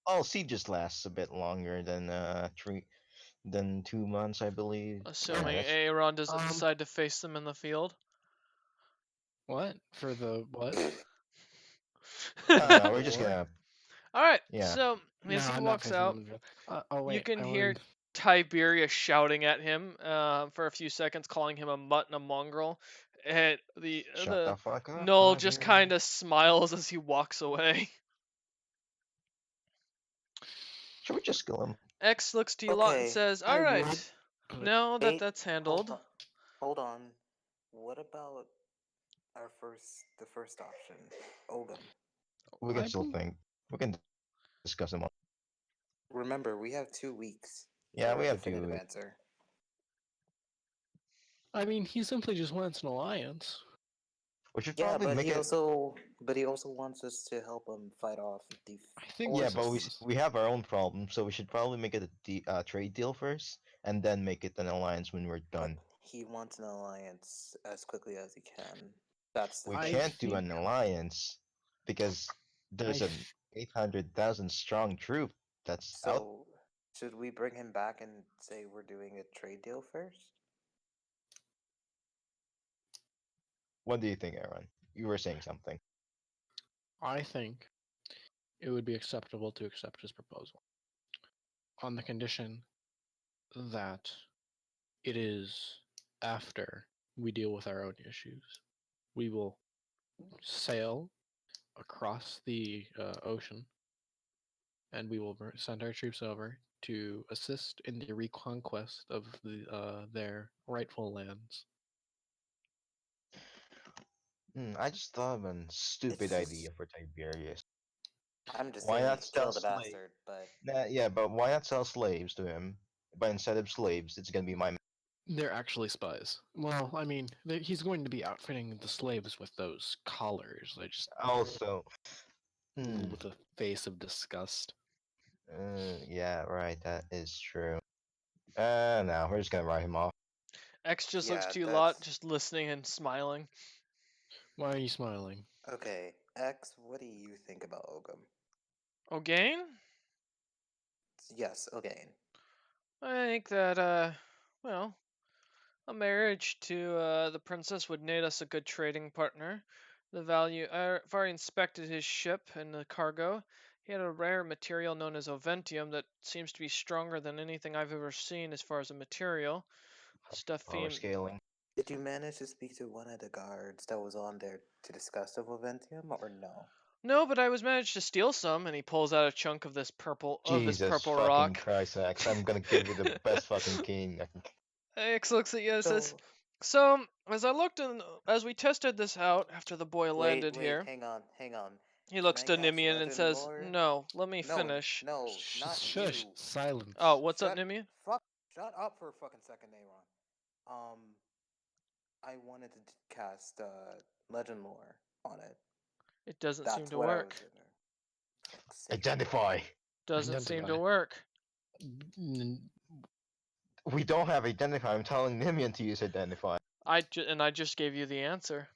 all just lasts a bit longer than 2 months, I believe. Yeah, assuming Okay. that's Aaron doesn't Um, decide to face them in the field. what for the what no, for no. the We're just war? gonna All right, yeah. so No, as he I'm not walks facing out, them. Oh you wait, can I hear learned. Tiberia shouting at him for a few seconds, calling him a mutt and a mongrel. And Shut the the fuck up, Null just kind Tiberius. of smiles as he walks away. Should we just kill him? X looks to you lot and Okay, says, "All I would, right, but now that eight. that's Hold handled, on, hold on. What about the first option, Ogum? We can I still bel think. We can discuss him. Remember, we have 2 weeks Yeah, for a we have definitive to. answer. I mean, he simply just wants an alliance. We should Yeah, probably make it. but he also wants us to help him fight off the I think Yeah, this but is we have our own problems, so we should probably make it trade deal first, and then make it an alliance when we're But done. he wants an alliance as quickly as he can. That's the We I thing. can't do an think alliance because I there's an f- 800,000 strong troop that's out. So, should we bring him back and say we're doing a trade deal first? What do you think, Aaron? You were saying something. I think it would be acceptable to accept his proposal on the condition that it is after we deal with our own issues. We will sail across the ocean and we will send our troops over to assist in the reconquest of their rightful lands. I just thought of a stupid It's just idea for Tiberius. I'm just Why saying we not should sell kill the slaves? bastard, but Nah, yeah, but why not sell slaves to him? But instead of slaves, it's gonna be my. They're actually spies. Well, I mean, he's going to be outfitting the slaves with those collars. I just Also, hmm. with a face of disgust. Yeah, right. That is true. No, we're just gonna write him off. X just looks yeah, to you lot, that's just listening and smiling. Why are you smiling? okay. X, what do you think about Ogum? Ogain? Yes, okay. I think that well, a marriage to the princess would net us a good trading partner. The value. I've already inspected his ship and the cargo. He had a rare material known as oventium that seems to be stronger than anything I've ever seen as far as a material. Stuff Power he. scaling. Did you manage to speak to one of the guards that was on there to discuss the Viventium, or no? No, but I was managed to steal some, and he pulls out a chunk of this Jesus purple fucking rock. Christ, X. I'm gonna give you the best fucking king. X looks at you and says, So, "So as we tested this out after the boy landed wait, here." hang on. He Can looks I to cast Nimian and Legend says, Lore? "No, let me No, finish." no, not Shush, you. Oh, silence. what's up, Nimian? Fuck, shut up for a fucking second, Aaron. Um, I wanted to cast Legend Lore on it. It doesn't seem That's to what I was work. gonna. Fuck's sake. Identify. Doesn't seem to Identify. work. N- We don't have identify. I'm telling Nimian to use identify. I just gave you the answer.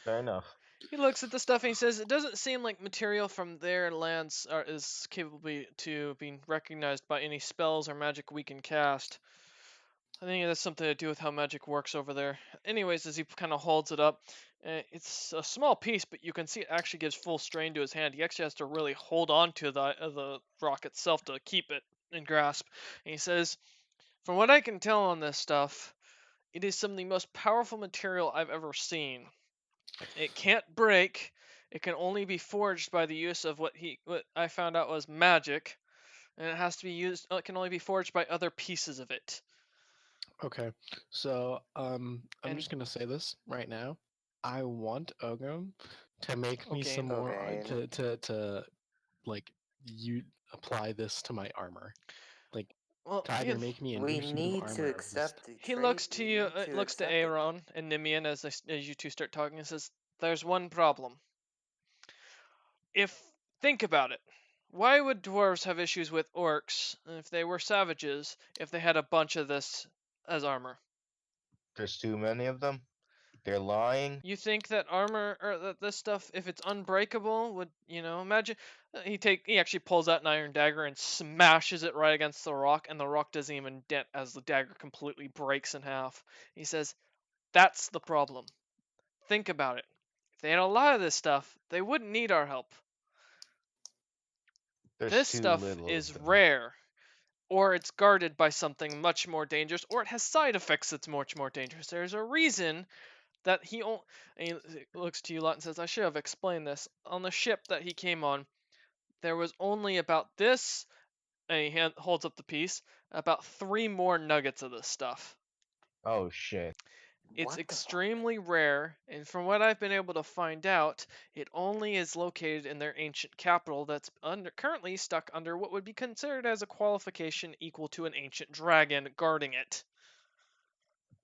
Fair enough. He looks at the stuff and he says, "It doesn't seem like material from their lands is capable to being recognized by any spells or magic we can cast. I think it has something to do with how magic works over there." Anyways, as he kind of holds it up, it's a small piece, but you can see it actually gives full strain to his hand. He actually has to really hold on to the rock itself to keep it in grasp. And he says, "From what I can tell on this stuff, it is some of the most powerful material I've ever seen. It can't break. It can only be forged by the use of what I found out was magic, and it has to be used. It can only be forged by other pieces of it. okay, so I'm And just gonna say this right now. I want Ogum to make me some okay, more Okay. to like you apply this to my armor, like well, to either make me a We new suit of need to armor of this. accept the he trade. looks to We you, need to looks to accept it. Aaron and Nimian as you two start talking, and says, "There's one problem. If think about it, why would dwarves have issues with orcs if they were savages if they had a bunch of this as armor? There's too many of them. They're lying. You think that armor or that this stuff, if it's unbreakable, would imagine?" He actually pulls out an iron dagger and smashes it right against the rock, and the rock doesn't even dent as the dagger completely breaks in half. He says, "That's the problem. Think about it. If they had a lot of this stuff, they wouldn't need our help. There's This too stuff little of is them. rare, or it's guarded by something much more dangerous, or it has side effects that's much more dangerous. There's a reason that he only." And he looks to you lot and says, "I should have explained this. On the ship that he came on, there was only about this," and holds up the piece, "about 3 more nuggets of this stuff. Oh shit. It's What the fuck? extremely rare, and from what I've been able to find out, it only is located in their ancient capital that's currently stuck under what would be considered as a qualification equal to an ancient dragon guarding it.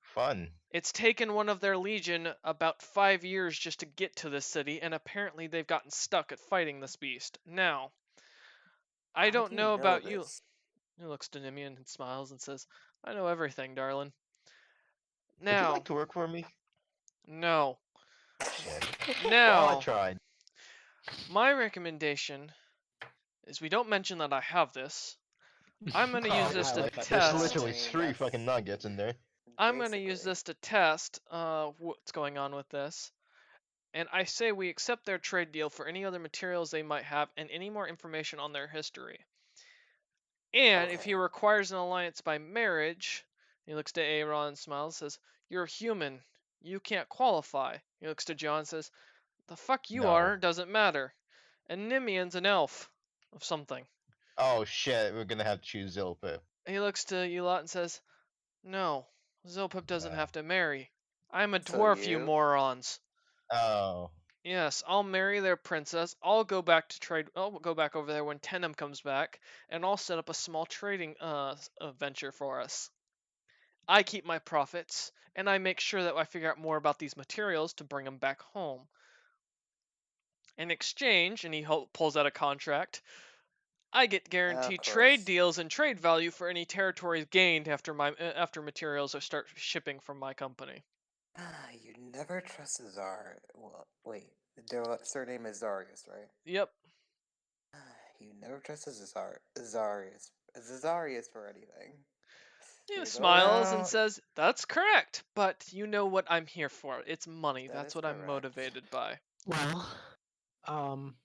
Fun. It's taken one of their legion about 5 years just to get to this city, and apparently they've gotten stuck at fighting this beast. Now, I How don't do you know know about you." this? He looks to Nimian and smiles and says, "I know everything, darling. Would you like Now, to work for me? no. Shit. Well, I Now, tried. my recommendation is we don't mention that I have this. I'm going to use Oh, this to Highlight that there's detail. test. literally I mean, three fucking that's nuggets in there. I'm going to use basically. this to test what's going on with this. And I say we accept their trade deal for any other materials they might have and any more information on their history. And if he Okay. requires an alliance by marriage," he looks to Aaron and smiles, says, "You're human. You can't qualify." He looks to John and says, "The fuck you No. are doesn't matter. And Nimian's an elf of something." Oh shit, we're gonna have to choose Zilpa. He looks to you lot and says, "No, Zilpip doesn't Uh, have to marry. I'm a So dwarf, you you? morons. oh. Yes, I'll marry their princess. I'll go back to trade. I'll go back over there when Tenem comes back, and I'll set up a small trading venture for us. I keep my profits, and I make sure that I figure out more about these materials to bring them back home. In exchange," and he pulls out a contract, "I get Of guaranteed trade course. deals and trade value for any territories gained after materials are start shipping from my company." You never trust Zar. Well, wait. Their surname is Zarius, right? Yep. You never trust Zarius. Zazarius for anything. He Here you go. smiles and Well, says, "That's correct, but you know what I'm here for. It's money. That That's is what I'm correct. motivated by." Well, um,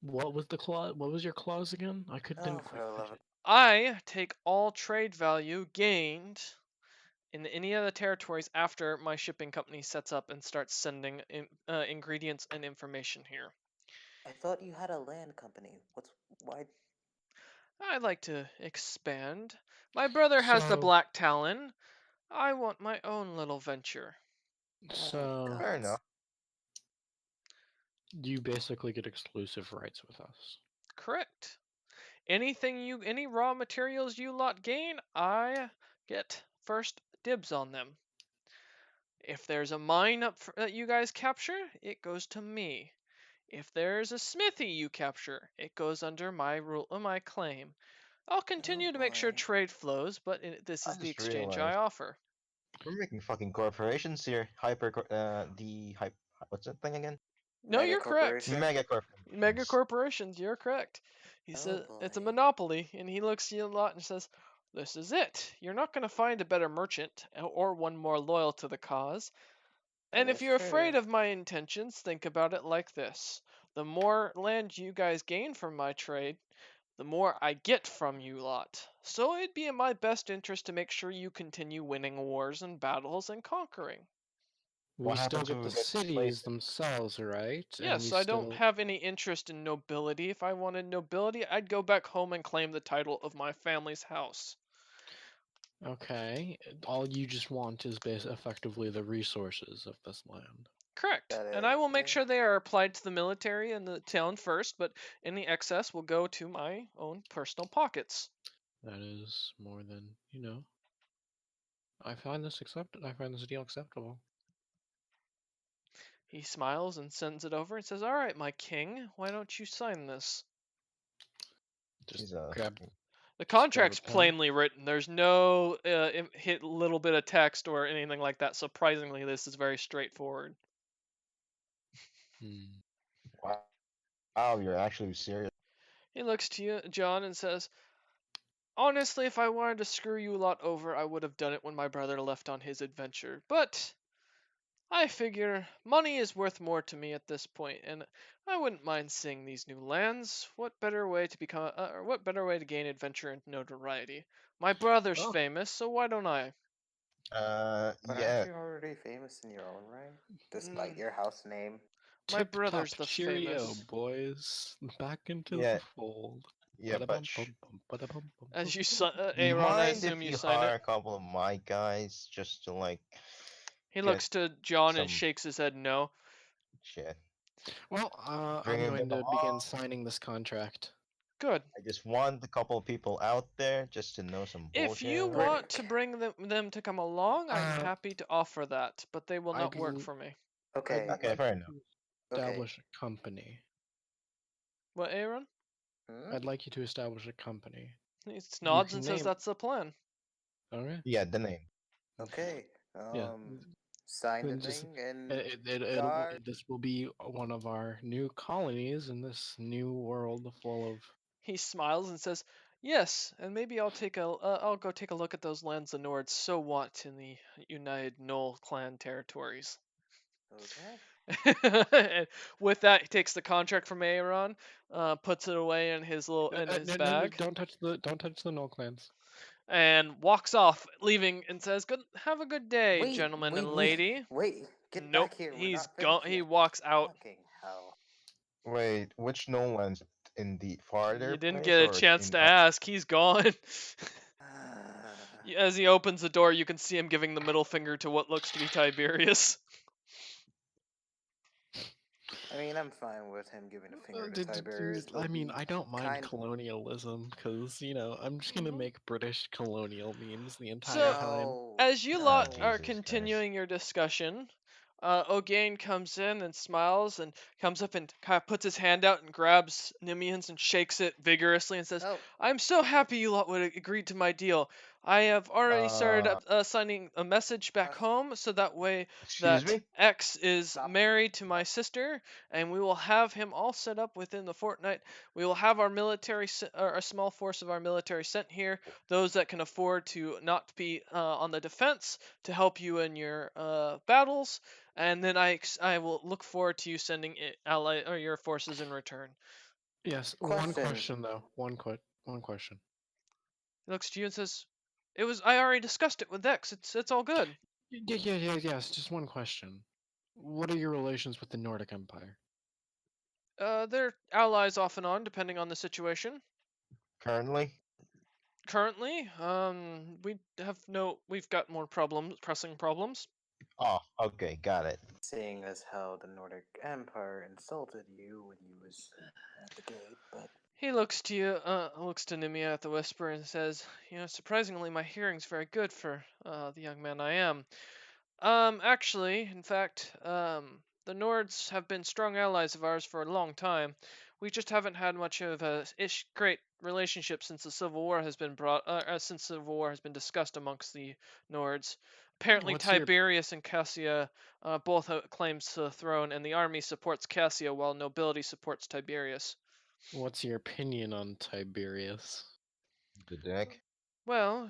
what was the clause? What was your clause again? I Oh, couldn't for quite the catch love of... it. I take all trade value gained in any of the territories after my shipping company sets up and starts sending ingredients and information here. I thought you had a land company. What's... Why... I'd like to expand. My brother has the So, Black Talon. I want my own little venture. Oh, so fair gods. enough. you basically get exclusive rights with us. Correct. Any raw materials you lot gain, I get first dibs on them. If there's a mine that you guys capture, it goes to me. If there's a smithy you capture, it goes under my claim. I'll Oh, continue to make sure boy. trade flows, but this I is the just exchange I realized offer. we're making fucking corporations here. The hype. What's that thing again? No, Mega you're correct. corporation. Mega Mega corporations. corporations, you're correct. He Oh, says it's a boy. monopoly, and he looks at you a lot and says, "This is it. You're not going to find a better merchant or one more loyal to the cause. That And if is you're afraid true. of my intentions, think about it like this. The more land you guys gain from my trade, the more I get from you lot. So it'd be in my best interest to make sure you continue winning wars and battles and conquering. We What still happens get when the we get displaced? cities themselves, right? And we Yes, I don't still have any interest in nobility. If I wanted nobility, I'd go back home and claim the title of my family's house. okay. All you just want is effectively the resources of this land. Correct. That And I is... will make Yeah. sure they are applied to the military and the town first, but any excess will go to my own personal pockets. That is more than you know. I find this accepted. I find this deal acceptable. He smiles and sends it over and says, "All right, my king, why don't you sign this?" Just He's a grab, fucking. The just grab a contract's pen. plainly written. There's no hit little bit of text or anything like that. Surprisingly, this is very straightforward. Hmm. Wow, you're actually serious. He looks to you, John, and says, "Honestly, if I wanted to screw you a lot over, I would have done it when my brother left on his adventure. But I figure money is worth more to me at this point, and I wouldn't mind seeing these new lands. What better way to or what better way to gain adventure and notoriety? My brother's Oh, famous, so why don't I?" But aren't Yeah. you already famous in your own right? Despite Mm, your house name? my tip top, brother's the cheerio, famous. boys. Back into the Yeah. fold. Yeah, Bada but bum bum bum bada bum bum bum As you, bum. Aaron, I mind assume if you you signed it. hire a couple of my guys just to like He get looks to John and some shakes his head no. shit, Well, I'm bringing going them to begin along? signing this contract. Good. I just want a couple of people out there just to know some If you bullshit. want Brick. to bring them to come along, I'm Uh, happy to offer that, but they will not I'd work l- for me. I'd Okay. Okay, like fair you enough. to Okay. establish a company. What, Aaron? Hmm? I'd like you to establish a company. He You nods can and says name. that's the plan. Okay. Yeah, the name. Okay. Yeah. Sign the Then just thing and it'll start. this will be one of our new colonies in this new world full of. He smiles and says, "Yes, and maybe I'll go take a look at those lands the Nords so want in the United Knoll clan territories." Okay. And with that, he takes the contract from Aaron, puts it away in his No, bag, don't touch the null clans. and walks off, leaving and says, "Good, have a good day, Wait, gentleman wait, and wait, lady." wait. Get Nope, back here. We're he's not gone. finished He yet. walks out. Fucking hell. Wait, which Nolan's in the You farther didn't place get a or it's chance in to our? ask. He's gone. As he opens the door, you can see him giving the middle finger to what looks to be Tiberius. I mean, I'm fine with him giving a finger to Tiberius, Dude, I but mean, he I don't mind kind... colonialism because I'm just gonna Mhm. make British colonial memes the entire So, time. No, as you Ah, lot no. are Jesus Christ. continuing your discussion, Ogain comes in and smiles and comes up and kind of puts his hand out and grabs Nimian's and shakes it vigorously and says, Oh, "I'm so happy you lot would agree to my deal. I have already started Uh, sending a message back Question. home, so that way excuse that me? X is Stop. married to my sister, and we will have him all set up within the fortnight. We will have our military, or a small force of our military sent here, those that can afford to not be on the defense to help you in your battles, and then I will look forward to you sending ally or your forces in return. Yes, one Question. question though. One question. He looks to you and says, "It was I already discussed it with X. It's all good." Yes. Just one question. What are your relations with the Nordic Empire? They're allies off and on, depending on the situation. Currently? Currently, we've got more problems, pressing problems. Oh, okay, got it. Seeing as how the Nordic Empire insulted you when you was at the gate, but He looks to Nimia at the whisper and says, surprisingly, my hearing's very good for the young man I am. Actually, in fact, the Nords have been strong allies of ours for a long time. We just haven't had much of a great relationship since the Civil War has been discussed amongst the Nords. Apparently, What's your Tiberius and Cassia both have claims to the throne, and the army supports Cassia while nobility supports Tiberius. what's your opinion on Tiberius? The deck. Well,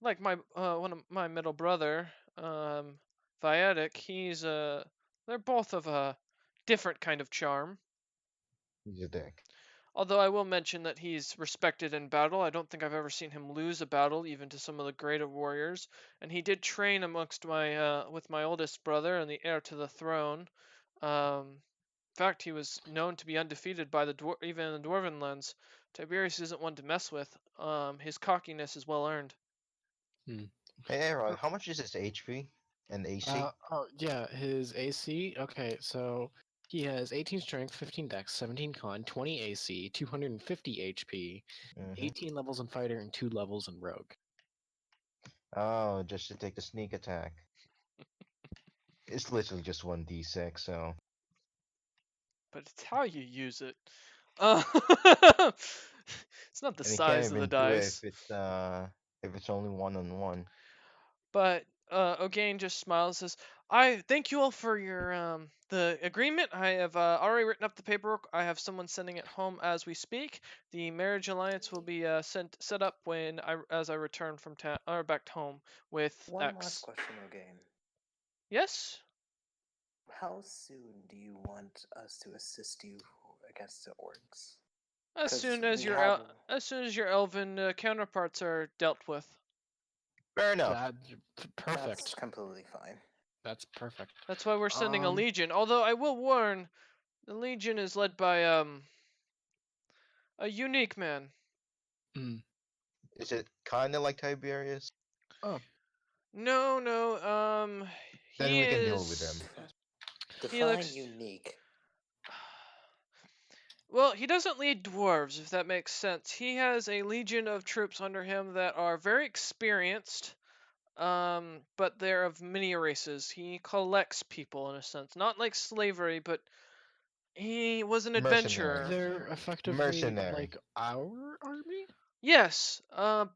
like my one of my middle brother, Viatic, they're both of a different kind of charm. He's a dick. Although I will mention that he's respected in battle. I don't think I've ever seen him lose a battle, even to some of the greater warriors. And he did train amongst my with my oldest brother and the heir to the throne. In fact, he was known to be undefeated by even in the dwarven lands. Tiberius isn't one to mess with. His cockiness is well earned. Hmm. Hey, Aaron, Per- how much is his HP and AC? oh yeah, his AC. Okay, so he has 18 strength, 15 dex, 17 con, 20 AC, 250 HP, Mm-hmm. 18 levels in fighter, and 2 levels in rogue. Oh, just to take the sneak attack. It's literally just 1d6, so... But it's how you use it. It's not the And he can't size of the even do it dice. if it's only one-on-one. But Ogain just smiles and says, "I thank you all for your the agreement. I have already written up the paperwork. I have someone sending it home as we speak. The marriage alliance will be set up when I return from town or back home with one last X. question again. Yes, How soon do you want us to assist you against the orcs? as Because soon as we have. as soon as your elven counterparts are dealt with. Fair enough. That That's perfect. completely fine. That's perfect. That's why we're sending a Um, legion. Although I will warn, the legion is led by a unique man. mm, Is it kinda like Tiberius? oh, No, no. Then He we can deal with him. is Define Helix. unique. Well, he doesn't lead dwarves, if that makes sense. He has a legion of troops under him that are very experienced, but they're of many races. He collects people in a sense, not like slavery, but he was an Mercenary. adventurer. they're effectively Mercenary. like our army. Yes,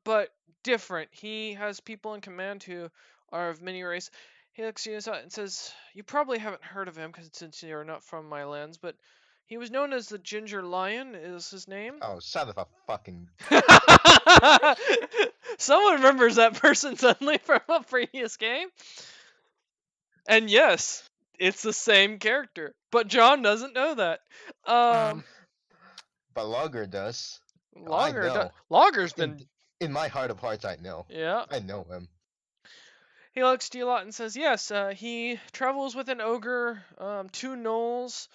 but different. He has people in command who are of many races. He looks you up and says, "You probably haven't heard of him, because since you're not from my lands, but he was known as the Ginger Lion. Is his name?" Oh, son of a fucking... Someone remembers that person suddenly from a previous game. And yes, it's the same character, but John doesn't know that. Um, Um, But Logger does. I Logger, know. Logger's In been, in my heart of hearts, I know. yeah. I know him. He looks to you a lot and says, "Yes, he travels with an ogre, two gnolls,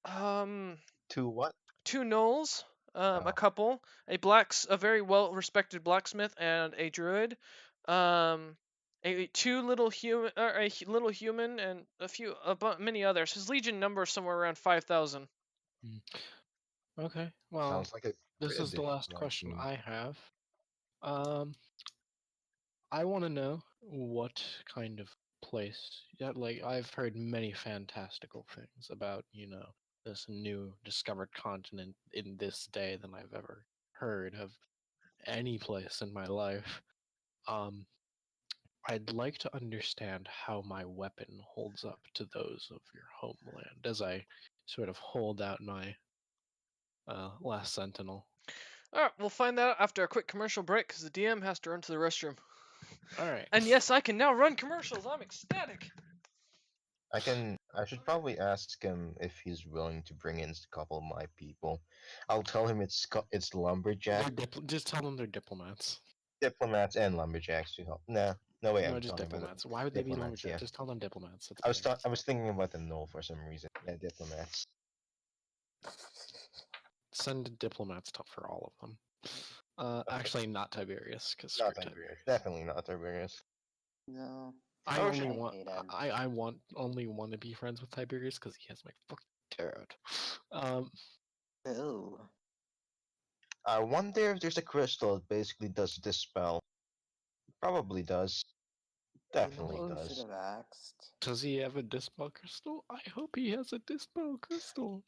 um, To what? two gnolls, a Oh, couple, a very well-respected blacksmith, and a druid, um, two little human, or little human, and many others. His legion number is somewhere around 5,000." mm, okay. Well, sounds like a this is the pretty last large question team. I have. Um, I want to know what kind of place. Yeah, like I've heard many fantastical things about, this new discovered continent in this day than I've ever heard of any place in my life. Um, I'd like to understand how my weapon holds up to those of your homeland as I sort of hold out my last sentinel. All right, we'll find that out after a quick commercial break because the DM has to run to the restroom. All right. And yes, I can now run commercials. I'm ecstatic. I should probably ask him if he's willing to bring in a couple of my people. I'll tell him it's lumberjack, Just tell them they're diplomats. diplomats, and lumberjacks to help. Nah, no way. No, I'm just telling him about diplomats. Why would they be diplomats. lumberjacks? Yeah, Just tell them diplomats. That's better. I was thinking about the null for some reason. Yeah, diplomats. Send diplomats for all of them. Okay, Actually, not Tiberius, because screw not Tiberius. Tiberius. Definitely not Tiberius. No. I I wish only I want hated. I want only want to be friends with Tiberius because he has my fucking tarot. Ew. I wonder if there's a crystal that basically does this spell. Probably does. You know Definitely what we should does. have asked? Does he have a dispel crystal? I hope he has a dispel crystal.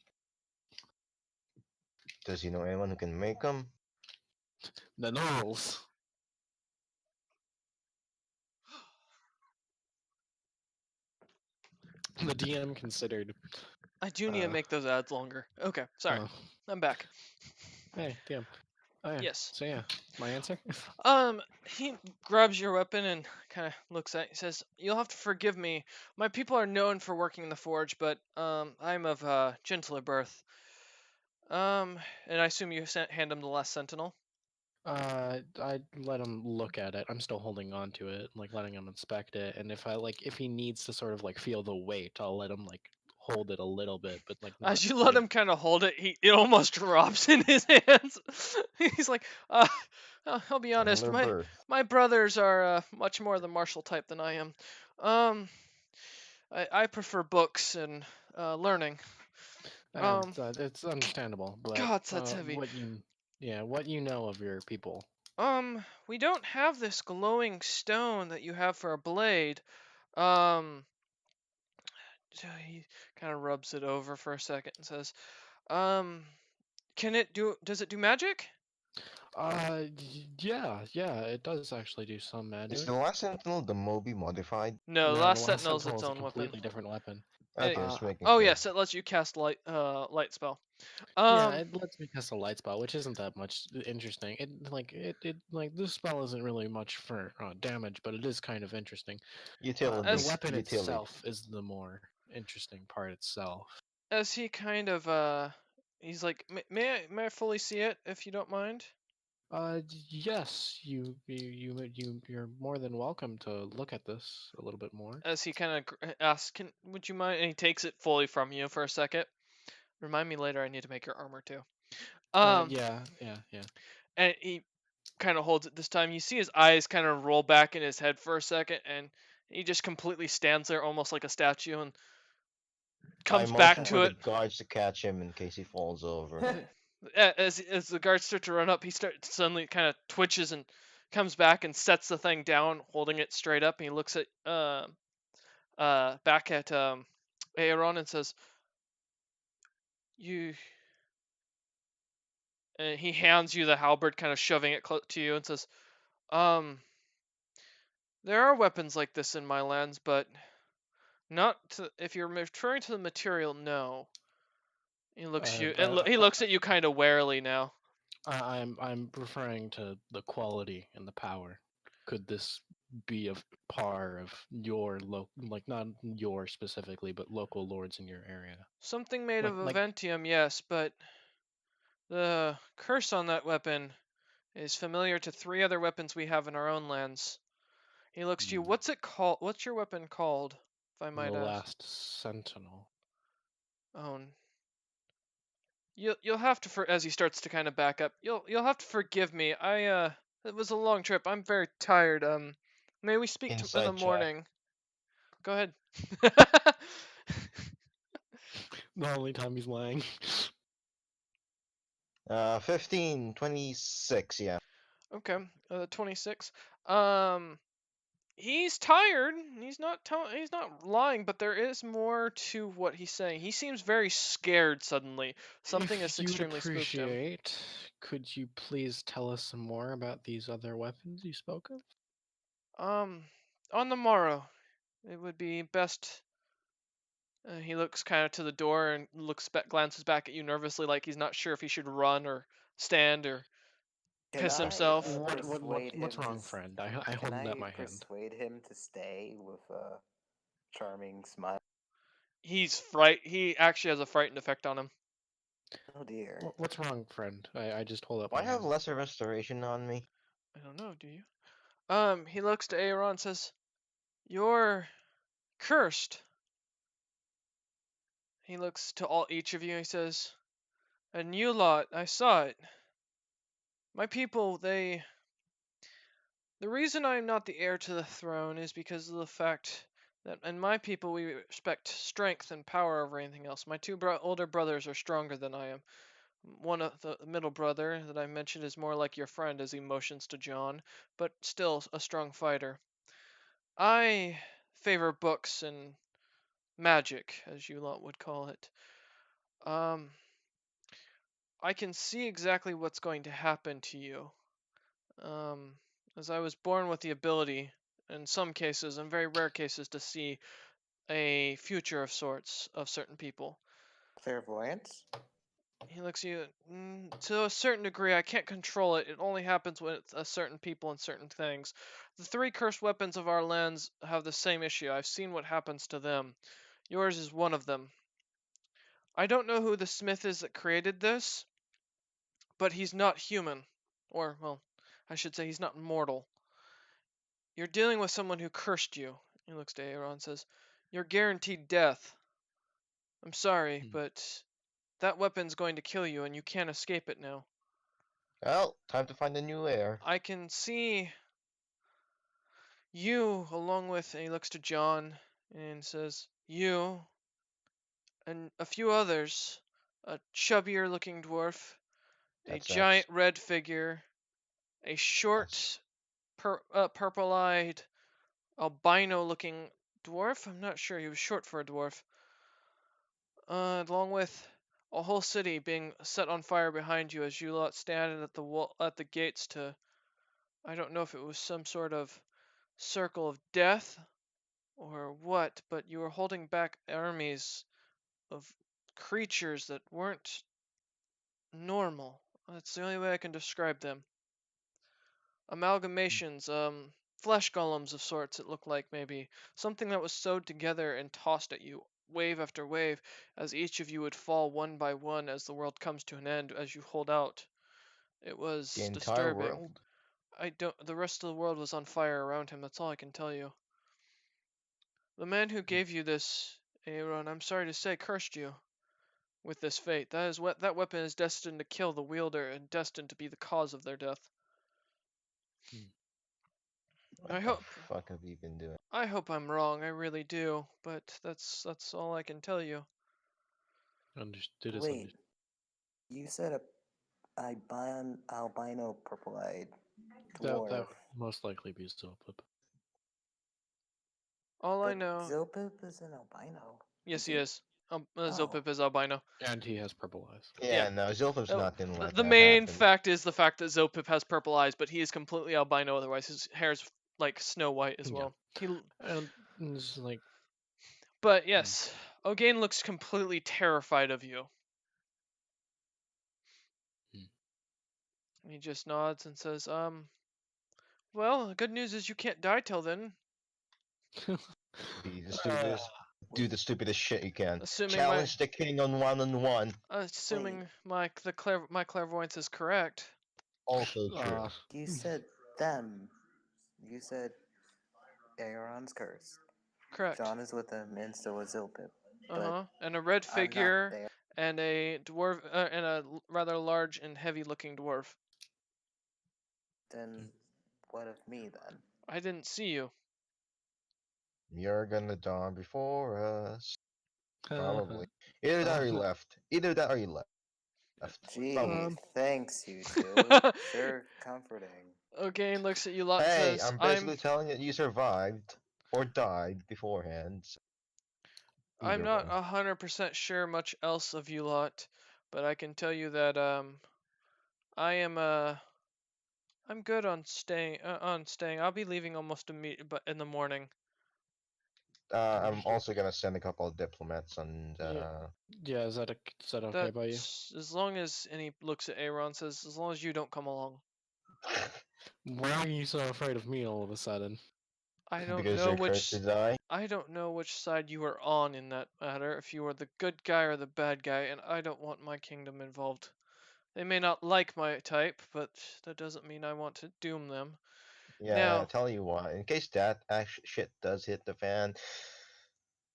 Does he know anyone who can make them? The Knolls. The DM considered. I do need to make those ads longer. Okay, sorry. Oh, I'm back. hey, DM. Oh yeah. Yes. So yeah, my answer. He grabs your weapon and kind of looks at it. He says, "You'll have to forgive me. My people are known for working in the forge, but I'm of gentler birth. And I assume you hand him the last sentinel." I let him look at it. I'm still holding on to it, like letting him inspect it. And if he needs to sort of like feel the weight, I'll let him like hold it a little bit, but like not As you let like. him kind of hold it, it almost drops in his hands. He's like, I'll be honest, Gentler birth. my brothers are much more the martial type than I am. Um, I prefer books and learning. Um, It's understandable, but God, that's heavy. what you know of your people. We don't have this glowing stone that you have for a blade. Um, so he kind of rubs it over for a second and says, um, does it do magic? Yeah, it does actually do some Is magic. the last sentinel the Moby modified? No, the No, the last last sentinel is sentinel its is a own weapon. completely different weapon. Okay, It, just making oh sure. yes, it lets you cast light spell. Yeah, Um, it lets me cast a light spell, which isn't that much interesting. It this spell isn't really much for damage, but it is kind of interesting. The Utility. as weapon Utility. itself is the more interesting part itself. as he kind of he's like, may I fully see it if you don't mind? Yes, you're more than welcome to look at this a little bit more. As he kind of asks, would you mind? And he takes it fully from you for a second. Remind me later. I need to make your armor too. Um, Yeah. and he kind of holds it this time. You see his eyes kind of roll back in his head for a second, and he just completely stands there, almost like a statue, and I comes back motion for to the it. guards to catch him in case he falls over. As the guards start to run up, he starts suddenly kind of twitches and comes back and sets the thing down, holding it straight up. And he looks at back at Aaron and says, "You." And he hands you the halberd, kind of shoving it close to you, and says, "Um, there are weapons like this in my lands, but not to, if you're referring to the material, no." He looks Uh, you. uh, He uh, looks at you kind of warily now. I'm referring to the quality and the power. Could this be of par of your like not your specifically, but local lords in your area? Something made of Like Aventium, yes, but the curse on that weapon is familiar to 3 other weapons we have in our own lands. He looks to you. What's it called? What's your weapon called, if I the might ask? last sentinel. Oh, you'll have to as he starts to kind of back up. You'll have to forgive me. It was a long trip. I'm very tired. May we speak in the Inside check. morning? Go ahead. The only time he's lying. 15, 26, yeah. Okay. 26. Um, he's tired. He's not lying, but there is more to what he's saying. He seems very scared suddenly. Something has If you would extremely spooked him. appreciate, could you please tell us some more about these other weapons you spoke of? Um, on the morrow, it would be best. He looks kind of to the door and glances back at you nervously, like he's not sure if he should run or stand or Can piss I himself. persuade What's him to? wrong, friend? I Can hold up I my hand. persuade him to stay with a charming smile? He actually has a frightened effect on him. Oh dear. What's wrong, friend? I just hold up Do I my have hand. lesser restoration on me? I don't know. Do you? He looks to Aaron and says, "You're cursed." He looks to each of you. He says, "And you lot, I saw it. My people, they. The reason I am not the heir to the throne is because of the fact that in my people we respect strength and power over anything else. My two older brothers are stronger than I am. One of the middle brother that I mentioned is more like your friend as he motions to John, but still a strong fighter. I favor books and magic, as you lot would call it. Um, I can see exactly what's going to happen to you. Um, as I was born with the ability, in some cases, in very rare cases, to see a future of sorts of certain people. Clairvoyance? He looks at you. To a certain degree, I can't control it. It only happens with a certain people and certain things. The three cursed weapons of our lands have the same issue. I've seen what happens to them. Yours is one of them. I don't know who the smith is that created this, but he's not human. Or, well, I should say he's not mortal. You're dealing with someone who cursed you. He looks to Aaron and says, "You're guaranteed death. I'm sorry, Hmm. but that weapon's going to kill you and you can't escape it now. Well, time to find a new heir. I can see you along with," and he looks to John and says, "You and a few others, a chubbier looking dwarf, a That's that's giant red figure, a that's short purple-eyed albino looking dwarf. I'm not sure, he was short for a dwarf. Along with a whole city being set on fire behind you as you lot stand at the at the gates to, I don't know if it was some sort of circle of death or what, but you were holding back armies of creatures that weren't normal. That's the only way I can describe them. Amalgamations, flesh golems of sorts, it looked like maybe. Something that was sewed together and tossed at you, wave after wave, as each of you would fall one by one as the world comes to an end as you hold out. It the was entire disturbing. world. The rest of the world was on fire around him, that's all I can tell you. The man who gave you this, Aaron, I'm sorry to say, cursed you with this fate. That is what that weapon is destined to kill the wielder and destined to be the cause of their death. Hmm. I What the hope fuck have you been doing? I hope I'm wrong, I really do, but that's all I can tell you. Understood is Wait, understood. you said a albino purple-eyed That dwarf, would most likely be Zolpip. All I but know, Zopip is an albino. yes, Is he he? is. Oh, Zopip is albino. And he has purple eyes. Yeah. Yeah, no, Zilfov's Oh, not gonna let the that main happen. fact is the fact that Zopip has purple eyes, but he is completely albino. Otherwise, his hair's like Snow White as Yeah. well. And it's like, But hmm. yes, Ogain looks completely terrified of you. Hmm. He just nods and says, well, the good news is you can't die till then. Be the uh, stupidest, do wait, the stupidest shit you can. Assuming my Challenge the king on one-on-one. wait. assuming my clairvoyance is correct. Also true. uh, You said them. You said Aeron's cursed. Correct. John is with him, and so is Zilpip. But Uh-huh. And a red I'm not figure there. and a dwarf and a rather large and heavy looking dwarf. Then what of me then? I didn't see you. You're gonna dawn before us. uh, Probably. Either that or you uh, left. Either that or you left. Gee, Probably. um, thanks, you two. Sure comforting. Ogain looks at you lot and Hey, says, I'm basically telling you you survived or died beforehand. So I'm either not way. 100% sure much else of you lot, but I can tell you that I am I'm good on staying. I'll be leaving almost immediately, but in the morning. I'm also gonna send a couple of diplomats on Yeah, the. yeah. Is that okay by you? That's as long as, and he looks at Aaron, says, as long as you don't come along. Why are you so afraid of me all of a sudden? I don't Because know you're cursed to which die. I don't know which side you are on in that matter, if you are the good guy or the bad guy, and I don't want my kingdom involved. They may not like my type, but that doesn't mean I want to doom them. Yeah, Now, tell you what. In case that shit does hit the fan,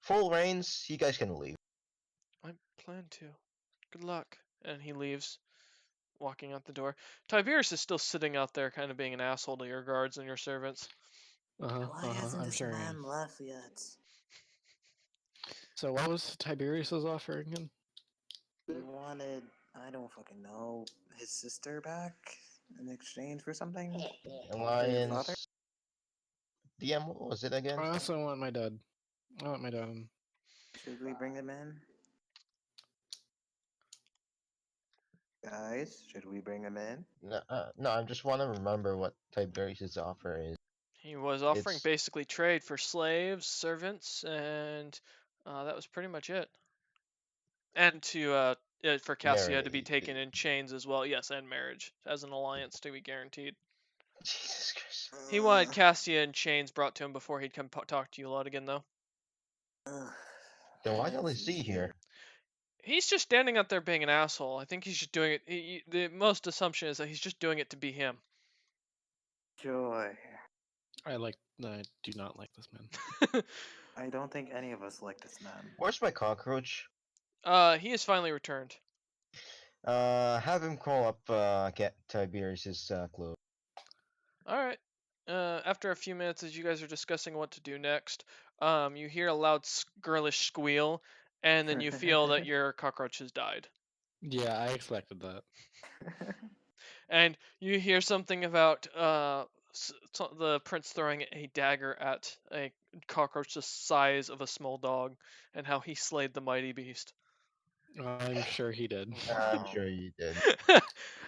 full reigns. You guys can leave. I plan to. Good luck. And he leaves, walking out the door. Tiberius is still sitting out there, kind of being an asshole to your guards and your servants. Why hasn't I'm this sure he man is. left yet? So what was Tiberius's offer again? He wanted, I don't fucking know, his sister back in exchange for something? For your father? Alliance. DM, what was it again? I also want my dad. I want my dad. Should we bring him in? Guys, should we bring him in? No, no, I just want to remember what Tiberius's offer is. He was offering It's basically trade for slaves, servants, and that was pretty much it. And for Cassia to be marriage. taken in chains as well. Yes, and marriage as an alliance to be guaranteed. Jesus Christ. He wanted Cassia in chains brought to him before he'd come talk to you a lot again, though. Ugh, Then why as don't is he usual. here? He's just standing out there being an asshole. I think he's just doing it. The most assumption is that he's just doing it to be him. Joy. I do not like this man. I don't think any of us like this man. Where's my cockroach? He has finally returned. Have him crawl up, get Tiberius's clothes. All right. After a few minutes, as you guys are discussing what to do next, you hear a loud, girlish squeal, and then you feel that your cockroach has died. Yeah, I expected that. And you hear something about the prince throwing a dagger at a cockroach the size of a small dog, and how he slayed the mighty beast. I'm sure he did. I'm Wow. sure you did.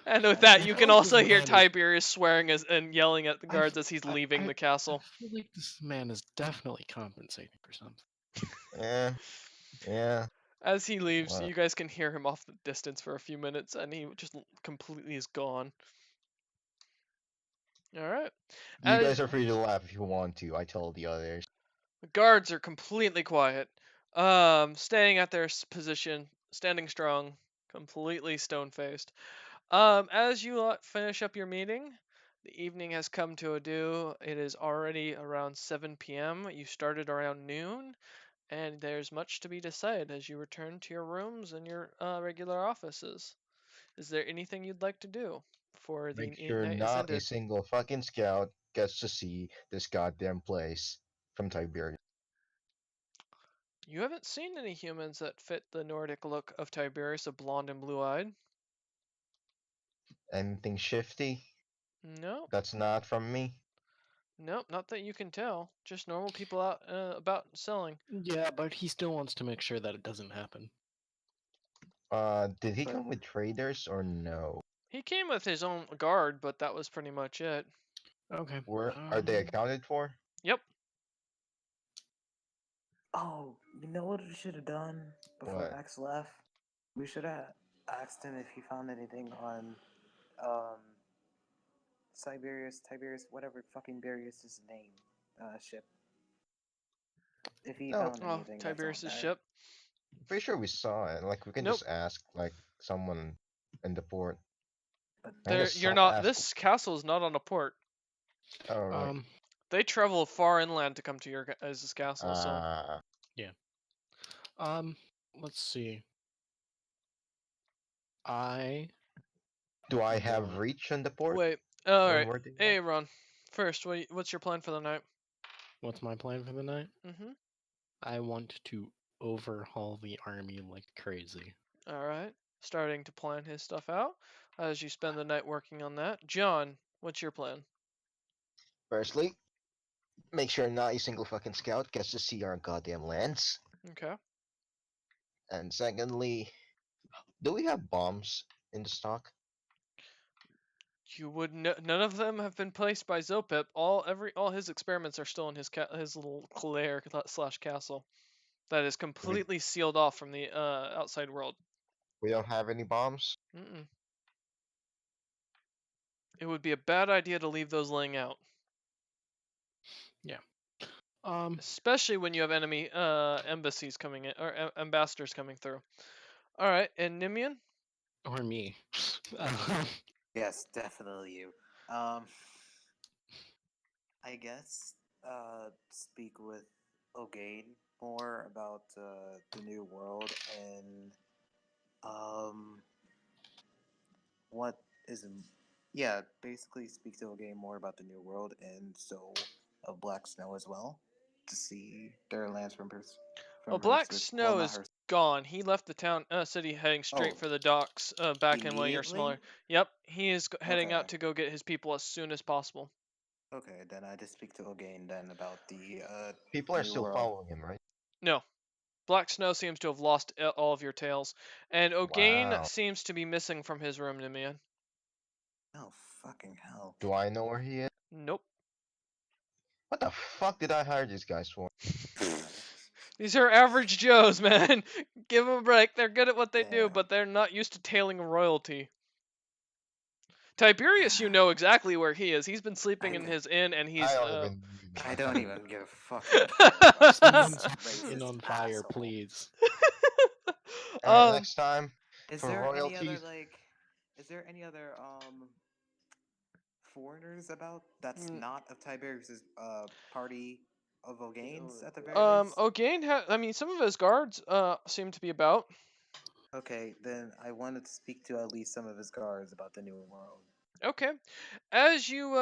And with That's that, I you feel can like impressive. this also hear man is. Tiberius swearing and yelling at the I, f- guards as he's leaving the I castle. feel like this man is definitely compensating for something. Yeah, yeah. As he leaves, Well, you guys can hear him off the distance for a few minutes, and he just completely is gone. All right. you As guys are free to laugh if you want to. I told the others. the guards are completely quiet, staying at their position, standing strong, completely stone-faced. As you lot finish up your meeting, the evening has come to a due. It is already around 7 p.m. You started around noon, and there's much to be decided as you return to your rooms and your regular offices. Is there anything you'd like to do before the Make sure night is not a ended? single fucking scout gets to see this goddamn place from Tiberius. You haven't seen any humans that fit the Nordic look of Tiberius, of blonde and blue-eyed. Anything shifty? No, That's not from me. nope, not that you can tell. Just normal people out about selling. Yeah, but he still wants to make sure that it doesn't happen. Did he But come with traders or no? He came with his own guard, but that was pretty much it. Okay. Where are they accounted for? Yep. oh, you know what we should have done before What? Max left? We should have asked him if he found anything on um Tiberius, whatever fucking Barius' name, ship. If he No, found Oh, anything that's on Tiberius's there. ship. pretty sure we saw it. Like we can Nope. just ask like someone in the port. But I There, guess you're some not. ask. This castle is not on a port. Oh right. Um. They travel far inland to come to your guys' castle. So Yeah. Um. Let's see. I do I have want. reach on the port wait. All when right. we're there? Hey, Ron. First, what's your plan for the night? What's my plan for the night? Mm-hmm. I want to overhaul the army like crazy. All right. Starting to plan his stuff out as you spend the night working on that. John, what's your plan? Firstly, make sure not a single fucking scout gets to see our goddamn lands. Okay. And secondly, do we have bombs in the stock? You would none of them have been placed by Zopip. All his experiments are still in his little lair slash castle that is We completely sealed off from the outside world. we don't have any bombs. Mm-mm. It would be a bad idea to leave those laying out, Yeah. Um, especially when you have enemy embassies coming in or ambassadors coming through. All right, and Nimian. or me. Yes, definitely you. Um, I guess speak with Ogain more about the new world and um what is yeah, basically speak to Ogain more about the new world and so of Black Snow as well to see their lands Well, from her Black well, Snow not is her. gone. He left the town city heading straight Oh, for the docks back in one of your immediately. smaller. Yep, he is heading Okay. out to go get his people as soon as possible. Okay, then I just speak to Ogain then about the People are new still world. following him, right? No, Black Snow seems to have lost all of your tales, and Ogain Wow. seems to be missing from his room, Nimian. Oh fucking hell. Do I know where he is? Nope. What the fuck did I hire these guys for? These are average Joes, man. Give them a break. They're good at what they do, Damn. but they're not used to tailing royalty. Tiberius, you know exactly where he is. He's been sleeping I in his inn, and I he's don't even need I that. don't even give a fucking care about Someone this set my inn racist on fire, asshole. please. Alright, um next time Is for there any other royalties. like is there any other foreigners about that's n- not of Tiberius's party of Ogains at the very least? Ogain I mean some of his guards seem to be about. Okay, then I wanted to speak to at least some of his guards about the new world. Okay. As you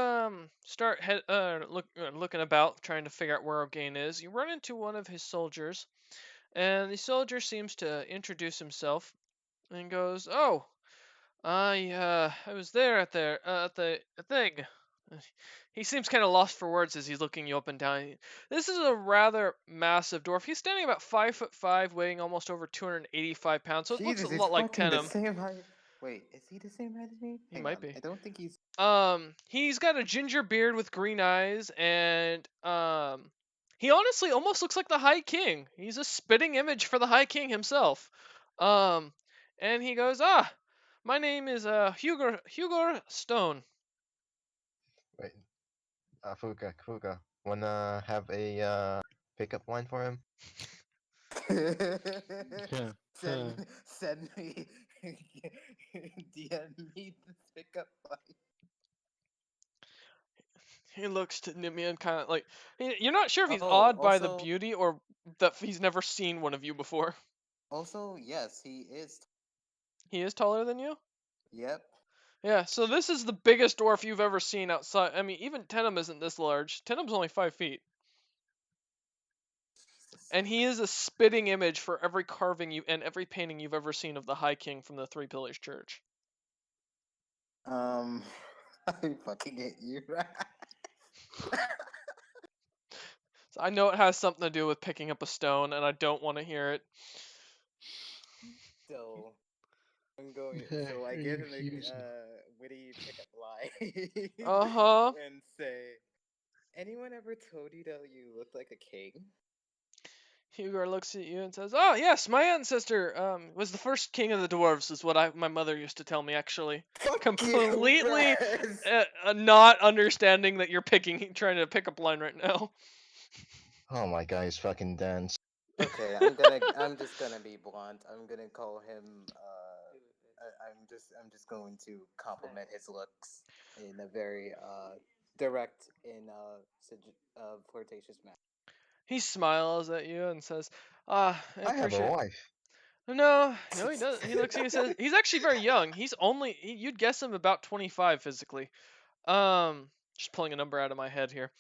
start looking about trying to figure out where Ogain is, you run into one of his soldiers, and the soldier seems to introduce himself and goes, "Oh, I was there at the thing." He seems kind of lost for words as he's looking you up and down. This is a rather massive dwarf. He's standing about 5'5", weighing almost over 285 pounds. So it looks a Jesus, he's lot like fucking the Tenem. same height. Wait, is he the same height as me? He Hang might on, be. I don't think he's. He's got a ginger beard with green eyes, and he honestly almost looks like the High King. He's a spitting image for the High King himself. Um, and he goes, my name is Hugo Stone. Wait, Fuka. Wanna have a pickup line for him? Yeah. send me DM me this pickup line. He looks to Nimian kind of like you're not sure if he's Oh, awed by the also, beauty or that he's never seen one of you before. yes, he is. He is taller than you. Yep. Yeah, so this is the biggest dwarf you've ever seen outside. I mean, even Tenem isn't this large. Tenem's only 5 feet. Jesus. And he is a spitting image for every carving you and every painting you've ever seen of the High King from the Three Pillars Church. Um, I fucking hate you. So I know it has something to do with picking up a stone, and I don't want to hear it. So I'm going. Are So I give you him a using? witty pickup line Uh huh. and say, "Anyone ever told you that you look like a king?" Hugo looks at you and says, "Oh yes, my ancestor was the first king of the dwarves," is what my mother used to tell me. Actually, Fuck you, completely Raz. not understanding that you're trying to pick up line right now. Oh my god, he's fucking dense. Okay, I'm just gonna be blunt. I'm gonna call him. I'm just going to compliment his looks in a very direct and flirtatious manner. He smiles at you and says, I I have a appreciate." wife. No, no, he doesn't. He looks at you and says, he's actually very young. You'd guess him about 25 physically. Just pulling a number out of my head here.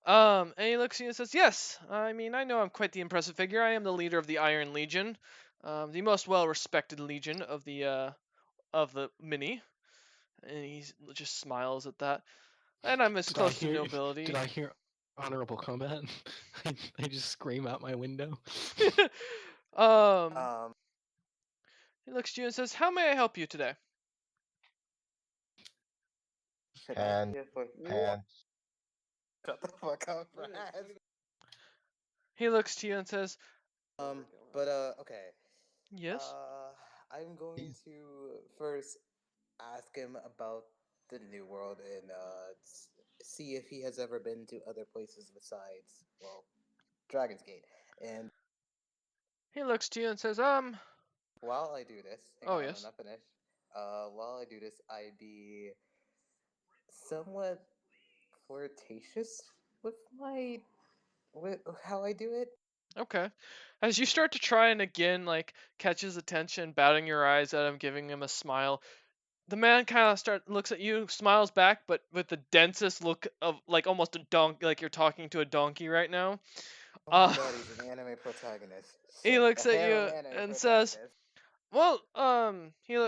And he looks at you and says, "Yes, I mean, I know I'm quite the impressive figure. I am the leader of the Iron Legion, the most well-respected legion of the mini." And he just smiles at that. And I'm as Did I close to hear? Did nobility. I hear honorable combat? I just scream out my window. um, Um, he looks at you and says, "How may I help you today?" Should I Pan, be a for what? pan. Shut the fuck up, Brad. He looks to you and says, Okay. "Yes, Uh, I'm going He's to first ask him about the New World and see if he has ever been to other places besides, well, Dragon's Gate. And he looks to you and says, while I do this, hang oh on, I'm yes, not finished. While I do this, I'd be somewhat flirtatious with my with how I do it. okay." As you start to try and again like catch his attention, batting your eyes at him, giving him a smile, the man kind of looks at you, smiles back, but with the densest look of like almost a donkey, like you're talking to a donkey right now. Oh my Uh, god, he's an anime protagonist. he Shit, looks I at am an you anime and says, protagonist. "Well,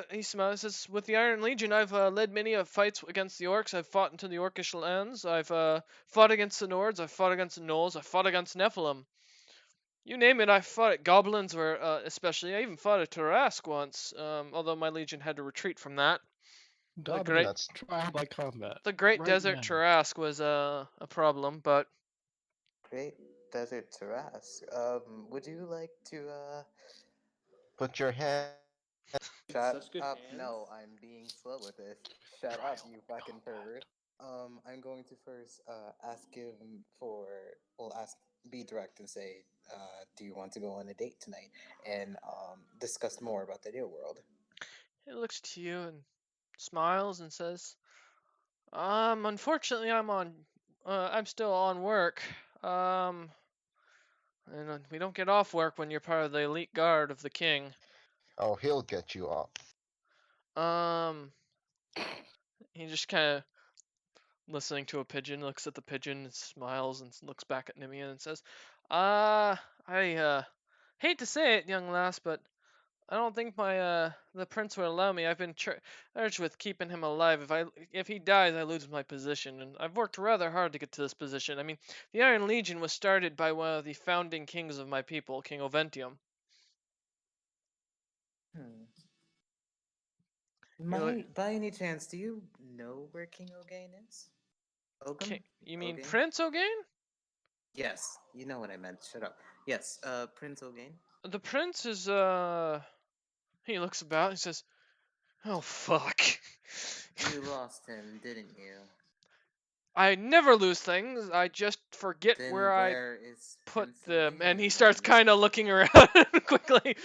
he smiles. Says, with the Iron Legion, I've led many of fights against the orcs. I've fought into the orcish lands. I've fought against the Nords. I've fought against the Gnolls. I've fought against Nephilim. You name it, I fought it. Goblins were especially. I even fought a Tarask once. Although my legion had to retreat from that. The great, W, that's try by combat. the great Right desert now. Tarask was a problem, but Great Desert Terrace. Would you like to put your hand. shut up? No, I'm being slow with this. Shut Try up, only you fucking combat. pervert. I'm going to first ask him for, well, ask, be direct and say, do you want to go on a date tonight and discuss more about the new world? he looks to you and smiles and says, unfortunately, I'm still on work. Um, and we don't get off work when you're part of the elite guard of the king. Oh, he'll get you off. Um, he just kind of listening to a pigeon, looks at the pigeon, and smiles, and looks back at Nimian and says, I hate to say it, young lass, but I don't think my the prince would allow me. I've been charged with keeping him alive. If he dies, I lose my position, and I've worked rather hard to get to this position. I mean, the Iron Legion was started by one of the founding kings of my people, King Oventium. Hmm. He look, By any chance, do you know where King Ogain is? Ogun? you mean Ogain? Prince Ogain? Yes, you know what I meant. Shut up. Yes, Prince Ogain. The prince is He looks about. And says, "Oh fuck." You lost him, didn't you? I never lose things. I just forget where Then I where is put Prince them. And he Ogain starts then? kind of looking around quickly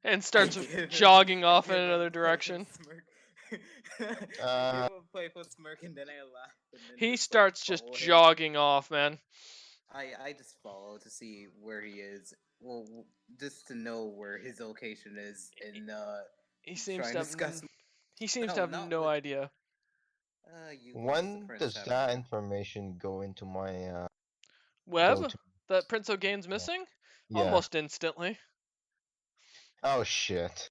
and I starts give him, jogging I off in give a another playful direction. smirk. I give Uh, a playful smirk and then I laugh and then He just like starts just follow him. jogging off, man. I just follow to see where he is. Well, just to know where his location is and He seems try to and have discuss. he seems to No, have not no with. idea. You lost the when prince, does haven't that you? information go into my go Web to? that Prince O'Gain's missing? Yeah. Almost instantly. Oh shit.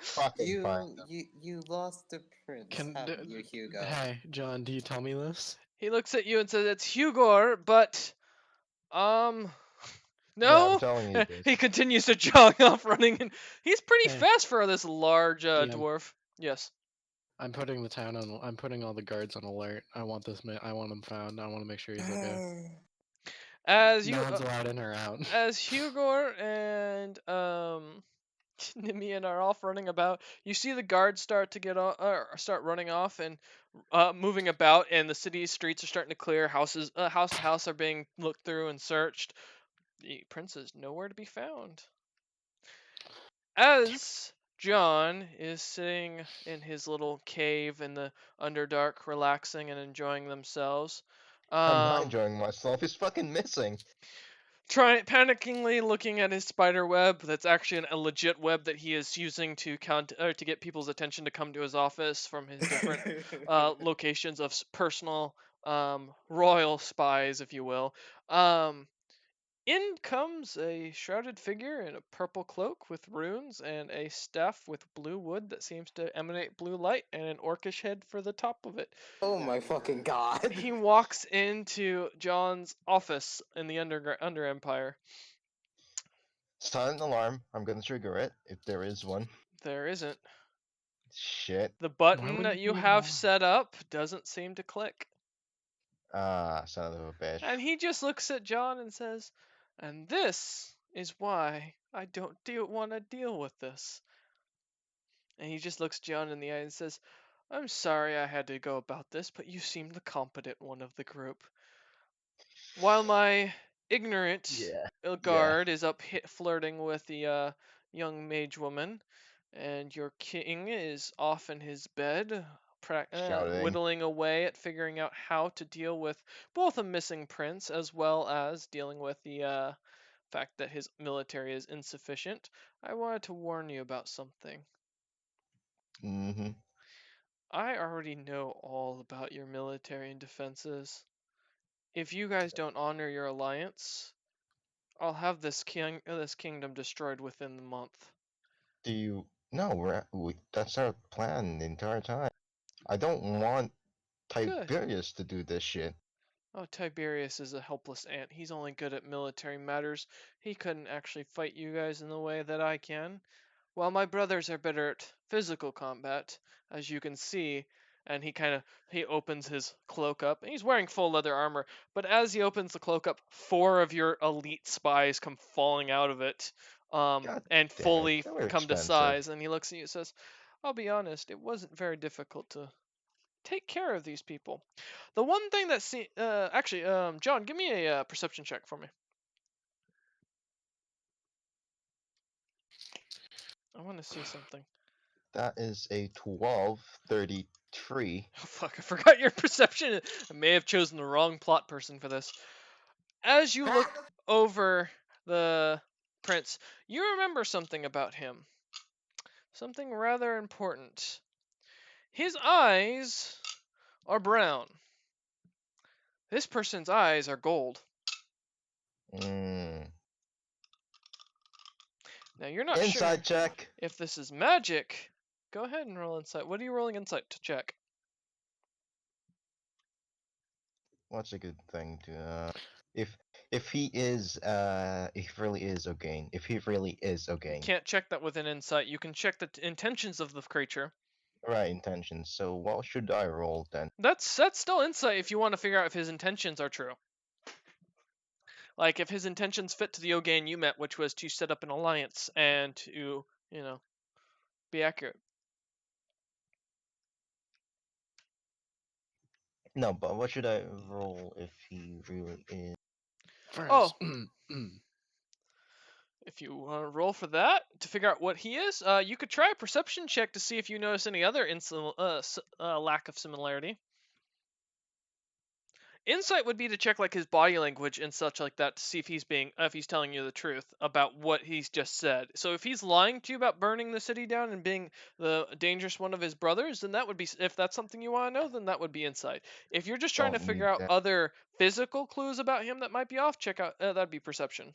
Fucking fine. You lost the prince, Can haven't you, Hugo? hey John, do you tell me this? He looks at you and says, "It's Hugor, but um Yeah, I'm no." telling you this. He continues to jog off running and he's pretty Hey, fast for this large DM. dwarf. Yes. I'm putting the town on. I'm putting all the guards on alert. I want this. I want him found. I want to make sure he's okay. As No you one's allowed in or out. as Hugor and Nimian are off running about, you see the guards start to start running off and moving about, and the city streets are starting to clear. Houses, house to house, are being looked through and searched. The prince is nowhere to be found. As John is sitting in his little cave in the Underdark, relaxing and enjoying themselves, I'm not um, enjoying myself. He's fucking missing. panickingly looking at his spider web that's actually a legit web that he is using to to get people's attention to come to his office from his different locations of personal royal spies, if you will. Um, in comes a shrouded figure in a purple cloak with runes and a staff with blue wood that seems to emanate blue light and an orcish head for the top of it. Oh my fucking god. He walks into John's office in the Under Empire. Silent alarm. I'm gonna trigger it if there is one. There isn't. Shit. The Why button would that you you be have alarmed? set up doesn't seem to click. Ah, son of a bitch. And he just looks at John and says, "And this is why I don't want to deal with this." And he just looks John in the eye and says, "I'm sorry I had to go about this, but you seem the competent one of the group. While my ignorant Yeah. Yeah. guard is up flirting with the young mage woman, and your king is off in his bed, Shouting. whittling away at figuring out how to deal with both a missing prince as well as dealing with the fact that his military is insufficient, I wanted to warn you about something. Mm-hmm. I already know all about your military and defenses. If you guys don't honor your alliance, I'll have this kingdom destroyed within the month." Do you? No, that's our plan the entire time. I don't want Good. Tiberius to do this shit. Oh, Tiberius is a helpless ant. He's only good at military matters. He couldn't actually fight you guys in the way that I can. While my brothers are better at physical combat, as you can see, and he opens his cloak up. And he's wearing full leather armor, but as he opens the cloak up, four of your elite spies come falling out of it, God and damn it, fully they were come to expensive. size. And he looks at you and says, "I'll be honest, it wasn't very difficult to take care of these people. The one thing that actually, John, give me a perception check for me. I want to see something." That is a 1233. Oh, fuck, I forgot your perception. I may have chosen the wrong plot person for this. As you look over the prince, you remember something about him. Something rather important. His eyes are brown. This person's eyes are gold. Mm. Now, you're not sure Inside check. if this is magic. Go ahead and roll insight. What are you rolling insight to check? What's a good thing to if if he is if he really is O'Gain. If he really is You O'Gain. can't check that with an insight. You can check the intentions of the creature. Right, intentions. So what should I roll then? That's still insight if you want to figure out if his intentions are true. Like if his intentions fit to the Ogain you met, which was to set up an alliance and to, be accurate. No, but what should I roll if he really is? Oh, First, if you want to roll for that to figure out what he is, you could try a perception check to see if you notice any other lack of similarity. Insight would be to check like his body language and such like that to see if he's telling you the truth about what he's just said. So if he's lying to you about burning the city down and being the dangerous one of his brothers, then that would be, if that's something you want to know, then that would be insight. If you're just trying to Don't figure need out that. other physical clues about him that might be off, check out that'd be perception.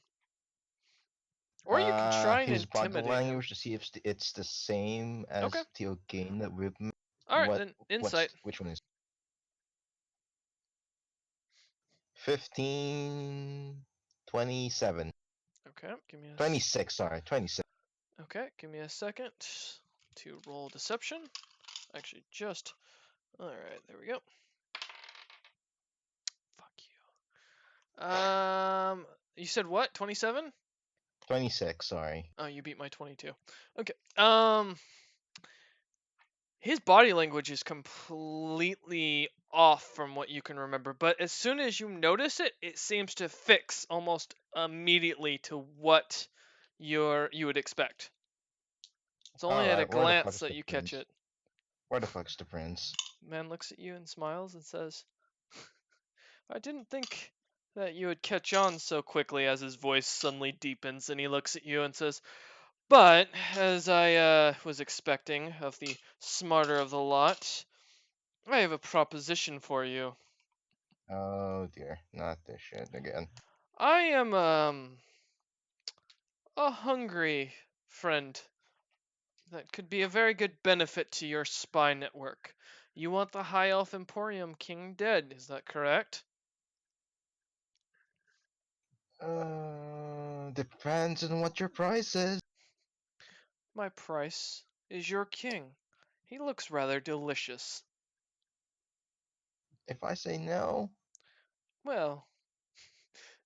Or you could try and His body intimidate him. language to see if it's the same Okay. as the O'Gain that we've met. All right, then insight. Which one is 15 27 Okay, give me a 26, sorry, 26. okay, give me a second to roll deception. Actually, just all right. There we go. Fuck you. You said what? 27? 26, sorry. Oh, you beat my 22. Okay. His body language is completely off from what you can remember, but as soon as you notice it, it seems to fix almost immediately to what you would expect. It's only at a Alright, where the glance fuck's that the you catch prince? it. Where the fuck's the prince? Man looks at you and smiles and says, "I didn't think that you would catch on so quickly," as his voice suddenly deepens and he looks at you and says, "But, as I was expecting of the smarter of the lot, I have a proposition for you. Oh dear, not this shit again. I am, a hungry friend that could be a very good benefit to your spy network. You want the High Elf Emporium King dead, is that correct?" Depends on what your price is. "My price is your king. He looks rather delicious. If I say no, Well,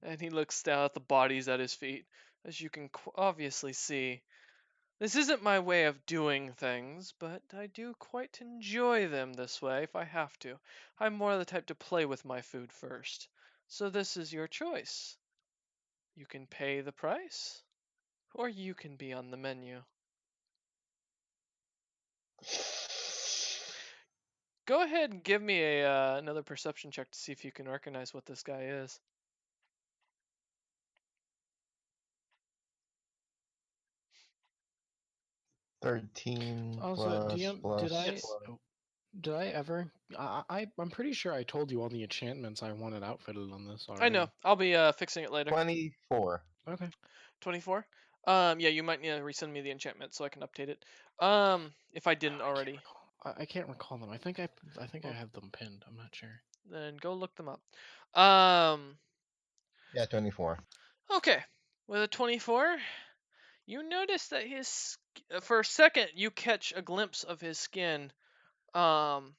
and he looks down at the bodies at his feet. As you can obviously see, this isn't my way of doing things, but I do quite enjoy them this way if I have to. I'm more the type to play with my food first. So this is your choice. You can pay the price, or you can be on the menu. Go ahead and give me another perception check to see if you can recognize what this guy is. 13 Also, plus DM, Yes. did I ever? I'm pretty sure I told you all the enchantments I wanted outfitted on this I know. already. I'll be fixing it later. 24. Okay. 24. Yeah, you might need to resend me the enchantment so I can update it. If I didn't I can't already. recall. I can't recall them. I think I Well, have them pinned. I'm not sure. then go look them up. Um, Yeah, 24. okay. With a 24, you notice that for a second you catch a glimpse of his skin. Um,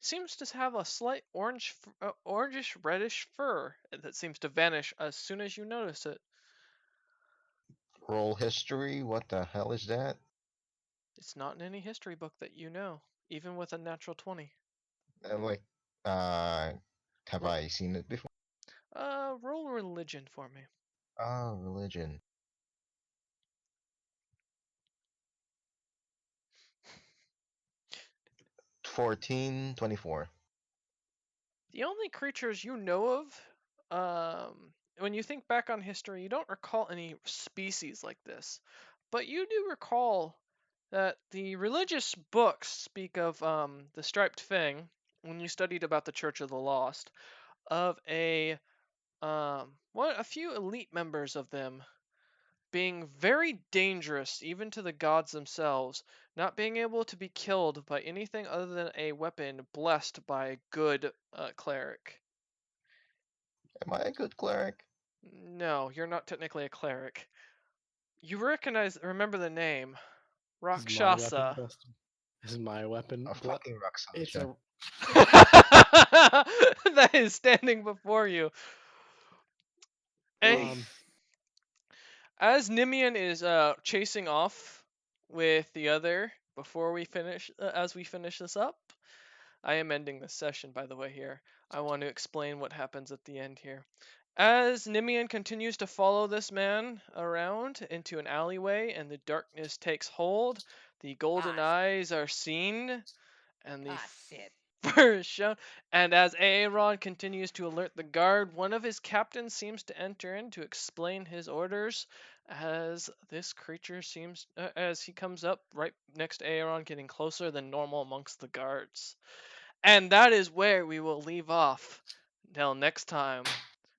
seems to have a slight orangish reddish fur that seems to vanish as soon as you notice it. Roll history, what the hell is that? It's not in any history book that you know, even with a natural 20. Like, uh, have Ro- I seen it before? roll religion for me. Oh, religion. 14, 24. The only creatures you know of, when you think back on history, you don't recall any species like this, but you do recall that the religious books speak of the striped fang when you studied about the Church of the Lost, of a few elite members of them being very dangerous even to the gods themselves, not being able to be killed by anything other than a weapon blessed by a good cleric. Am I a good cleric? No, you're not technically a cleric. You remember the name This is my weapon. Rakshasa. This is my weapon. A fucking It's Rakshasha. a. That is standing before you. And Um. as Nimian is chasing off with the other as we finish this up, I am ending this session, by the way, here. I want to explain what happens at the end here. As Nimian continues to follow this man around into an alleyway and the darkness takes hold, the golden eyes are seen and the Shit. fur is shown. And as Aaron continues to alert the guard, one of his captains seems to enter in to explain his orders as this creature as he comes up right next to Aaron, getting closer than normal amongst the guards. And that is where we will leave off. Till next time,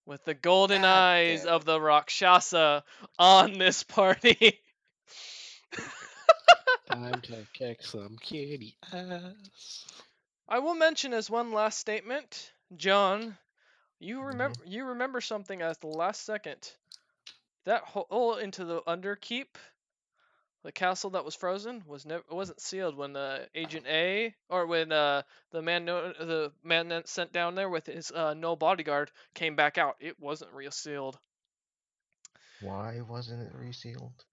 with the golden God eyes damn of it. the Rakshasa on this party. Time to kick some kitty ass. I will mention as one last statement, John, Mhm. you remember something at the last second. That hole into the underkeep, the castle that was frozen, wasn't sealed when Agent A or when the man that sent down there with his no bodyguard came back out. It wasn't resealed. Why wasn't it resealed?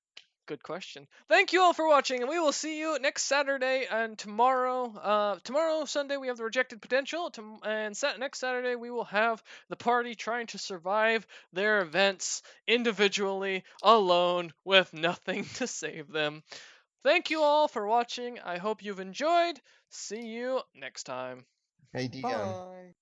Good question. Thank you all for watching, and we will see you next Saturday and tomorrow. Tomorrow, Sunday, we have the Rejected Potential, and next Saturday we will have the party trying to survive their events individually, alone, with nothing to save them. Thank you all for watching. I hope you've enjoyed. See you next time. Hey, DM. Bye.